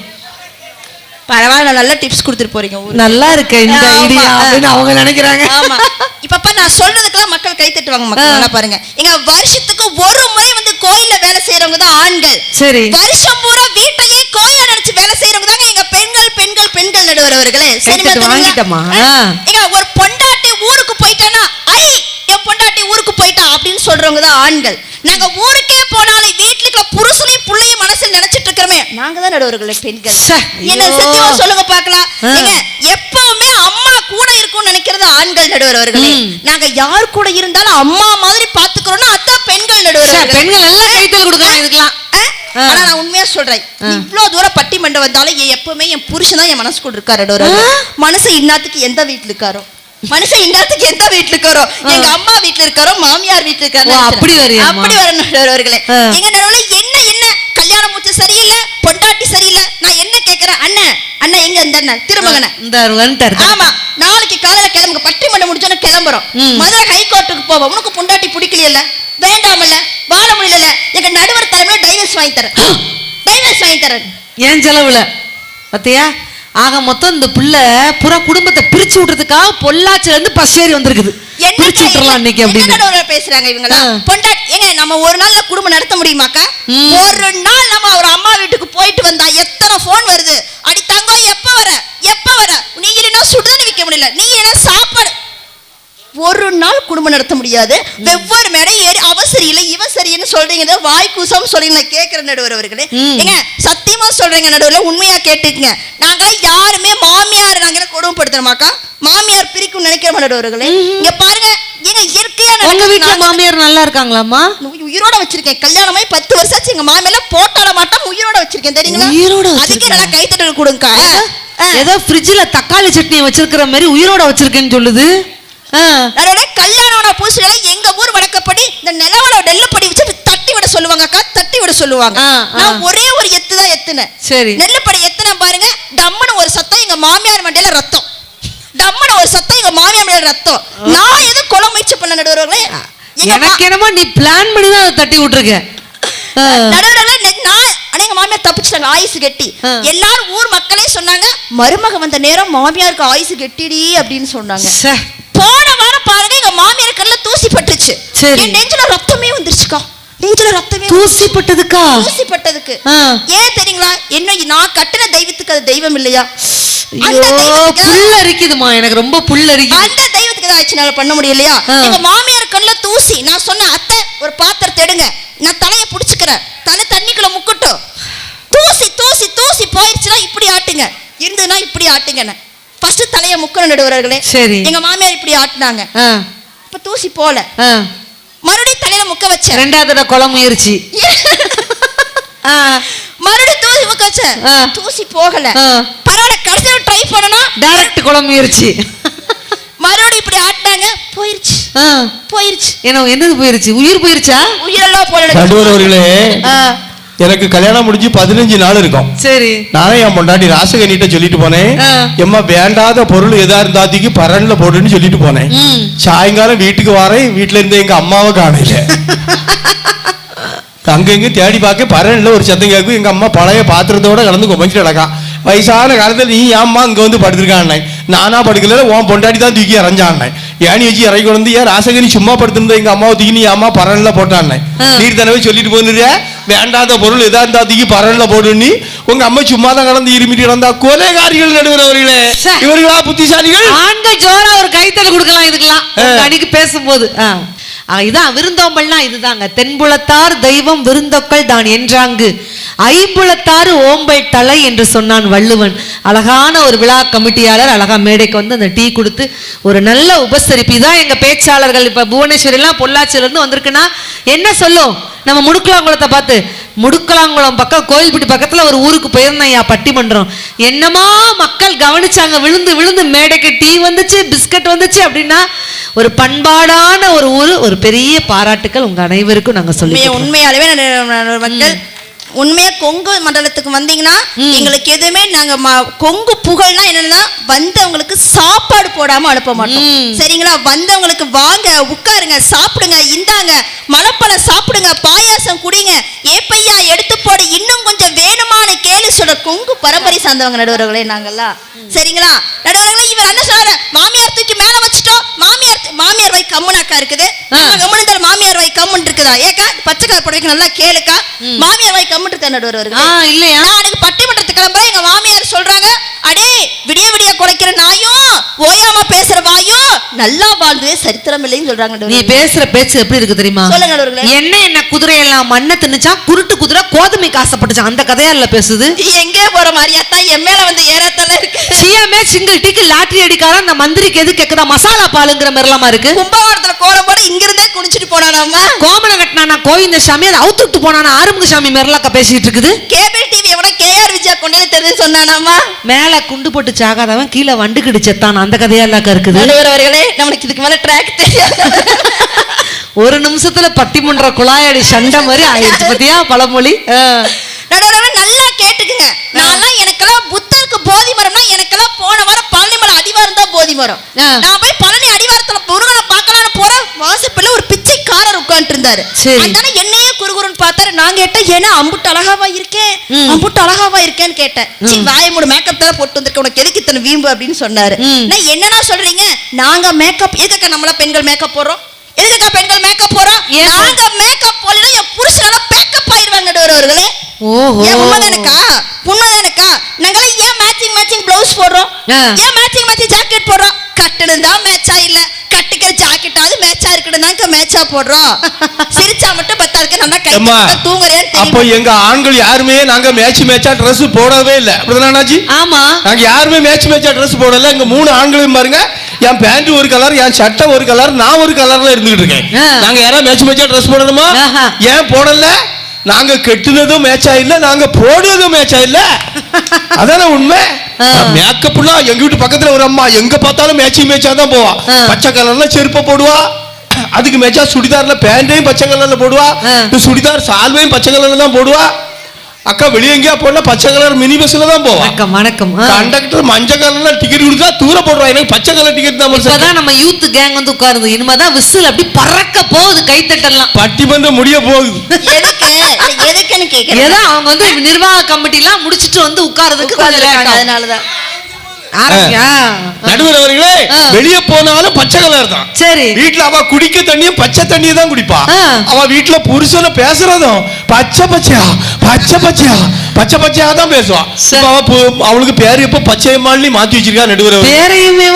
பரவாயில்ல, நல்ல டிப்ஸ் கொடுத்துட்டு போறீங்க. நல்லா இருக்கு இந்த ஐடியா அப்படின்னு அவங்க நினைக்கிறாங்க. ஆமா, இப்ப நான் சொல்றதுக்கெல்லாம் மக்கள் கை தட்டுவாங்க. மக்கள் பாருங்க, எங்க வருஷத்துக்கு ஒரு முறை வந்து கோயில்ல வேலை செய்யறவங்க தான் ஆண்கள். சரி, வருஷம் பூரா வீட்டையே கோயில நினைச்சு வேலை செய்யறவங்க தான் எங்க பெண்கள் பெண்கள் பெண்கள் நடுவர் அவர்களே. வாங்கிட்டமா? எங்க ஒரு பொண்டாட்டி ஊருக்கு போயிட்டானா, ஐ என் பொண்டாட்டி ஊருக்கு போயிட்டா அப்படின்னு சொல்றவங்க தான் ஆண்கள். நாங்க ஊருக்கே போனாலும் வீட்டுக்கு எங்க புருஷனையும் புள்ளையும் மனசுல நினைச்சிட்டு இருக்கிறோமே நாங்க தான் நடுவர்களே பெண்கள். ச்சே, என்ன ஐயோ. சத்தியமா சொல்லுங்க பார்க்கலாம். ஏங்க எப்பவுமே அம்மா கூட இருக்கும்னு நினைக்கிறது ஆண்கள் நடுவர் அவர்களே. நாங்க யார் கூட இருந்தாலும் அம்மா மாதிரி பாத்துக்கிறோம்னா அதான் பெண்கள் நடுவர் ச்சே, அவர்களே. பெண்கள் நல்லா கைத்தல் கொடுக்கலாம் இதுக்கெல்லாம். ஆனா நான் உண்மையா சொல்றேன், இவ்வளவு தூரம் பட்டிமன்றம் வந்தாலும் எப்பவுமே என் புருஷன் தான் என் மனசுக்குள்ள இருக்காரு நடுவர் அவர்களே. மனுஷன் இன்னாத்துக்கு எந்த வீட்டுல இருக்காரோ, மனுஷன் இன்னாத்துக்கு எந்த வீட்டுல இருக்காரோ, எங்க அம்மா வீட்டுல இருக்காரோ மாமியார் வீட்டுல இருக்காரு. ஓ, அப்படி வரியாம்மா? அப்படி வரணும் நடுவர் அவர்களே. எங்க நடுவுல என்ன கல்யாணம் முடிச்சு சரியில்லை, பொண்டாட்டி சரியில்லை, நான் என்ன கேக்குறேன், அண்ணன் அண்ணன் எங்க இந்த திருமகனை இந்த வந்துட்டாரு. ஆமா நாளைக்கு காலையில கிளம்புங்க, பட்டிமன்றம் முடிச்சோன்னு கிளம்புறோம், மதுரை ஹைகோர்ட்டுக்கு போவோம். உனக்கு பொண்டாட்டி பிடிக்கல, வேண்டாமல்ல, வாழ முடியல, எங்க நடுவர் தலைமையில டைவர்ஸ் வாங்கி தரேன், டைவர்ஸ் வாங்கி தரேன். ஏன் செலவுல பாத்தியா? ஆக மொத்தம் இந்த புள்ள புற குடும்பத்தை பிரிச்சு விடுறதுக்காக பொள்ளாச்சில இருந்து பஸ் ஏறி வந்திருக்குது. பிரிச்சு விட்டுறலாம் இன்னைக்கு அப்படின்னு பேசுறாங்க இவங்க. பொண்டாட்டி ஏங்க நம்ம ஒரு நாள்ல குடும்பம் நடத்த முடியுமாக்கா? ஒரு நாள் நம்ம ஒரு அம்மா வீட்டுக்கு போயிட்டு வந்தா எத்தனை போன் வருது, அடி தங்கம் எப்ப வர எப்ப வர, நீ இல்லைன்னா சுடுதண்ணி வைக்க முடியல, நீ என்ன சாப்பாடு. ஒரு நாள் குடும்பம் நடத்த முடியாது. வெவ்வேறு மேடை ஏறி அவ சரியில்லை இவ சரின்னு சொல்றீங்க, வாய் கூசம் சொல்லி நான் கேட்கிறேன் நடுவர் அவர்களே. ஏங்க சத்தியமா சொல்றீங்க நடுவில், உண்மையா கேட்டுக்குங்க. நாங்க யாருமே மாமியார் நாங்க கொடுமைப்படுத்துறோமாக்கா? மாமியார் பிரிக்கும் நினைக்கிற நடுவர்களே. இங்க பாருங்க, எங்க இயற்கையா உங்க வீட்டுல மாமியார் நல்லா இருக்காங்களாமா? உயிரோட வச்சிருக்கேன், கல்யாணமாய் 10 வருஷம் ஆச்சு. எங்க மாமியார போட்டாட மாட்டா உயிரோட வச்சிருக்கேன் தெரியுங்களா? உயிரோட அதுக்கு நல்லா கைத்தட்டல் கொடுங்க. ஏதோ ஃப்ரிட்ஜ்ல தக்காளி சட்னி வச்சிருக்கிற மாதிரி உயிரோட வச்சிருக்கேன்னு சொல்லுது. கல்யாணம் புதுசுல எங்க ஊர் வழக்கப்படி இந்த நிலவட நெல்லுப்படி வச்சு தட்டி விட சொல்லுவாங்க அக்கா, தட்டி விட சொல்லுவாங்க. நான் ஒரே ஒரு எத்து தான் எத்துனேன். சரி, நெல்லுப்படி எத்தனை பாருங்க, டம்முன்னு ஒரு சத்தம், எங்க மாமியார் மண்டையில ரத்தம், டம்முன்னு ஒரு சத்தம், எங்க மாமியார் மண்டையில ரத்தம். நான் எது கொலை முயற்சி பண்ண நடுவர்களே? எனக்கு என்னமோ நீ பிளான் பண்ணி தான் தட்டி விட்டுருக்க நடுவர்களே. எங்க மாமியார் தப்பிச்சிட்டாங்க, ஆயுசு கெட்டி. எல்லாரும் ஊர் மக்களே சொன்னாங்க, மருமக வந்த நேரம் மாமியாருக்கு ஆயுசு கெட்டிடி அப்படின்னு சொன்னாங்க. போன வாரம் பாருங்க, எங்க மாமியார் கல்ல தூசி பட்டுச்சு, என் நெஞ்சில ரத்தமே வந்துருச்சுக்கா. நெஞ்சில ரத்தமே தூசி பட்டதுக்கா? தூசி பட்டதுக்கு ஏன் தெரியுங்களா? என்ன நான் கட்டின தெய்வத்துக்கு அது தெய்வம் இல்லையா? புல்லரிக்குதுமா, எனக்கு ரொம்ப புல்லரிக்குது. அந்த தெய்வத்துக்கு தான் ஆச்சுனால பண்ண முடியலையா? எங்க மாமியார் கல்ல தூசி. நான் சொன்ன அத்தை ஒரு பாத்திரத்தை எடுங்க, நான் தலையை புடிச்சுக்கிறேன், தலை தண்ணிக்குள்ள முக்கட்டும். தூசி தூசி தூசி போயிடுச்சுன்னா இப்படி ஆட்டுங்க, இருந்ததுன்னா இப்படி ஆட்டுங்க. ஃபர்ஸ்ட் தலைய முக்கணும் நடுவர்களே. சரி, எங்க மாமியார் இப்படி ஆட்டினாங்க, இப்ப தூசி போல. மறுபடியும் தலையில முக்க வச்சேன், ரெண்டாவது கொலை முயற்சி. மறுபடியும் தூசி முக்க வச்சேன், தூசி போகல. பரவாயில்ல, கடைசியில் ட்ரை பண்ணனா டைரக்ட் கொலை முயற்சி. மறுபடியும் இப்படி ஆட்டினாங்க, போயிருச்சு போயிருச்சு. என்னது போயிருச்சு? உயிர் போயிருச்சா? உயிரெல்லாம் போல நடுவர்களே. எனக்கு கல்யாணம் முடிஞ்சு 15 நாள் இருக்கும். சரி, நானே என் பொண்டாட்டி ராசகனிட்ட சொல்லிட்டு போனேன், எம்மா வேண்டாத பொருள் எதா இருந்தாதிக்கு பரன்ல போடுன்னு சொல்லிட்டு போனேன். சாயங்காலம் வீட்டுக்கு வரேன், வீட்டுல இருந்து எங்க அம்மாவை காணல. அங்கங்க தேடி பார்க்க பரன்ல ஒரு சத்தம் கேட்கும், எங்க அம்மா பழைய பாத்திரத்தோட கலந்து கொமைச்சிட்டு நடக்கா. வயசான காலத்துல நீ ஏம்மா இங்க வந்து படுத்திருக்கான்? நானா படுக்கல, உன் பொண்டாட்டி தான் தூக்கி இறஞ்சான். ஏனி வச்சு இறங்கி கொண்டு ஏன் ராசகனி சும்மா படுத்திருந்த எங்க அம்மாவை தூக்கி நீ அம்மா பரன்ல போட்டான். நீர் தானவே சொல்லிட்டு போனிருக்க, வேண்டாத பொருள் எதா இருந்தா தூக்கி பரன்ல போடுன்னு. உங்க அம்மா சும்மா தான் கடந்து இருமிட்டு கிடந்தா. கொலைகாரிகள் நடுவர்களே, இவர்களா புத்திசாலிகள்? ஆண்கள் ஜோரா ஒரு கைத்தல் கொடுக்கலாம் இதுக்கெல்லாம் அன்னைக்கு பேசும்போது. இதான் விருந்தோம்பல்னா இதுதாங்க. தென்புலத்தார் தெய்வம் விருந்தொக்கள் தான் என்றாங்கு, ஐம்புலத்தாறு ஓம்பல் தலை என்று சொன்னான் வள்ளுவன். அழகான ஒரு விழா கமிட்டியாளர் அழகா மேடைக்கு வந்து அந்த டீ கொடுத்து ஒரு நல்ல உபசரிப்பு. இதான் எங்க பேச்சாளர்கள். இப்ப புவனேஸ்வரி எல்லாம் பொள்ளாச்சியில இருந்து வந்திருக்குன்னா என்ன சொல்லும்? நம்ம முடுக்கலாங்குளத்தை பார்த்து, முடுக்கலாங்குளம் பக்கம் கோயில்பட்டி பக்கத்துல ஒரு ஊருக்கு போயிருந்தேன் பட்டிமன்றம். என்னமா மக்கள் கவனிச்சாங்க, விழுந்து விழுந்து மேடைக்கு டீ வந்துச்சு, பிஸ்கட் வந்துச்சு அப்படின்னா ஒரு பண்பாடான ஒரு ஊரு. ஒரு பெரிய பாராட்டுக்கள் உங்க அனைவருக்கும் நாங்க சொல்லி. உண்மையாலுமே மக்கள் உண்மையா கொங்கு மண்டலத்துக்கு வந்தீங்கன்னா எங்களுக்கு எதுவுமே நாங்க கொங்கு புகழ்னா என்னன்னா வந்தவங்களுக்கு சாப்பாடு போடாம அனுப்ப மாட்டோம். சரிங்களா? வந்தவங்களுக்கு வாங்க உட்காருங்க, சாப்பிடுங்க, இந்தாங்க மலைப்பழம் சாப்பிடுங்க, பாயாசம் குடிங்க, ஏப்பையா எடுத்து போடு, இன்னும் கொஞ்சம் வேணுமான கேள்வி சொல்ற கொங்கு பரம்பரை சார்ந்தவங்க நடுவர்களே நாங்கெல்லாம். சரிங்களா நடுவர்களே? இவர் என்ன சொல்ற, மாமியார் தூக்கி மேல வச்சுட்டோம், மாமியார் வை கம்முனாக்கா இருக்குது, கம்முனு மாமியார் வை கம்முன் இருக்குதா? ஏக்கா பச்சை கலர் புடவைக்கு நல்லா கேளுக்கா, மாமியார் வை கம்முன் இருக்கா நடுவர்களே? இல்லையா? நான் அன்னைக்கு பட்டிமன்றத்துக்கு கிளம்ப எங்க மாமியார் சொல்றாங்க, அடே விடிய விடிய குலைக்கிற நாயும் ஓயாம பேசுற வாயும் நல்லா வாழ்ந்ததே சரித்திரம் இல்லைன்னு சொல்றாங்க நீ நடுவர்களே. பேசுற பேச்சு எப்படி இருக்கு தெரியுமா? சொல்லுங்க நடுவர்களே. என்ன குதிரை எல்லாம் மண்ணை தின்னுச்சா, குருட்டு குதிரை கோதுமைக்கு ஆசைப்பட்டுச்சான், அந்த கதையால பேசுது. எங்கே போற மாதிரியாத்தான் என் மேல வந்து ஏறத்தல இருக்கு. சிஎம்ஏ சிங்கிள் டிக்கு லாட்டரி அடிக்காரன் அந்த மந்திரிக்கு எது கேக்குதா மசாலா பாலுங்கிற மாதிரிலாமா இருக்கு. கும்பகோணத்துல கோலம் போட இங்க இருந்தே குடிச்சிட்டு போனானாமா. கோமணம் கட்டினானா கோவிந்தசாமி, அதை அவுத்துட்டு போனானா ஆறுமுகசாமி மெரலாக்க பேசிட்டு இருக்குது. கேபிள் டிவி எவனா கேஆர் விஜயா கொண்டு தெரிஞ்சு சொன்னானாமா. மேல குண்டு போட்டு சாகாதவன் கீழே வண்டு கிடிச்சத்தான், அந்த கதையாலாக்க இருக்குது. நடுவர்களே, நம்மளுக்கு இதுக்கு மேல ட்ராக் தெரியாது. ஒரு நிமிஷத்துல பட்டிமன்ற குழாயடி சண்டை மாதிரி ஆயிடுச்சு பத்தியா பழமொழி. நடுவர்களே நல்லா கேட்டுக்குங்க. நான்லாம் எனக்கெல்லாம் புத்தருக்கு போதி மரம்னா எனக்கெல்லாம் போன வாரம் பழனிமலை அடிவாரம் தான் போதி மரம். நான் போய் பழனி அடிவாரத்துல முருகனை பார்க்கலான்னு போறேன். வாசப்படில ஒரு பிச்சைக்காரர் உட்கார்ந்து இருந்தாரு. அதனால என்னையே குறுகுறுன்னு பார்த்தாரு. நான் கேட்டேன், ஏன்னா அம்புட்டு அழகாவா இருக்கேன், அம்புட்டு அழகாவா இருக்கேன்னு கேட்டேன். சரி வாயை மூடு, மேக்கப் தான் போட்டு வந்திருக்கேன், உனக்கு எதுக்கு இத்தனை வீம்பு அப்படின்னு சொன்னாரு. நான் என்னன்னா சொல்றீங்க, நாங்க மேக்கப் எதுக்கு நம்மள பெண்கள் மேக்கப் போடுறோம், எதுக்கு பெண்கள் மேக்கப் போறோம்? நாங்க மேக்கப் போடல என் புருஷனால பேக்கப் ஆயிருவாங்க நடுவர்களே. ஓஹோ, ஏன் உண்மைதானுக்கா? உண்மைதானுக்கா? நாங்க ஏன் மேட்சிங் மேட்சிங் ப்ளவுஸ் போடுறோம், ஏன் மேட்சிங் மேட்சிங் ஜாக்கெட் போடுறோம்? கட்டணும் தான் மேட்சா இல்ல, கட்டிக்கிற ஜாக்கெட்டாவது மேட்சா இருக்கணும் தான் மேட்சா போடுறோம். சிரிச்சா மட்டும் பத்தாருக்கு நல்லா கை தூங்குறேன். அப்போ எங்க ஆண்கள் யாருமே நாங்க மேட்சா Dress போடவே இல்ல, அப்படிதானாச்சி? ஆமா, நாங்க யாருமே மேட்சா Dress போடல. எங்க 3 ஆண்களையும் பாருங்க, என் பேண்ட் ஒரு கலர், என் சட்டை ஒரு கலர், நான் ஒரு கலர்ல இருந்துகிட்டு இருக்கேன். நாங்க யாரா மேட்சா Dress போடணுமா? ஏன் போடல? நாங்க கெட்டுனதும் மேட்சா இல்ல, நாங்க போடுறதும் மேட்சா இல்ல. அதான உண்மை. மேக்கப்லாம் எங்க வீட்டு பக்கத்துல ஒரு அம்மா எங்க பார்த்தாலும் மேட்சா தான் போவா. பச்சை கலர்ல செருப்பை போடுவா, அதுக்கு மேட்சா சுடிதார்ல பேண்டையும் பச்சை கலர்ல போடுவா, சுடிதார் சால்வையும் பச்சை கலர்ல தான் போடுவா. அக்கா வெளியே எங்கேயா போனா பச்சை கலர் மினி பஸ்ல தான் போவா. வணக்கம். கண்டக்டர் மஞ்சள் கலர்ல டிக்கெட் கொடுத்தா தூர போடுவா, எனக்கு பச்சை கலர் டிக்கெட் தான். இப்பதான் நம்ம யூத் கேங் வந்து உட்காருது, இனிமேதான் விசில் அப்படி பறக்க போகுது, கைத்தட்டலாம் பட்டிமன்றம் முடிய போகுது. எதுக்குன்னு கேக்குறேன். ஏதோ அவங்க வந்து நிர்வாக கமிட்டி எல்லாம் முடிச்சிட்டு வந்து உட்கார்றதுக்கு அதனாலதான் நடுவர் அவர்களே, வெளியே போனாலும் பச்சை கலர் தான். சரி, வீட்டுல அவ குடிக்க தண்ணியும் பச்சை தண்ணியை தான் குடிப்பா. அவ வீட்டுல புருஷனை பேசுறதும் பச்சை பச்சையா தான் பேசுவா. அவளுக்கு பேரு எப்ப பச்சையம்மாள்னு மாத்தி வச்சிருக்கா நடுவர் அவர்களே.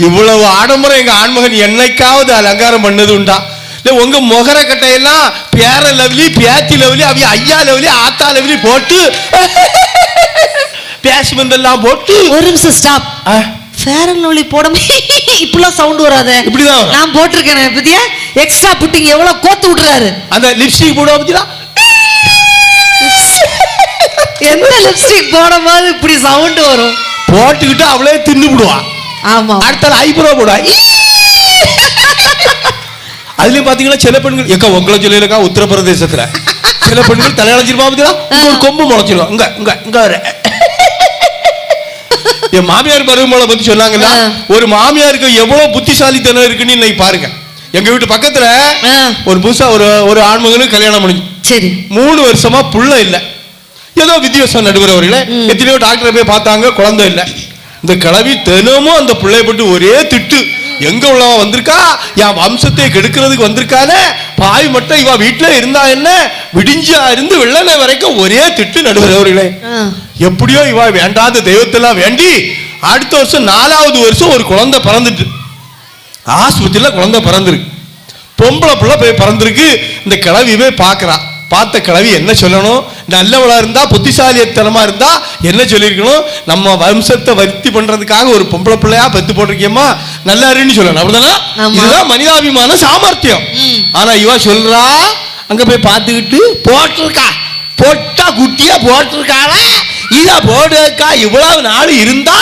இவ்வளவு ஆடம்பரம் எங்க ஆண்மகன் என்னைக்காவது அலங்காரம் பண்ணது உண்டா? இல்ல உங்க முகர கட்டையெல்லாம் பேர லெவலி, பேத்தி லெவலி, அவிய ஐயா லெவலி, ஆத்தா லெவலி போட்டு பேசுமெல்லாம் போட்டு. ஒரு நிமிஷம் ஸ்டாப். ஃபேர் அண்ட் லவ்லி போடாம இப்படிலாம் சவுண்ட் வராத. இப்படிதான் நான் போட்டிருக்கேன் பத்தியா. எக்ஸ்ட்ரா புட்டிங் எவ்வளவு கோத்து விட்டுறாரு. அந்த லிப்ஸ்டிக் போடுவா பத்தியா, எந்த லிப்ஸ்டிக் போடும் போது இப்படி சவுண்ட் வரும். போட்டுக்கிட்டு அவளே தின்னு விடுவா. ஆமா, அடுத்த ஐப்ரோ போடுவா. அதுலயும் பாத்தீங்கன்னா சில பெண்கள் எங்க உங்களை சொல்லிருக்கா, உத்தரப்பிரதேசத்துல சில பெண்கள் தலையழைச்சிருப்பா பத்தியா, ஒரு கொம்பு முளைச்சிருவா. இங்க என் மாமியார் பருவமலை பத்தி சொன்னாங்கன்னா, ஒரு மாமியாருக்கு எவ்வளவு புத்திசாலித்தனம் இருக்குன்னு இன்னைக்கு பாருங்க. எங்க வீட்டு பக்கத்துல ஒரு புதுசா ஒரு ஆண்மகனுக்கு கல்யாணம் முடிஞ்சு. சரி, 3 வருஷமா புள்ள இல்ல. ஏதோ வித்தியாசம் நடுவர் அவர்களே. எத்தனையோ டாக்டரை போய் பார்த்தாங்க, குழந்தை இல்ல. இந்த கிழவி தினமும் அந்த பிள்ளைய போட்டு ஒரே திட்டு. எங்க உள்ளவன் வந்திருக்கா, என் வம்சத்தை கெடுக்கிறதுக்கு வந்திருக்கானே, பாய் மட்டும் இவ வீட்டுல இருந்தா என்ன, விடிஞ்சா இருந்து வெள்ளனை வரைக்கும் ஒரே திட்டு நடுவர் அவர்களே. எப்படியோ இவ வேண்டாத தெய்வத்தெல்லாம் வேண்டி அடுத்த வருஷம் 4வது வருஷம் ஒரு குழந்தை பிறந்துட்டு, ஆஸ்பத்திரியில குழந்தை பிறந்திருக்கு. பொம்பளை பிள்ளை போய் பிறந்திருக்கு. இந்த கிழவி போய் பார்க்கறா. பார்த்த கிழவி என்ன சொல்லணும், நல்லவளா இருந்தா புத்திசாலித்தனமா இருந்தா என்ன சொல்லியிருக்கணும், நம்ம வம்சத்தை வர்த்தி பண்றதுக்காக ஒரு பொம்பளை பிள்ளையா பெத்து போட்டிருக்கேம்மா, நல்லா இருன்னு சொல்லணும். அப்படிதானா? இதுதான் மனிதாபிமான சாமர்த்தியம். ஆனா இவ சொல்றா, அங்க போய் பார்த்துக்கிட்டு போட்டிருக்கா, பொட்டா குட்டியா போட்டிருக்காளா, இத போடுக்கா இவ்வளவு நாள் இருந்தா.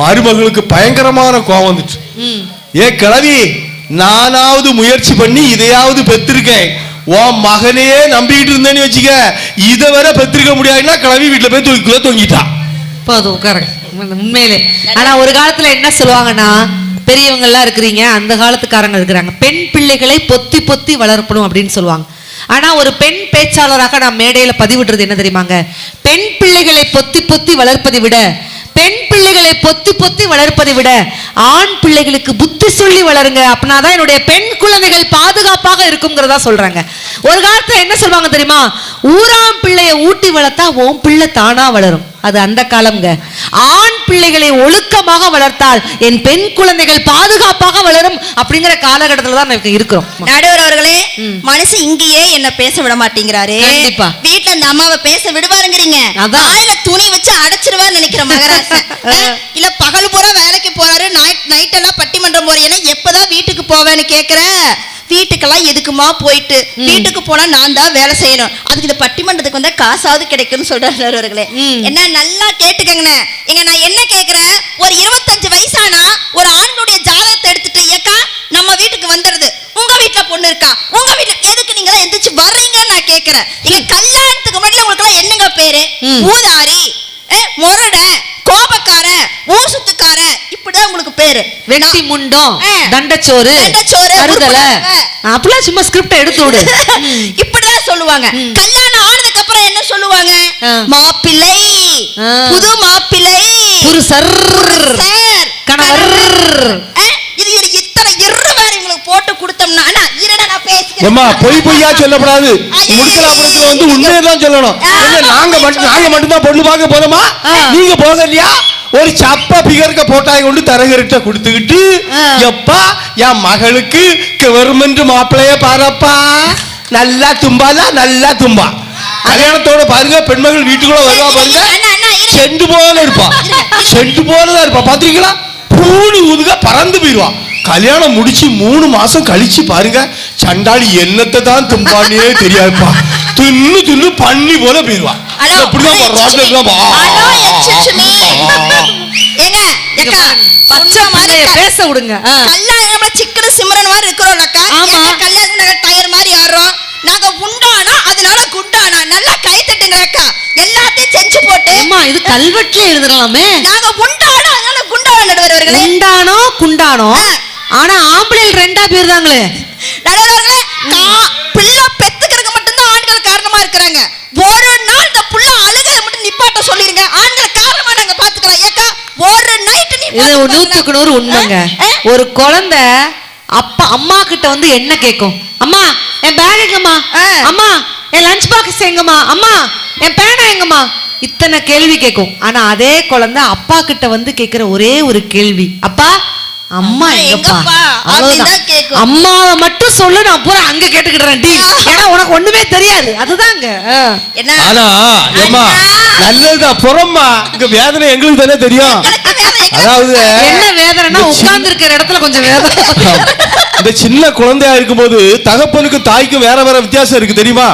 மருமகளுக்கு பயங்கரமான கோபம் வந்துச்சு. ஏ கிழவி, நானாவது முயற்சி பண்ணி இதையாவது பெற்றிருக்கேன், உன் மகனையே நம்பிக்கிட்டு இருந்தேன்னு வச்சுக்க, இதை வரை பெற்றிருக்க முடியாதுன்னா கிளவி வீட்டுல போய் தூக்கிக்குள்ள தொங்கிட்டான். உண்மையிலே. ஆனா ஒரு காலத்துல என்ன சொல்லுவாங்கன்னா, பெரியவங்க எல்லாம் இருக்கிறீங்க, அந்த காலத்துக்காரங்க இருக்கிறாங்க, பெண் பிள்ளைகளை பொத்தி பொத்தி வளர்ப்பணும் அப்படின்னு சொல்லுவாங்க. ஆனா ஒரு பெண் பேச்சாளராக நான் மேடையில பதிவிடுறது என்ன தெரியுமாங்க, பெண் பிள்ளைகளை பொத்தி பொத்தி வளர்ப்பதை விட பெண் பிள்ளைகளை பொத்தி பொத்தி வளர்ப்பதை விட ஆண் பிள்ளைகளுக்கு புத்தி சொல்லி வளருங்க, அப்படின்னாதான் என்னுடைய பெண் குழந்தைகள் பாதுகாப்பாக இருக்கும்ங்கிறதா சொல்றாங்க. ஒரு காலத்துல என்ன சொல்லுவாங்க தெரியுமா, ஊராம் பிள்ளைய ஊட்டி வளர்த்தா உன் பிள்ளை தானா வளரும். அது அந்த காலம்ங்க. ஆண் பிள்ளைகளை ஒழுக்கமாக வளர்த்தால் என் பெண் குழந்தைகள் பாதுகாப்பாக வளரும் அப்படிங்கிற காலகட்டத்துல தான் இருக்கிறோம். நடுவர் அவர்களே, மனசு இங்கேயே என்ன பேச விட மாட்டேங்கிறாரு. கண்டிப்பா வீட்டுல அந்த அம்மாவை பேச விடுவாருங்கிறீங்க, வாயில துணி வச்சு அடைச்சிருவான்னு நினைக்கிற மகராசன். இல்ல பகல் பூரா வேலைக்கு போறாரு, நைட் எல்லாம் பட்டிமன்றம் போறீங்கன்னா எப்பதான் வீட்டுக்கு போவேன்னு கேக்குற. வீட்டுக்கெல்லாம் எதுக்குமா போயிட்டு, வீட்டுக்கு போனா நான் தான் வேலை செய்யணும், அதுக்கு இந்த பட்டிமன்றத்துக்கு வந்தா காசாவது கிடைக்கும்னு சொல்றாரு. என்ன நல்லா கேட்டுக்கங்க. எங்க நான் என்ன கேக்குறேன், ஒரு 25 வயசானா ஒரு ஆண்களுடைய ஜாதகத்தை எடுத்துட்டு ஏக்கா நம்ம வீட்டுக்கு வந்துடுது, உங்க வீட்டுல பொண்ணு இருக்கா, உங்க வீட்டுல எதுக்கு நீங்க எந்திரிச்சு வர்றீங்கன்னு நான் கேக்குறேன். எங்க கல்யாணத்துக்கு முன்னாடி உங்களுக்கு எல்லாம் என்னங்க பேரு? ஊதாரி, மொரட, கோபக்கார, ஊசுத்துக்கார, இப்படிதான் உங்களுக்கு பேரு. வெட்டி முண்டம், தண்டச்சோறு, அறுதல, அப்படிலாம் சும்மா ஸ்கிரிப்ட் எடுத்து விடு. இப்படிதான் சொல்லுவாங்க. கல்யாணம் ஆனதுக்கு அப்புறம் என்ன சொல்லுவாங்க? மாப்பிள்ளை, புது மாப்பிள்ளை, புருஷர், கணவர். இது இத்தனை வேற இவங்களுக்கு போட்டு கொடுத்தோம்னா நான் பேசுறேன். பொய் பொய்யா சொல்லப்படாது. முற்கலாபுரத்துல வந்து உண்மையதான் சொல்லணும். நாங்க மட்டும் தான் பொண்ணு பார்க்க போறோமா, நீங்க போக இல்லையா? ஒரு சப்பா பிகர்க்க போட்டாய் கொண்டு தரகரிட்ட கொடுத்துக்கிட்டு, எப்பா என் மகளுக்கு கவர்மெண்ட் மாப்பிள்ளைய பாரப்பா, நல்லா தும்பால, நல்லா தும்பா. கல்யாணத்தோட பாருங்க, பெண்மகள் வீட்டுக்குள்ள வருவா பாருங்க, செண்டு போல இருப்பா, செண்டு போலதான் இருப்பா. பாத்தீங்களா, பூணு ஊதுக பறந்து போயிருவா. கல்யாணம் முடிச்சு 3 மாசம் கழிச்சு பாருங்க, சண்டாளி என்னத்தை தான் தும்பானே தெரியாதுப்பா, தின்னு தின்னு பண்ணி போல போயிருவா. பேச விடுங்க. கல்யாணம் சிக்கன சிம்ரன் மாதிரி இருக்கிறோம்லக்கா, கல்யாணம் டயர் மாதிரி ஆடுறோம். நாங்க உண்டானா அதனால குண்டானா, நல்லா கை தட்டுங்கக்கா. எல்லாத்தையும் செஞ்சு போட்டு இது கல்வெட்டுல எழுதலாமே. நாங்க உண்டானா அதனால குண்டானா நடுவர்களே. உண்டானோ குண்டானோ, ஆனா ஆம்பளைகள் 2 பேர் தாங்களே நடுவர்களே. பிள்ளை பெத்துக்கிறதுக்கு மட்டும்தான் ஆண்கள் காரணமா இருக்கிறாங்க. ஒரு நாள் இந்த புள்ள அழுகத மட்டும் நிப்பாட்ட சொல்லிருங்க, ஆண்கள் காரணமா நாங்க பாத்துக்கலாம். ஏக்கா ஒரு நைட் நீ இது 100க்கு 100 உண்மைங்க. ஒரு குழந்தை அப்பா அம்மா கிட்ட வந்து என்ன கேட்கும்? அம்மா என் பேக் எங்கம்மா, அம்மா என் லஞ்ச் பாக்ஸ் எங்கம்மா, அம்மா என் பேனா எங்கம்மா, இத்தனை கேள்வி கேட்கும். ஆனா அதே குழந்தை அப்பா கிட்ட வந்து கேட்கிற ஒரே ஒரு கேள்வி, அப்பா அம்மா எங்கப்பா. அம்மாவை மட்டும் சொல்லு, நான் பூரா அங்க கேட்டுக்கிட்டேன் டி, ஏன்னா உனக்கு ஒண்ணுமே தெரியாது. அதுதாங்க. ஆனா ஏமா நல்லதுதான் புறம்மா, இங்க வேதனை எங்களுக்கு தானே தெரியும். அதாவது என்ன வேதனைனா உட்கார்ந்து இருக்கிற இடத்துல கொஞ்சம் வேதனை. இந்த சின்ன குழந்தையா இருக்கும்போது தகப்பனுக்கு தாய்க்கும் வேற வேற வித்தியாசம் இருக்கு தெரியுமா?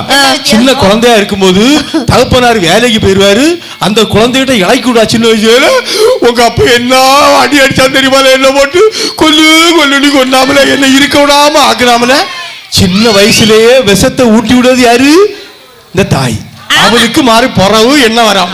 சின்ன குழந்தையா இருக்கும்போது தகப்பனார் வேலைக்கு போயிருவாரு, அந்த குழந்தைகிட்ட இழைக்கூடா சின்ன வயசுல, உங்க அப்பா என்ன அடி அடிச்சா தெரியுமா, என்ன போட்டு கொல்லு கொண்டாமல என்ன இருக்க விடாம ஆக்குறாமல. சின்ன வயசுலயே விஷத்தை ஊட்டி விடுறது யாரு? இந்த தாய். அவளுக்கு மாறி பொறவு என்ன வரா,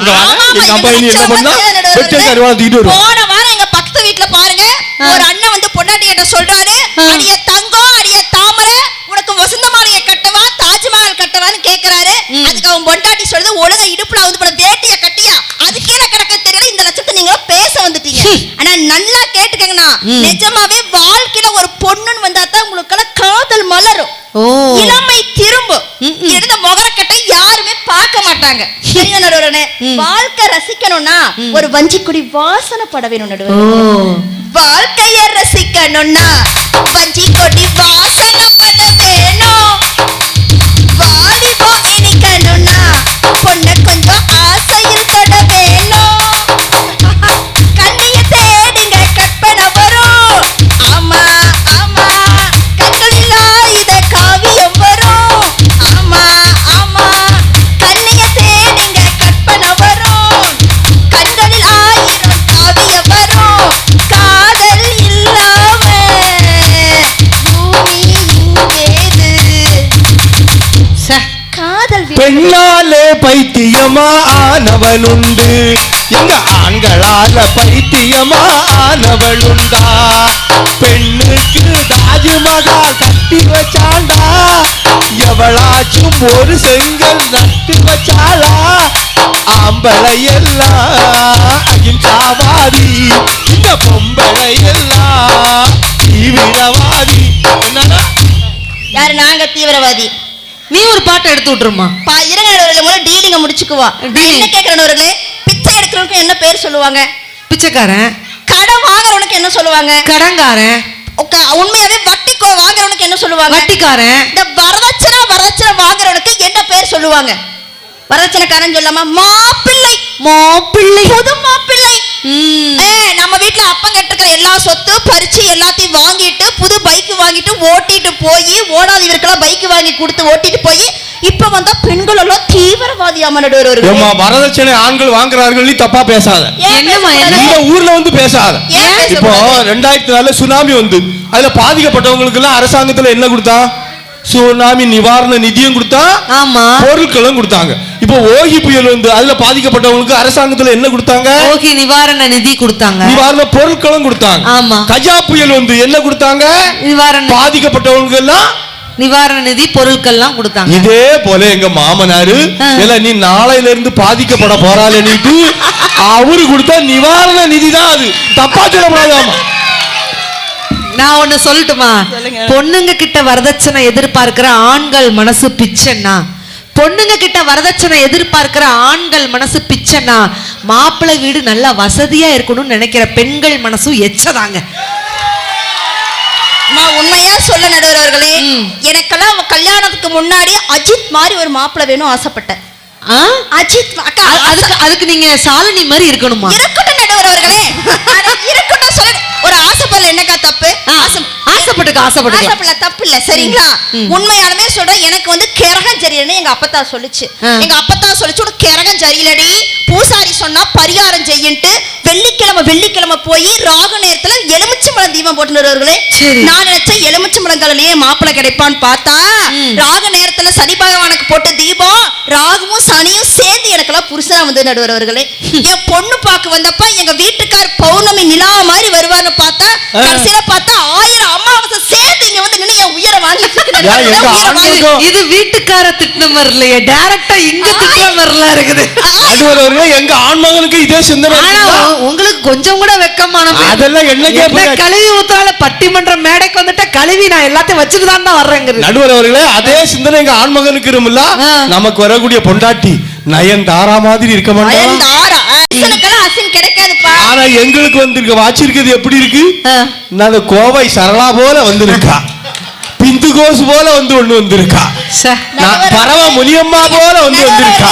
எங்க அப்பா என்ன பண்ணா வெட்ட கருவா தூக்கிட்டு வருவோம். போன வாரம் எங்க பக்கத்து வீட்டுல பாருங்க, ஒரு அண்ணன் வந்து பொண்டாட்டி கிட்ட சொல்றாரு, அடிய தங்கம் அடிய தாமரை உனக்கு வசந்த மாளிகை கட்டவா தாஜ்மஹால் கட்டவான்னு கேக்குறாரு. அதுக்கு அவன் பொண்டாட்டி சொல்றது, ஒழுங்கா இடுப்புல வந்து போன வேட்டிய கட்டியா, அது கீழே கிடக்க தெரியல, இந்த லட்சத்தை நீங்க பேச வந்துட்டீங்க. ஆனா நல்லா கேட்டுக்கங்கண்ணா, நிஜமாவே வாழ்க்கையில ஒரு பொண்ணுன்னு வந்தா தான் உங்களுக்கு காதல் மலரும், இளமை திரும்பும். இருந்த முகரக்கட்டை யாருமே பார்க்க மாட்டாங்க. வாழ்க்கை ரசிக்கணும்னா ஒரு வஞ்சிக்குடி வாசனை பட வேணும் நடுவர். வாழ்க்கைய ரசிக்கணும்னா வஞ்சி கொடி வாசனை பட வேணும். வாடி போகி நிக்கணும்னா பொண்ண கொஞ்சம் ஆசையில் தொட வேணும். கண்ணைய தேடிங்க கற்பனை வரும். ஆமா ஆமா கண்களில் ஆயுத காவியம் வரும். ஆமா ஆமா கண்ணைய தேடிங்க கற்பனை வரும். கண்களில் ஆயிரம் காவியம் வரும். காதல் இல்லாம பூமி இங்கேது. காதல் பெண்ணாலே பைத்தியமா ஆனவனுண்டு, எங்க ஆண்களால பைத்தியமா ஆனவனுண்டா. பெண்ணுக்கு தாஜ்மஹால் கட்டி வச்சாண்டா, எவளாச்சும் ஒரு செங்கல் நட்டு வச்சாளா? ஆம்பளை எல்லாம் அகிம்சாவாதி, தீவிரவாதி. நீ ஒரு பாட்டை எடுத்து விட்டுருமா? இருங்க நடுவர்களே, முதல்ல டீலிங்க முடிச்சுக்குவா. நான் என்ன கேட்கிறேன் நடுவர்களே, பிச்சை எடுக்கிறவனுக்கு என்ன பேர் சொல்லுவாங்க? பிச்சைக்காரன். கடன் வாங்குறவனுக்கு என்ன சொல்லுவாங்க? கடன்காரன். உண்மையாவே வட்டி வாங்குறவனுக்கு என்ன சொல்லுவாங்க? வட்டிக்காரன். இந்த வரதட்சணை வாங்குறவனுக்கு என்ன பேர் சொல்லுவாங்க? வரதட்சணைக்காரன் சொல்லாமா? மாப்பிள்ளை. மாப்பிள்ளை. புது மாப்பிள்ளை. நம்ம வீட்டுல அப்பம் கட்டுக்கிற எல்லா சொத்து பறிச்சு எல்லாத்தையும் வாங்கிட்டு புது பைக் வாங்கிட்டு ஓட்டிட்டு போய் ஓடாதவருக்கெல்லாம் பைக் வாங்கி கொடுத்து ஓட்டிட்டு போய் இப்ப வந்தா பெண்கள் எல்லாம் தீவிரவாதியாம நடுவர்கள். வரதட்சணை ஆண்கள் வாங்குறார்கள், நீ தப்பா பேசாத. என்னமா இந்த ஊர்ல வந்து பேசாத. இப்போ 2004 சுனாமி வந்து அதுல பாதிக்கப்பட்டவங்களுக்கு எல்லாம் அரசாங்கத்துல என்ன கொடுத்தா? சுனாமி நிவாரண நிதியும் கொடுத்தா, ஆமா, பொருட்களும் கொடுத்தாங்க. இப்போ ஓகி புயல் வந்து அதுல பாதிக்கப்பட்டவங்களுக்கு அரசாங்கத்துல என்ன கொடுத்தாங்க? ஓகி நிவாரண நிதி கொடுத்தாங்க, நிவாரண பொருட்களும் கொடுத்தாங்க. ஆமா. கஜா புயல் வந்து என்ன கொடுத்தாங்க? நிவாரண பாதிக்கப்பட்டவங்களுக்கு எல்லாம் நிவாரண நிதி பொருட்கள்லாம் கொடுத்தாங்க. இதே போல எங்க மாமனாரு இல்ல நீ நாளையில இருந்து பாதிக்கப்பட போறாளேன்னு அவரு கொடுத்த நிவாரண நிதி தான் அது. தப்பா சொல்லக்கூடாதாமா? நான் ஒண்ணு சொல்லட்டுமா? பொண்ணுங்க கிட்ட வரதட்சணை எதிர்பார்க்கிற ஆண்கள் மனசு பிச்சைன்னா, பொண்ணுங்க கிட்ட வரதட்சணை எதிர்பார்க்கிற ஆண்கள் மனசு பிச்சைன்னா, மாப்பிள்ளை வீடு நல்லா வசதியா இருக்கணும்னு நினைக்கிற பெண்கள் மனசும் எச்சதாங்க. உண்மையா சொல்ல நடுவர்களே, எனக்கெல்லாம் கல்யாணத்துக்கு முன்னாடி அஜித் மாதிரி ஒரு மாப்பிள்ளை வேணும் ஆசைப்பட்டேன். அஜித் அதுக்கு நீங்க சாலினி மாதிரி இருக்கணுமா? இருக்கட்டும் நடுவர்களே, இருக்கட்டும் சொல்ல ஒரு ஆசைப்படல என்னக்கா தப்பு? ஆசைப்படல தப்பு இல்ல சரிங்களா? உண்மையாலுமே சொல்றேன், எனக்கு வந்து கிரகம் சரியில்லைன்னு எங்க அப்பத்தா சொல்லுச்சு. எங்க அப்பத்தா சொல்லுச்சு, உனக்கு கிரகம் சரியில்லடி, பூசாரி சொன்னா பரிகாரம் செய்யின்ட்டு வெள்ளிக்கிழமை போய் ராகு நேரத்துல எலுமிச்சம்பழம் தீபம் போட்டுனவர்களே. நான் நினைச்சேன் எலுமிச்சம்பழங்களையே மாப்பிள்ளை கிடைப்பான்னு பார்த்தா, ராகு நேரத்துல சனி பகவானுக்கு போட்ட தீபம் ராகுவும் சனியும் சேர்ந்து எனக்கெல்லாம் புருஷனா வந்து நடுவர்களே. என் பொண்ணு பார்க்க வந்தப்ப எங்க வீட்டுக்கார் பௌர்ணமி நிலா மாதிரி வருவான்னு பார்த்தா, கடைசியில பார்த்தா 1000 அமாவாசை சேர்ந்து இங்க வந்து நின்னு என் உயிரை வாங்கிட்டு இருக்கு. இது வீட்டுக்கார திட்டம் வரலையே, டைரக்டா இங்க திட்டம் வரலாம் இருக்குது. எங்க ஆண்மகனுக்கு இதே சிந்தனை. உங்களுக்கு கொஞ்சம் கூட வெக்கமான அதெல்லாம் என்னக்கே கழுவி ஊத்தால பட்டிமன்ற மேடைக்கு வந்துட்ட கழுவி நான் எல்லாத்தையும் வச்சுட்டு தான் வர்றேங்க. நடுவர் அவர்களே, அதே சிந்தனை எங்க ஆண்மகனுக்கு இருக்கும்ல. நமக்கு வரக்கூடிய பொண்டாட்டி நயன்தாரா மாதிரி இருக்க மாட்டேன். ஆனா எங்களுக்கு வந்திருக்க வாச்சிருக்கிறது எப்படி இருக்கு? நான் கோவை சரளா போல வந்திருக்கா, பிந்து கோஸ் போல வந்து ஒண்ணு வந்திருக்கா, பரவ முனியம்மா போல வந்து வந்திருக்கா.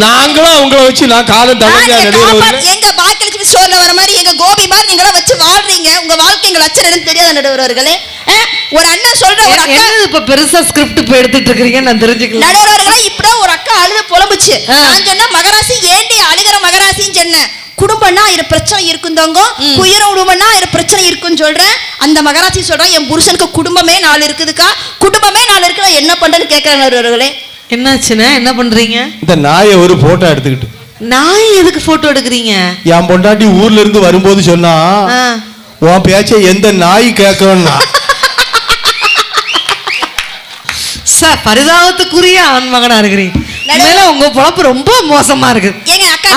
நாங்களும் அவங்கள வச்சு நான் காலம் தவறியா நடுவர். எங்க பாக்கியலட்சுமி ஸ்டோர்ல வர மாதிரி எங்க கோபி மாதிரி நீங்கள வச்சு வாழ்றீங்க. உங்க வாழ்க்கை எங்க லட்சணம் தெரியாத நடுவர்களே. ஒரு அண்ணன் சொல்ற ஒரு அக்கா இப்ப பெருசா ஸ்கிரிப்ட் இப்ப எடுத்துட்டு இருக்கீங்க நான் தெரிஞ்சுக்கல. நடுவர்களே, இப்பதான் ஒரு அக்கா அழுது புலம்புச்சு. நான் சொன்ன மகராசி ஏண்டி அழுகிற மகராசின்னு சொன்னேன். குடும்பம்னா 1000 பிரச்சனை இருக்குந்தவங்க, உயிர உடுமன்னா 1000 பிரச்சனை இருக்குன்னு சொல்றேன். அந்த மகராசி சொல்றேன், என் புருஷனுக்கு குடும்பமே 4 இருக்குதுக்கா, குடும்பமே 4 இருக்கு, நான் என்ன பண்றேன்னு கேட்கறேன் நடுவர்களே. என்னாச்சுன்னா என்ன பண்றீங்க? இந்த நாயை ஒரு போட்டோ எடுத்துக்கிட்டு. நாய் எதுக்கு போட்டோ எடுக்கிறீங்க? என் பொண்டாட்டி ஊர்ல இருந்து வரும்போது சொன்னா, உன் பேச்ச எந்த நாய் கேட்கணும்னா பரிதாபத்துக்குரிய ஆண்மகனா இருக்கிறீங்க. உங்க பொழப்பு ரொம்ப மோசமா இருக்கு.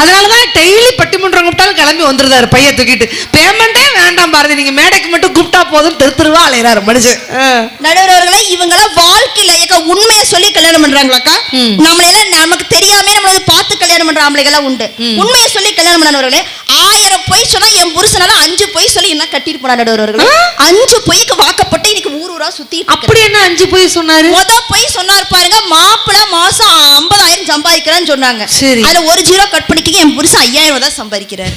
அதனாலதான் டெய்லி பட்டிமன்றம் கூப்பிட்டாலும் கிளம்பி வந்துருந்தாரு பைய தூக்கிட்டு. பேமெண்டே வேண்டாம் பாரதி, நீங்க மேடைக்கு மட்டும் கூப்பிட்டா போதும் தெருவா அலையறாரு மனுஷன். நடுவர்களே, இவங்க வாழ்க்கையில உண்மையை சொல்லி கல்யாணம் பண்றாங்களாக்கா? நமக்கு தெரியாம நம்மள பார்த்து கல்யாணம் பண்ற ஆம்பளைகள் உண்டு. உண்மையை சொல்லி கல்யாணம் பண்ணவர்களே, 1000 பொய் சொன்னா என் புருஷனால 5 பொய் சொல்லி என்ன கட்டிட்டு போனா நடுவர்களே. 5 பொய்க்கு வாக்கப்பட்டு இன்னைக்கு ஊரா சுத்தி. அப்படி என்ன 5 பொய் சொன்னாரு? முத பொய் சொன்னார் பாருங்க, மாப்பிள்ள மாசம் 50,000 சம்பாதிக்கிறான்னு சொன்னாங்க. அதுல 1 0 கட் பண்ணிக்க, என் புருஷன் 5000 தான் சம்பாதிக்கிறாரு.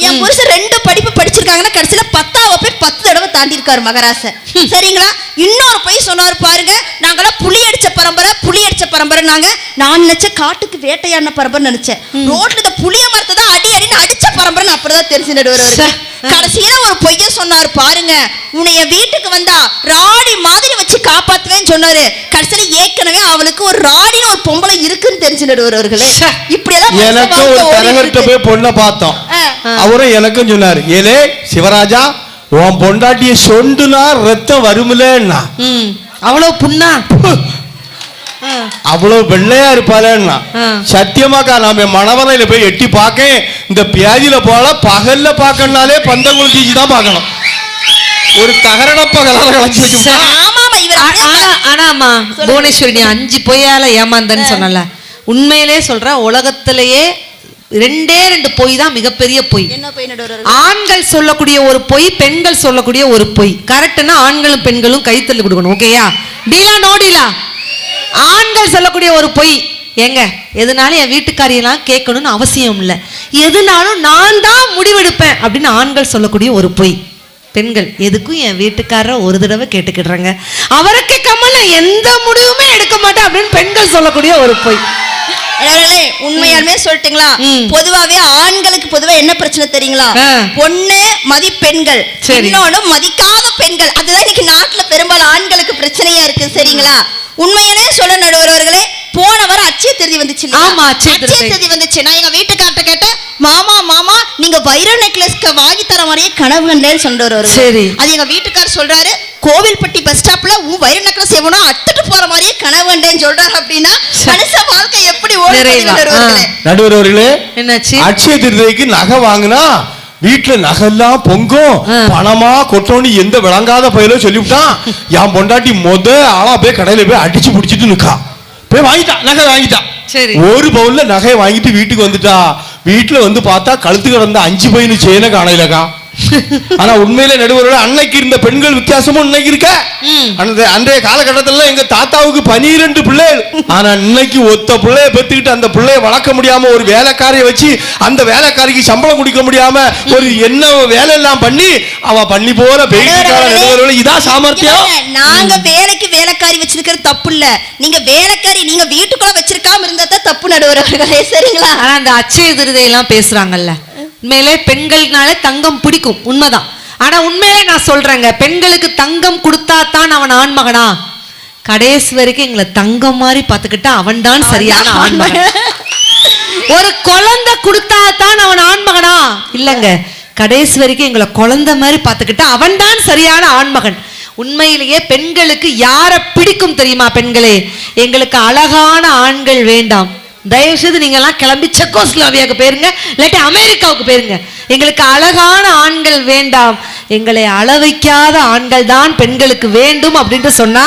என் புருஷன் 2 படிப்பு படிச்சிருக்காங்கன்னா கடைசியில 10ஆம் வகுப்பை 10 தடவை தாண்டி இருக்காரு மகராசன். சரிங்களா? இன்னொரு பொய் சொன்னாரு பாருங்க, நாங்களாம் புலி அடிச்ச பரம்பரை நாங்க. நான் நினைச்ச காட்டுக்கு வேட்டையாடின பரம்பரை நினைச்சேன். ரோட்ல இந்த புளிய மரத்தை தான் அடின்னு அடிச்ச பரம்பரை அப்படிதான் தெரிஞ்சு நடுவர். கடைசியில ஒரு பொய்ய சொன்னாரு பாருங்க, உன்னைய வீட்டுக்கு வந்தா ராணி மாதிரி வச்சு காப்பாத்துவேன்னு சொன்னாரு. கடைசியில ஏற்கனவே அவளுக்கு ஒரு ராணின்னு ஒரு பொம்பளை இருக்குன்னு தெரிஞ்சு நடுவர் அவர்களே. இப்படியெல்லாம் எனக்கு ஒரு தரகர்கிட்ட போய் பொண்ணை பார்த்தோம். அவரும் எனக்கும் சொன்னாரு, ஏலே சிவராஜா, உன் பொண்டாட்டிய சொண்டுனா ரத்தம் வருமுலன்னா, அவ்வளவு புண்ணா அவ்வளவு வெள்ளையா இருப்பாளேன்னா. சத்தியமாக்கா நாம மணவரையில போய் எட்டி பார்க்க, இந்த பியாதியில போல பகல்ல பார்க்கணும்னாலே பந்தங்குளம் தீச்சு தான் பார்க்கணும். ஒரு தகரணப்ப கலரை கலச்சி வச்சு. ஆமாமா, இவரை ஆனாமா புவனேஸ்வரி, நீ 5 பொய்யால ஏமாந்தன்னு சொன்னல, உண்மையிலே சொல்ற, உலகத்திலேயே 2 பொய் தான் மிகப்பெரிய பொய். ஆண்கள் சொல்லக்கூடிய ஒரு பொய், பெண்கள் சொல்லக்கூடிய ஒரு பொய். கரெக்ட்னா ஆண்களும் பெண்களும் கைத்தள்ளி கொடுக்கணும். ஓகேயா? டீலா நோ டீலா? ஆண்கள் சொல்லக்கூடிய ஒரு பொய், ஏங்க எதுனாலும் என் வீட்டுக்காரியெல்லாம் கேட்கணும்னு அவசியம் இல்லை, எதுனாலும் நான் தான் முடிவெடுப்பேன் அப்படின்னு ஆண்கள் சொல்லக்கூடிய ஒரு பொய். பெண்கள் எதுக்கும் என் வீட்டுக்காரர் ஒரு தடவை கேட்டுக்கிடுறாங்க, அவரை கேட்காம நான் எந்த முடிவுமே எடுக்க மாட்டேன் அப்படின்னு பெண்கள் சொல்லக்கூடிய ஒரு பொய். உண்மையாலுமே சொல்லட்டுங்களா, பொதுவாவே ஆண்களுக்கு பொதுவா என்ன பிரச்சனை தெரியுங்களா? ஒண்ணு மதிப்பெண்கள், இன்னொன்னு மதிக்காத பெண்கள். அதுதான் இன்னைக்கு நாட்டுல பெரும்பாலும் ஆண்களுக்கு பிரச்சனையா இருக்கு. சரிங்களா? உண்மையானே சொல்ல நடுவர்களே, போன வாரம் அச்சய திருதி வந்துச்சு. ஆமா, அச்சய திருதி வந்துச்சு. நான் எங்க வீட்டுக்கார்ட்ட கேட்டேன், மாமா மாமா நீங்க வைர நெக்லஸ்க்கு வாங்கி தர மாதிரியே கனவு கண்டேன்னு சொன்னவர். சரி, அது எங்க வீட்டுக்கார் சொல்றாரு, கோவில்பட்டி பஸ் ஸ்டாப்ல உன் வைர நெக்லஸ் எவனோ அத்துட்டு போற மாதிரியே கனவு கண்டேன்னு சொல்றாங்க. அப்படின்னா மனுஷ வாழ்க்கை எப்படி நடுவர்களே, என்னாச்சு? அச்சய திருதிக்கு நகை வாங்கினா வீட்டுல நகெல்லாம் பொங்கும், பணமா கொட்டோன்னு எந்த விளங்காத பயிலோ சொல்லிவிட்டான். என் பொண்டாட்டி ஆளா போய் கடையில போய் அடிச்சு புடிச்சிட்டு நிக்கா, போய் வாங்கிட்டான், நகை வாங்கிட்டான். ஒரு பவுல்ல நகையை வாங்கிட்டு வீட்டுக்கு வந்துட்டா. வீட்டுல வந்து பார்த்தா கழுத்து கிடந்த 5 பையனு செயின காணையிலக்கா. ஆனா உண்மையிலே நடுவர்கள், அன்னைக்கு இருந்த பெண்கள் வித்தியாசமும் இன்னைக்கு இருக்க. அன்றைய காலகட்டத்துல எங்க தாத்தாவுக்கு 12 பிள்ளைகள். ஆனா இன்னைக்கு ஒத்த பிள்ளைய பெத்துக்கிட்டு அந்த பிள்ளைய வளர்க்க முடியாம ஒரு வேலைக்காரியை வச்சு அந்த வேலைக்காரிக்கு சம்பளம் கொடுக்க முடியாம ஒரு என்ன வேலை எல்லாம் பண்ணி அவ பண்ணி போற நடுவர்கள். இதான் சாமர்த்தியம். நாங்க வேலைக்கு வேலைக்காரி வச்சிருக்கிறது தப்பு இல்ல, நீங்க வேலைக்காரி நீங்க வீட்டுக்குள்ள வச்சிருக்காம இருந்தா தான் தப்பு நடுவர்களே. சரிங்களா? ஆனா அந்த அச்சய திருதையெல்லாம் பேசுறாங்கல்ல, உண்மையிலே பெண்கள்னால தங்கம் பிடிக்கும், உண்மைதான். ஆனா உண்மையிலே நான் சொல்றேங்க, பெண்களுக்கு தங்கம் கொடுத்தா தான் அவன் ஆண்மகனா? கடைசி வரைக்கும் எங்களை தங்கம் மாதிரி பார்த்துக்கிட்டா அவன் தான் சரியான ஆண்மகன். ஒரு குழந்தை கொடுத்தா தான் அவன் ஆண்மகனா? இல்லங்க, கடைசி வரைக்கும் எங்களை குழந்தை மாதிரி பார்த்துக்கிட்டா அவன் தான் சரியான ஆண்மகன். உண்மையிலேயே பெண்களுக்கு யாரை பிடிக்கும் தெரியுமா? பெண்களே, எங்களுக்கு அழகான ஆண்கள் வேண்டாம். தயவு செய்து நீங்க எல்லாம் கிளம்பி செக்கோஸ்லோவியாவுக்கு போயிருங்க, இல்லாட்டி அமெரிக்காவுக்கு போயிருங்க. எங்களுக்கு அழகான ஆண்கள் வேண்டாம், எங்களை அள வைக்காத ஆண்கள் தான் பெண்களுக்கு வேண்டும் அப்படின்ட்டு சொன்னா,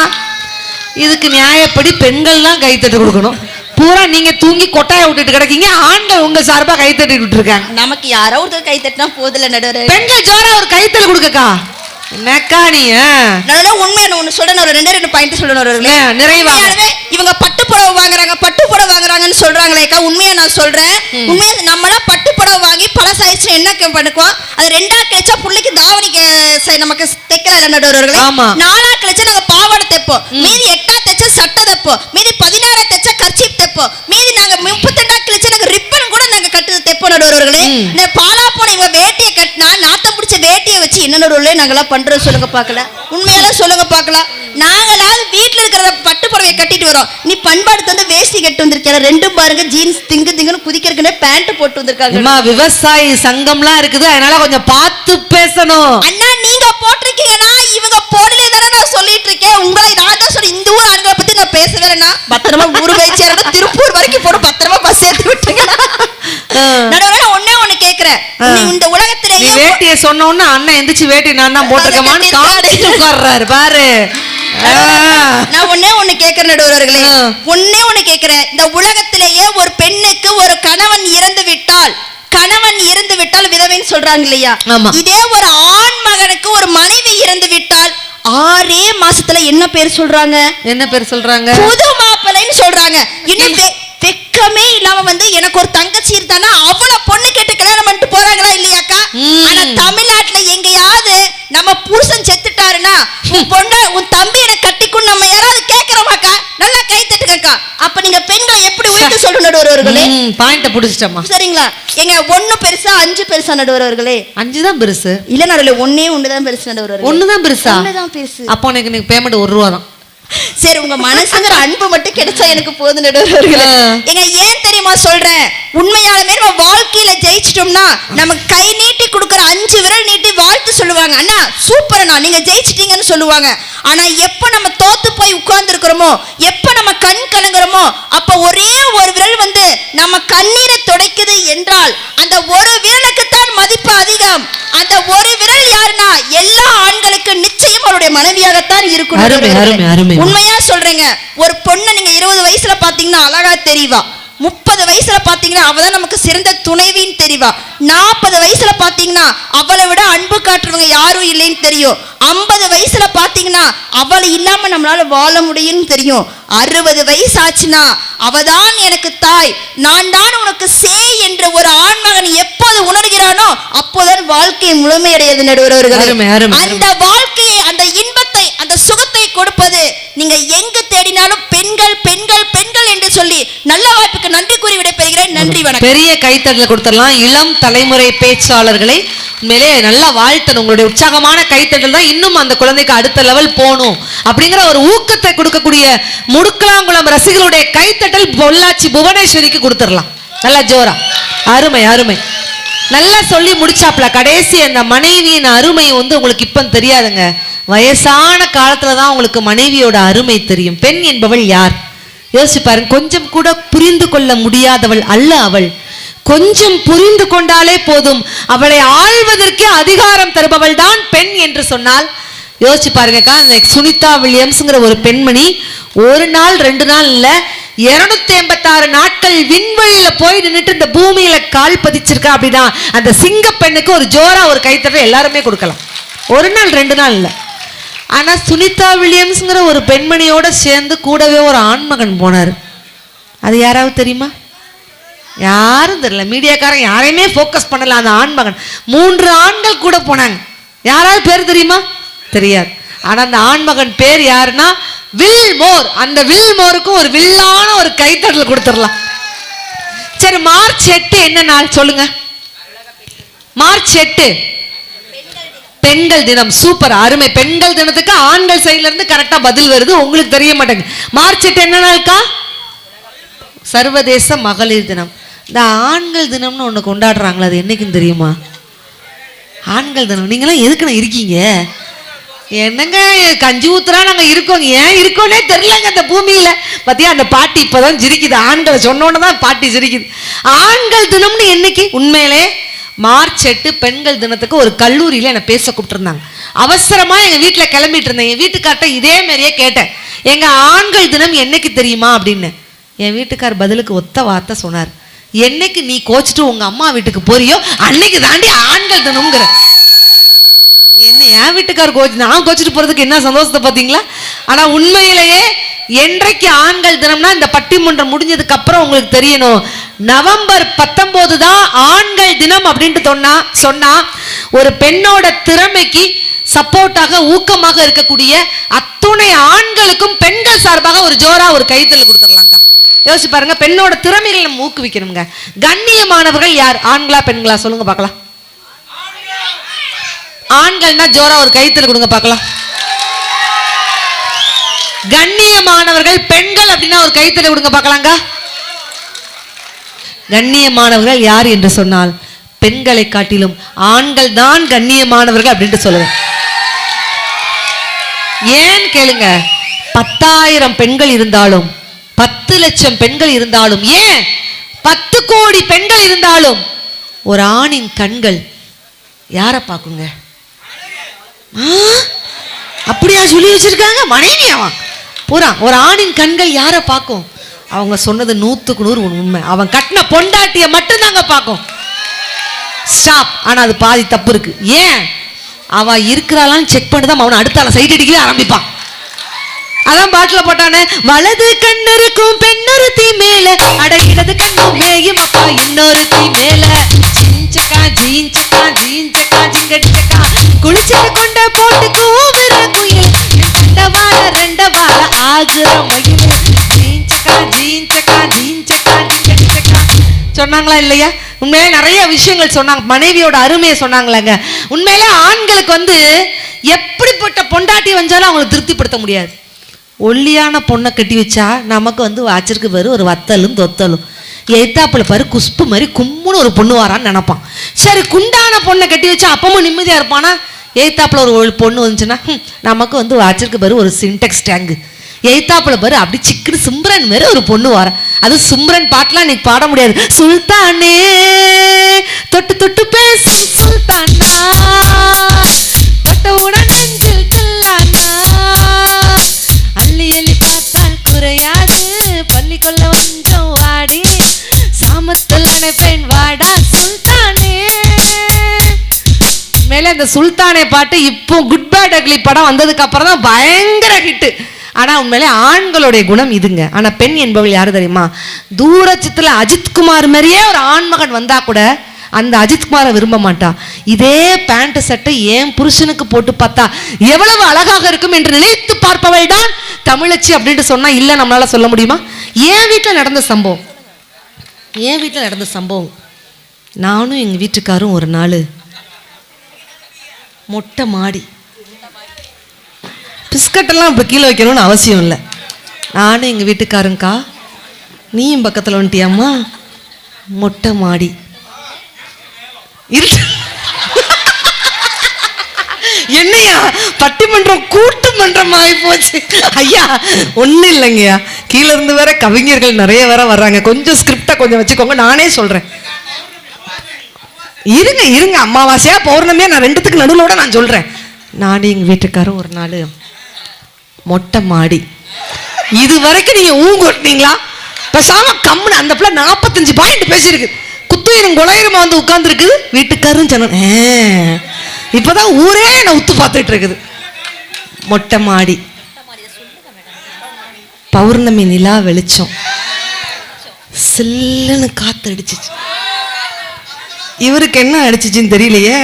இதுக்கு நியாயப்படி பெண்கள் தான் கைத்தட்டு கொடுக்கணும். பூரா நீங்க தூங்கி கொட்டாய விட்டுட்டு கிடக்கீங்க, ஆண்கள் உங்க சார்பா கைத்தட்டி விட்டுருக்காங்க. நமக்கு யாரோ ஒரு கைத்தட்டினா போதில்ல நடுவர். பெண்கள் ஜோரா ஒரு கைத்தல் கொடுக்கக்கா. என்னக்கா நீ? உண்மையான ஒண்ணு சொல்றேன், ஒரு 2 பாயிண்ட் சொல்லணும் நிறைவா. இவங்க பட்டு புடவை வாங்குறாங்க, பட்டு புடவை வாங்குறாங்கன்னு சொல்றாங்களேக்கா. உண்மையா நான் சொல்றேன், உண்மையா நம்மளா பட்டு புடவை வாங்கி பழசாயிடுச்சு என்ன பண்ணுவோம், அது 2 கழிச்சா பிள்ளைக்கு தாவணிக்கு நமக்கு தைக்கல நடுவர்களே. 4 கழிச்சா நாங்க பாவாடை தைப்போம், மீதி 8 தைச்ச சட்டை தைப்போம், மீதி 16 தைச்ச கர்ச்சீப் தைப்போம், மீதி நாங்க 32 கழிச்சா நாங்க ரிப்பன் கூட நாங்க கட்டு தைப்போம் நடுவர்களே. இந்த பாலா போன இவங்க வேட்டியை கட்டினா நாத்தம் பிடிச்ச வேட்டியை வச்சு என்ன நடுவர்களே நாங்களாம் பண்றோம் சொல்லுங்க பாக்கல? உண்மையால சொல்லுங்க பாக்கலாம். நாங்களாவது வீட்டுல இருக்கிற பட்டு புடவை கட்டிட்டு வரோம், நீ பண்பாடு தந்து வேஷ்டி கட்டு வந்திருக்க. 2 பாருங்க ஜீன்ஸ் திங்குன்னு குதிக்கிறதுக்குன்னு பேண்ட் போட்டு வந்திருக்காங்க. விவசாயி சங்கம்லாம் இருக்குது, அதனால கொஞ்சம் பார்த்து பேசணும். அண்ணா நீங்க போட்டிருக்கீங்கன்னா இவங்க போடலே தானே நான் சொல்லிட்டு இருக்கேன். உங்களை நான் தான் சொல்றேன், இந்த ஊர் ஆண்களை பத்தி நான் பேசவே இல்லைன்னா பத்திரமா ஊர் போயிச்சு திருப்பூர் வரைக்கும் போட்டு பத்திரமா பஸ் ஏற்றி விட்டுருங்க. ஒன்னே ஒண்ணு கேக்குறேன், இந்த உலகத்திலேயே வேட்டியை சொன்ன உடனே அண்ணன் எந்திரிச்சு வேட்டி நான் தான் போட்டிருக்கேன்னு காட்டிட்டு உட்கார்றாரு பாரு. நான் ஒன்னே ஒண்ணு கேக்குறேன் நடுவர்களே, ஒன்னே ஒண்ணு கேக்குறேன். இந்த உலகத்திலேயே ஒரு பெண்ணுக்கு ஒரு கணவன் இறந்து விட்டால் விதவைன்னு சொல்றாங்க இல்லையா? இதே ஒரு ஆண் மகனுக்கு ஒரு மனைவி இறந்து விட்டால் 6 மாசத்துல என்ன பேர் சொல்றாங்க? என்ன பேர் சொல்றாங்க? புது மாப்பிள்ளைன்னு சொல்றாங்க. இன்னும் வெக்கமே இல்லாம எனக்கு ஒரு தங்கச்சி இருந்தானா அவள பொண்ணு கேட்டு கல்யாணம் பண்ணிட்டு போறாங்களா இல்லையாக்கா? ஆனா தமிழ்நாட்டுல எங்கேயாவது நம்ம புருஷன் செத்துட்டாருன்னா உன் தம்பி எனக்கு கட்டிக்கும் நம்ம யாராவது கேக்குறோமாக்கா? நல்லா கை தட்டுங்கக்கா. அப்ப நீங்க பெண்களை எப்படி உயர்த்தி சொல்ற நடுவர்களே? பாயிண்ட புடிச்சிட்டமா. சரிங்களா? எங்க 1 பெருசா 5 பெருசா நடுவர்களே? 5 தான் பெருசு. இல்ல நடுவர்களே, 1 தான் பெருசு நடுவர்களே. 1 தான் பெருசா? 1 தான் பெருசு. அப்போ எனக்கு பேமெண்ட் 1 ரூபா தான். சரி, உங்க மனசுங்கிற அன்பு மட்டும் கிடைச்சா எனக்கு போதும் நடுவர்களே. எங்க ஏன் தெரியுமா சொல்றேன், உண்மையாலுமே நம்ம வாழ்க்கையில ஜெயிச்சிட்டோம்னா நமக்கு கை நீட்டி கொடுக்குற 5 விரல் நீட்டி வாழ்த்து சொல்லுவாங்க. அண்ணா சூப்பர் அண்ணா நீங்க ஜெயிச்சிட்டீங்கன்னு சொல்லுவாங்க. ஆனா எப்ப நம்ம தோத்து போய் உட்கார்ந்து இருக்கிறோமோ, எப்ப நம்ம கண் கலங்குறோமோ, அப்ப ஒரே ஒரு விரல் நம்ம கண்ணீரை துடைக்குது என்றால் அந்த ஒரு விரலுக்கு தான் மதிப்பு அதிகம். அந்த ஒரு விரல் யாருன்னா எல்லா ஆண்களுக்கு நிச்சயம் அவருடைய மனைவியாகத்தான் இருக்கணும். அருமை, அருமை, அருமை. உண்மையா சொல்றேங்க. ஒரு பொண்ணு நீங்க 20 வயசுல பாத்தீங்கன்னா அழகா தெரிவா. 30 வயசுல பாத்தீங்கன்னா அவதான் நமக்கு சிறந்த துணைவின்னு தெரிவா. 40 வயசுல பாத்தீங்கன்னா அவளை விட அன்பு காட்டுறவங்க யாரும் இல்லைன்னு தெரியும். 50 வயசுல பாத்தீங்கன்னா அவளை இல்லாம நம்மளால வாழ முடியும்னு தெரியும். 60 வயசு ஆச்சுன்னா அவதான் எனக்கு தாய், நான் தான் உனக்கு சேய் என்ற ஒரு ஆண்மகன் எப்போது உணர்கிறானோ அப்போதான் வாழ்க்கை முழுமையடையது. நடுவர்களே, அந்த வாழ்க்கையை, அந்த இன்பத்தை, அந்த சுகத்தை கொடுப்பது நீங்க எங்கு தேடினாலும் பெண்கள் பெண்கள் பெண்கள் என்று சொல்லி நல்ல வாய்ப்புக்கு நன்றி கூறி விடைபெறுகிறேன். நன்றி, வணக்கம். பெரிய கைத்தட்டல் கொடுத்துடலாம். இளம் தலைமுறை பேச்சாளர்களை உண்மையிலே நல்லா வாழ்த்தணும். உங்களுடைய உற்சாகமான கைத்தட்டல் தான் இன்னும் அந்த குழந்தைக்கு அடுத்த லெவல் போகணும் அப்படிங்கிற ஒரு ஊக்கத்தை கொடுக்கக்கூடிய முடுக்கலாங்குளம் ரசிகர்களுடைய கைத்தட்டல் பொள்ளாச்சி புவனேஸ்வரிக்கு கொடுத்துடலாம். நல்லா ஜோரா. அருமை, அருமை. நல்லா சொல்லி முடிச்சாப்ல. கடைசி அந்த மனைவியின் அருமை வந்து உங்களுக்கு இப்ப தெரியாதுங்க. வயசான காலத்துல தான் உங்களுக்கு மனைவியோட அருமை தெரியும். பெண் என்பவள் யார் யோசிச்சு பாருங்க. கொஞ்சம் கூட புரிந்து கொள்ள முடியாதவள் அல்ல அவள். கொஞ்சம் புரிந்து கொண்டாலே போதும், அவளை ஆள்வதற்கே அதிகாரம் தருபவள் தான் பெண் என்று சொன்னால் யோசிச்சு பாருங்கக்கா. சுனிதா வில்லியம்ஸ்ங்கிற ஒரு பெண்மணி ஒரு நாள் 2 நாள் இல்ல 286 நாட்கள் விண்வெளியில போய் நின்றுட்டு இந்த பூமியில கால் பதிச்சிருக்கா அப்படின்னா அந்த சிங்க பெண்ணுக்கு ஒரு ஜோரா ஒரு கைத்தட்டல் எல்லாருமே கொடுக்கலாம். ஒரு நாள் 2 நாள் இல்ல. ஆனா சுனிதா வில்லியம்ஸ்ங்கிற ஒரு பெண்மணியோட சேர்ந்து கூடவே ஒரு ஆண்மகன் போனார். அது யாராவது தெரியுமா? யாரும் தெரியல. மீடியாக்காரன் யாரையுமே ஃபோக்கஸ் பண்ணல. அந்த ஆண்மகன் 3 ஆண்கள் கூட போனாங்க. யாராவது பேர் தெரியுமா? தெரியாது. ஆனா அந்த ஆண்மகன் பேர் யாருன்னா வில்மோர். அந்த வில்மோருக்கு ஒரு வில்லான ஒரு கைத்தட்டல் கொடுத்துடலாம். சரி, மார்ச் 8 என்ன நாள் சொல்லுங்க? மார்ச் 8 பெண்கள் தினம். சூப்பர், அருமை. பெண்கள் தினத்துக்கு ஆண்கள் சைட்ல இருந்து கரெக்டா பதில் வருது. உங்களுக்கு தெரிய மாட்டேங்குது. மார்ச் 8 என்ன நாள்க்கா? சர்வதேச மகளிர் தினம். இந்த ஆண்கள் தினம்னு ஒண்ணு கொண்டாடுறாங்களா, அது என்னைக்குன்னு தெரியுமா? ஆண்கள் தினம். நீங்களாம் எதுக்குன்னு இருக்கீங்க? என்னங்க கஞ்சி ஊத்துறா நாங்க இருக்கோங்க. ஏன் இருக்கோன்னே தெரியலங்க அந்த பூமியில. பத்தியா அந்த பாட்டி இப்பதான் சிரிக்குது. ஆண்களை சொன்னோன்னு தான் பாட்டி சிரிக்குது. ஆண்கள் தினம்னு என்னைக்கு? உண்மையிலே மார்ச் 8 பெண்கள் தினத்துக்கு ஒரு கல்லூரியில என்னை பேச கூப்பிட்டுருந்தாங்க. அவசரமா எங்க வீட்டுல கிளம்பிட்டு இருந்தேன். என் வீட்டுக்கார்ட்ட இதே மாதிரியே கேட்டேன், எங்க ஆண்கள் தினம் என்னைக்கு தெரியுமா அப்படின்னு. என் வீட்டுக்கார் பதிலுக்கு ஒத்த வார்த்தை சொன்னார், என்னைக்கு நீ கோச்சிட்டு உங்க அம்மா வீட்டுக்கு போறியோ அன்னைக்கு தாண்டி ஆண்கள் தினம்ங்கிற. என்ன என் வீட்டுக்கார் நான் கோச்சிட்டு போறதுக்கு என்ன சந்தோஷத்தை பார்த்தீங்களா? ஆனா உண்மையிலேயே என்றைக்கு ஆண்கள் தினம்னா இந்த பட்டிமன்றம் முடிஞ்சதுக்கு அப்புறம் உங்களுக்கு தெரியணும், நவம்பர் 19 தான் ஆண்கள் தினம் அப்படின்ட்டு சொன்னா ஒரு பெண்ணோட திறமைக்கு சப்போர்ட்டாக ஊக்கமாக இருக்கக்கூடிய அத்துணை ஆண்களுக்கும் பெண்கள் சார்பாக ஒரு ஜோரா ஒரு கைத்தல் கொடுத்துடலாங்க. யோசிச்சு பாருங்க, பெண்ணோட திறமைகளை நம்ம ஊக்குவிக்கணுங்க. கண்ணியமானவர்கள் யார்? ஆண்களா பெண்களா சொல்லுங்க பார்க்கலாம். ஆண்கள்னா ஜோரா ஒரு கைத்தல் கொடுங்க பார்க்கலாம். கண்ணியமானவர்கள் பெண்கள் அப்படின்னா ஒரு கைத்தல் கொடுங்க பார்க்கலாங்க. கண்ணியமானவர்கள் யார் என்று சொன்னால் பெண்களை காட்டிலும் ஆண்கள் தான் கண்ணியமானவர்கள் அப்படின்ட்டு சொல்லுவேன். ஏன் கேளுங்க, 10,000 பெண்கள் இருந்தாலும் 10 லட்சம் பெண்கள் இருந்தாலும் ஏன் 10 கோடி பெண்கள் இருந்தாலும் ஒரு ஆணின் கண்கள் யாரை பார்க்குங்க? அப்படியா சொல்லி வச்சிருக்காங்க? மனைவியாவா பூரா ஒரு ஆணின் கண்கள் யாரை பார்க்கும்? அவங்க சொன்னது 100க்கு 100 உண்மை. அவன் கட்டின பொண்டாட்டிய மட்டும்தாங்க பார்க்கும். ஸ்டாப். ஆனா அது பாதி தப்பு இருக்கு. ஏன்? அவ இருக்கிறாளான்னு செக் பண்ணி தான் அவனை அடுத்தால சைட் அடிக்கவே ஆரம்பிப்பான். அதான் பாட்டுல போட்டானே, வலது கண்ணருக்கும் பெண்ணொருத்தி மேல அடகிறது கண்ணும் மேயும் அப்பா இன்னொருத்தி மேல ஜீஞ்சக்கா ஜீஞ்சக்கா ஜீஞ்சக்கா ஜிங்கடிக்கா குளிச்சுட்டு கொண்ட போட்டு கூவுற குயில் ரெண்டவார ரெண்டவார ஆகுற மயில் ஜீஞ்சக்கா ஜீஞ்சக்கா ஜீஞ்சக்கா ஜிங்கடிக்கா சொன்னாங்களா இல்லையா? உண்மையிலே நிறைய விஷயங்கள் சொன்னாங்க. மனைவியோட அருமையை சொன்னாங்களாங்க. உண்மையிலே ஆண்களுக்கு வந்து எப்படிப்பட்ட பொண்டாட்டி வந்தாலும் அவங்களை திருப்திப்படுத்த முடியாது. ஒல்லியான பொண்ணை கட்டி வச்சா நமக்கு வந்து வாச்சிருக்கு பாரு ஒரு வத்தலும் தொத்தலும், எய்த்தாப்புல பாரு குஷ்பு மாதிரி கும்முன்னு ஒரு பொண்ணு வாரான்னு நினைப்பான். சரி, குண்டான பொண்ணை கட்டி வச்சா அப்பமும் நிம்மதியா இருப்பானா? எய்த்தாப்புல ஒரு பொண்ணு வந்துச்சுன்னா நமக்கு வந்து வாச்சிருக்கு பாரு ஒரு சின்டெக்ஸ் டேங்கு, எய்த்தாப்புல பாரு அப்படி சிக்கனு சிம்ரன் மாரி ஒரு பொண்ணு வர. அது சிம்ரன் பாட்டுலாம் இன்னைக்கு பாட முடியாது. சுல்தானே தொட்டு தொட்டு பேசும் சுல்தானா தொட்ட உடன் நெஞ்சில் கல்லானா உண்மையில இந்த சுல்தானே பாட்டு இப்போ குட் பேட் அக்லி படம் வந்ததுக்கு அப்புறம் தான் பயங்கர ஹிட். ஆனா உண்மையிலே ஆண்களுடைய குணம் இதுங்க. ஆனா பெண் என்பவள் யாரு தெரியுமா? தூரச்சத்துல அஜித்குமார் மாதிரியே ஒரு ஆண்மகன் வந்தா கூட அந்த அஜித்குமாரை விரும்ப மாட்டா. இதே பேண்ட் சட்டை ஏன் புருஷனுக்கு போட்டு பார்த்தா எவ்வளவு அழகாக இருக்கும் என்று நினைத்து பார்ப்பவள் தான் தமிழச்சி அப்படின்ட்டு சொன்னா இல்ல நம்மளால சொல்ல முடியுமா? என் வீட்டில் நடந்த சம்பவம், நானும் எங்க வீட்டுக்காரும் ஒரு நாள் மொட்டை மாடி, பிஸ்கட்டெல்லாம் இப்போ கீழே வைக்கணும்னு அவசியம் இல்லை, நானும் எங்கள் வீட்டுக்காரங்கக்கா நீயும் பக்கத்தில் வந்துட்டியாம்மா, மொட்டை மாடி என்னையா பட்டிமன்றம் கூட்டு மன்றம் ஆகி போச்சு ஐயா. ஒன்றும் இல்லைங்கய்யா, கீழே இருந்து வேற கவிஞர்கள் நிறைய வேற வர்றாங்க, கொஞ்சம் ஸ்கிரிப்டை கொஞ்சம் வச்சுக்கோங்க, நானே சொல்கிறேன். இருங்க அமாவாசையா பௌர்ணமியா நான் ரெண்டுத்துக்கு நடுவில் நான் சொல்கிறேன். நானும் எங்கள் வீட்டுக்காரும் ஒரு நாள் மொட்டை மாடி, இது வரைக்கும் நீங்க ஊங்கொட்டினீங்களா? பேசாம கம்முன்னு அந்த பிள்ளை 45 பாயிண்ட் பேசியிருக்கு, குத்துயிரும் குலையுமா வந்து உட்கார்ந்து இருக்குது. வீட்டுக்காரும் சொன்ன இப்பதான் ஊரே நான் உத்து பார்த்துட்டு இருக்குது. மொட்டை மாடி, பௌர்ணமி நிலா வெளிச்சம், சில்லுன்னு காத்து அடிச்சிச்சு. இவருக்கு என்ன அடிச்சிச்சுன்னு தெரியலையே,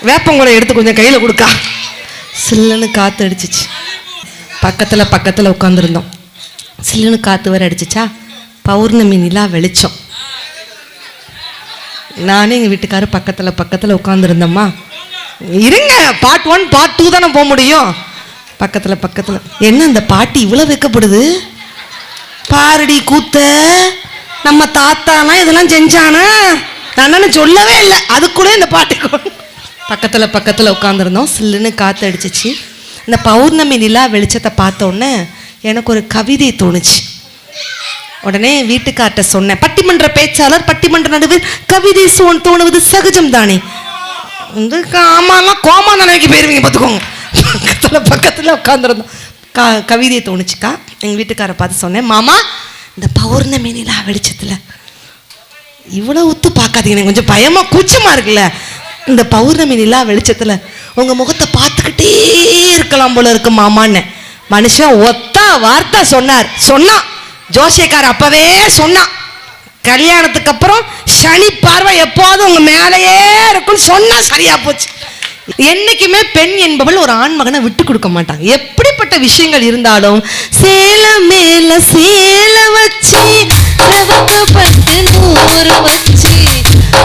வேப்பங்குலை எடுத்து கொஞ்சம் கையில கொடுக்கா. சில்லுன்னு காத்து அடிச்சிச்சு. பக்கத்துல உட்காந்துருந்தோம், சில்லுன்னு காத்து வேற அடிச்சிச்சா, பௌர்ணமி நிலா வெளிச்சம். நானே எங்க வீட்டுக்காரு பக்கத்துல உட்காந்துருந்தோம்மா. இருங்க, பார்ட் 1 பார்ட் 2 தானே போக முடியும். பக்கத்துல என்ன இந்த பாட்டி இவ்வளவு வைக்கப்படுது பாரடி கூத்த, நம்ம தாத்தாலாம் இதெல்லாம் செஞ்சானா? நான் சொல்லவே இல்லை, அதுக்குள்ளே இந்த பாட்டுக்கு பக்கத்துல உட்காந்துருந்தோம். சில்லுன்னு காத்து அடிச்சிச்சு. இந்த பௌர்ணமி நிலா வெளிச்சத்தை பார்த்த உடனே எனக்கு ஒரு கவிதை தோணுச்சு. உடனே வீட்டுக்கார்ட்ட சொன்னேன், பட்டிமன்ற பேச்சாளர், பட்டிமன்ற நடுவில் கவிதை தோணுவது சகஜம் தானே. ஆமாலாம் கோமா நினைக்க போயிருவீங்க பார்த்துக்கோங்க. பக்கத்துல உட்காந்துருந்தோம், கவிதையை தோணுச்சுக்கா. எங்க வீட்டுக்காரை பார்த்து சொன்னேன், மாமா இந்த பௌர்ணமி நிலா வெளிச்சத்துல இவ்வளவு உத்து பார்க்காதீங்க, கொஞ்சம் பயமா கூச்சமா இருக்குல்ல. இந்த பௌர்ணமி நிலா வெளிச்சத்துல உங்க முகத்தை பார்த்துக்கிட்டே இருக்கலாம் போல இருக்கு மாமான்னு. மனுஷன் ஒத்த வார்த்தை சொன்னா ஜோசியக்கார அப்பவே சொன்னான், கல்யாணத்துக்கு அப்புறம் சனி பார்வை எப்போதும் உங்க மேலேயே இருக்கும்னு சொன்னா சரியா போச்சு. என்னைக்குமே பெண் என்பவள் ஒரு ஆண்மகனை விட்டு கொடுக்க மாட்டாங்க. எப்படிப்பட்ட விஷயங்கள் இருந்தாலும் சேல மேல சேல வச்சு பட்டு 100 வச்சு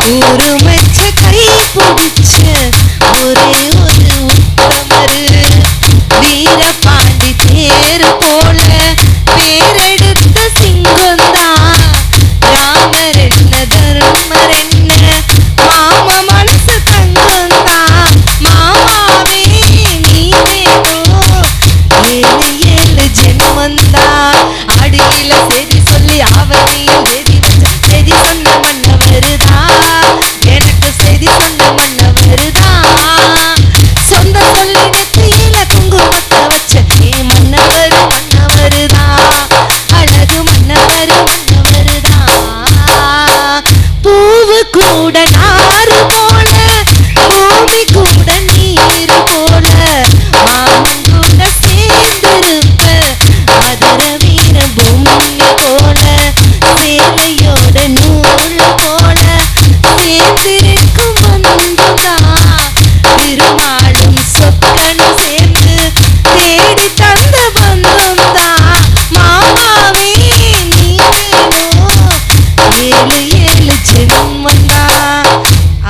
100 வச்ச கை பிடிச்ச ஒரே ஒரு உத்தமரு வீரபாண்டி தேர் போல பேரெடுத்த சிங்கம்தான். ராமர் என்ன தர்மர் என்ன மாம மனசு தங்கம்தான். மாமாவே நீ வேணும் 7 ஜென்மந்தான். அடியில சரி சொல்லி அவனையும் சரி சொன்ன மன்னவருதான். எனக்கு சரி சொன்ன மன்னவருதான். சொந்த சொல்லி நெத்தியில குங்குமத்தை வச்ச மன்னவருதான். அழகு மன்னவருதான். பூவு கூட நாறு போல, பூமி கூட நீர் போல, மாமன் கூட சேர்ந்திருப்ப மதுர வீர பொம்மை போல, சேலையோட நூல் போல சேர்ந்திருக்கும் பந்துதான். திருநாளும் சொக்கனும் சேர்ந்து தேடி தந்த பந்தம்தான். மாமாவே நீ வேணும் 7 ஜென்மந்தான்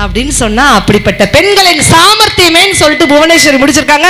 அப்படின்னு சொன்னா, அப்படிப்பட்ட பெண்களின் சாமர்த்தியமேன்னு சொல்லிட்டு புவனேஸ்வரி முடிச்சிருக்காங்க.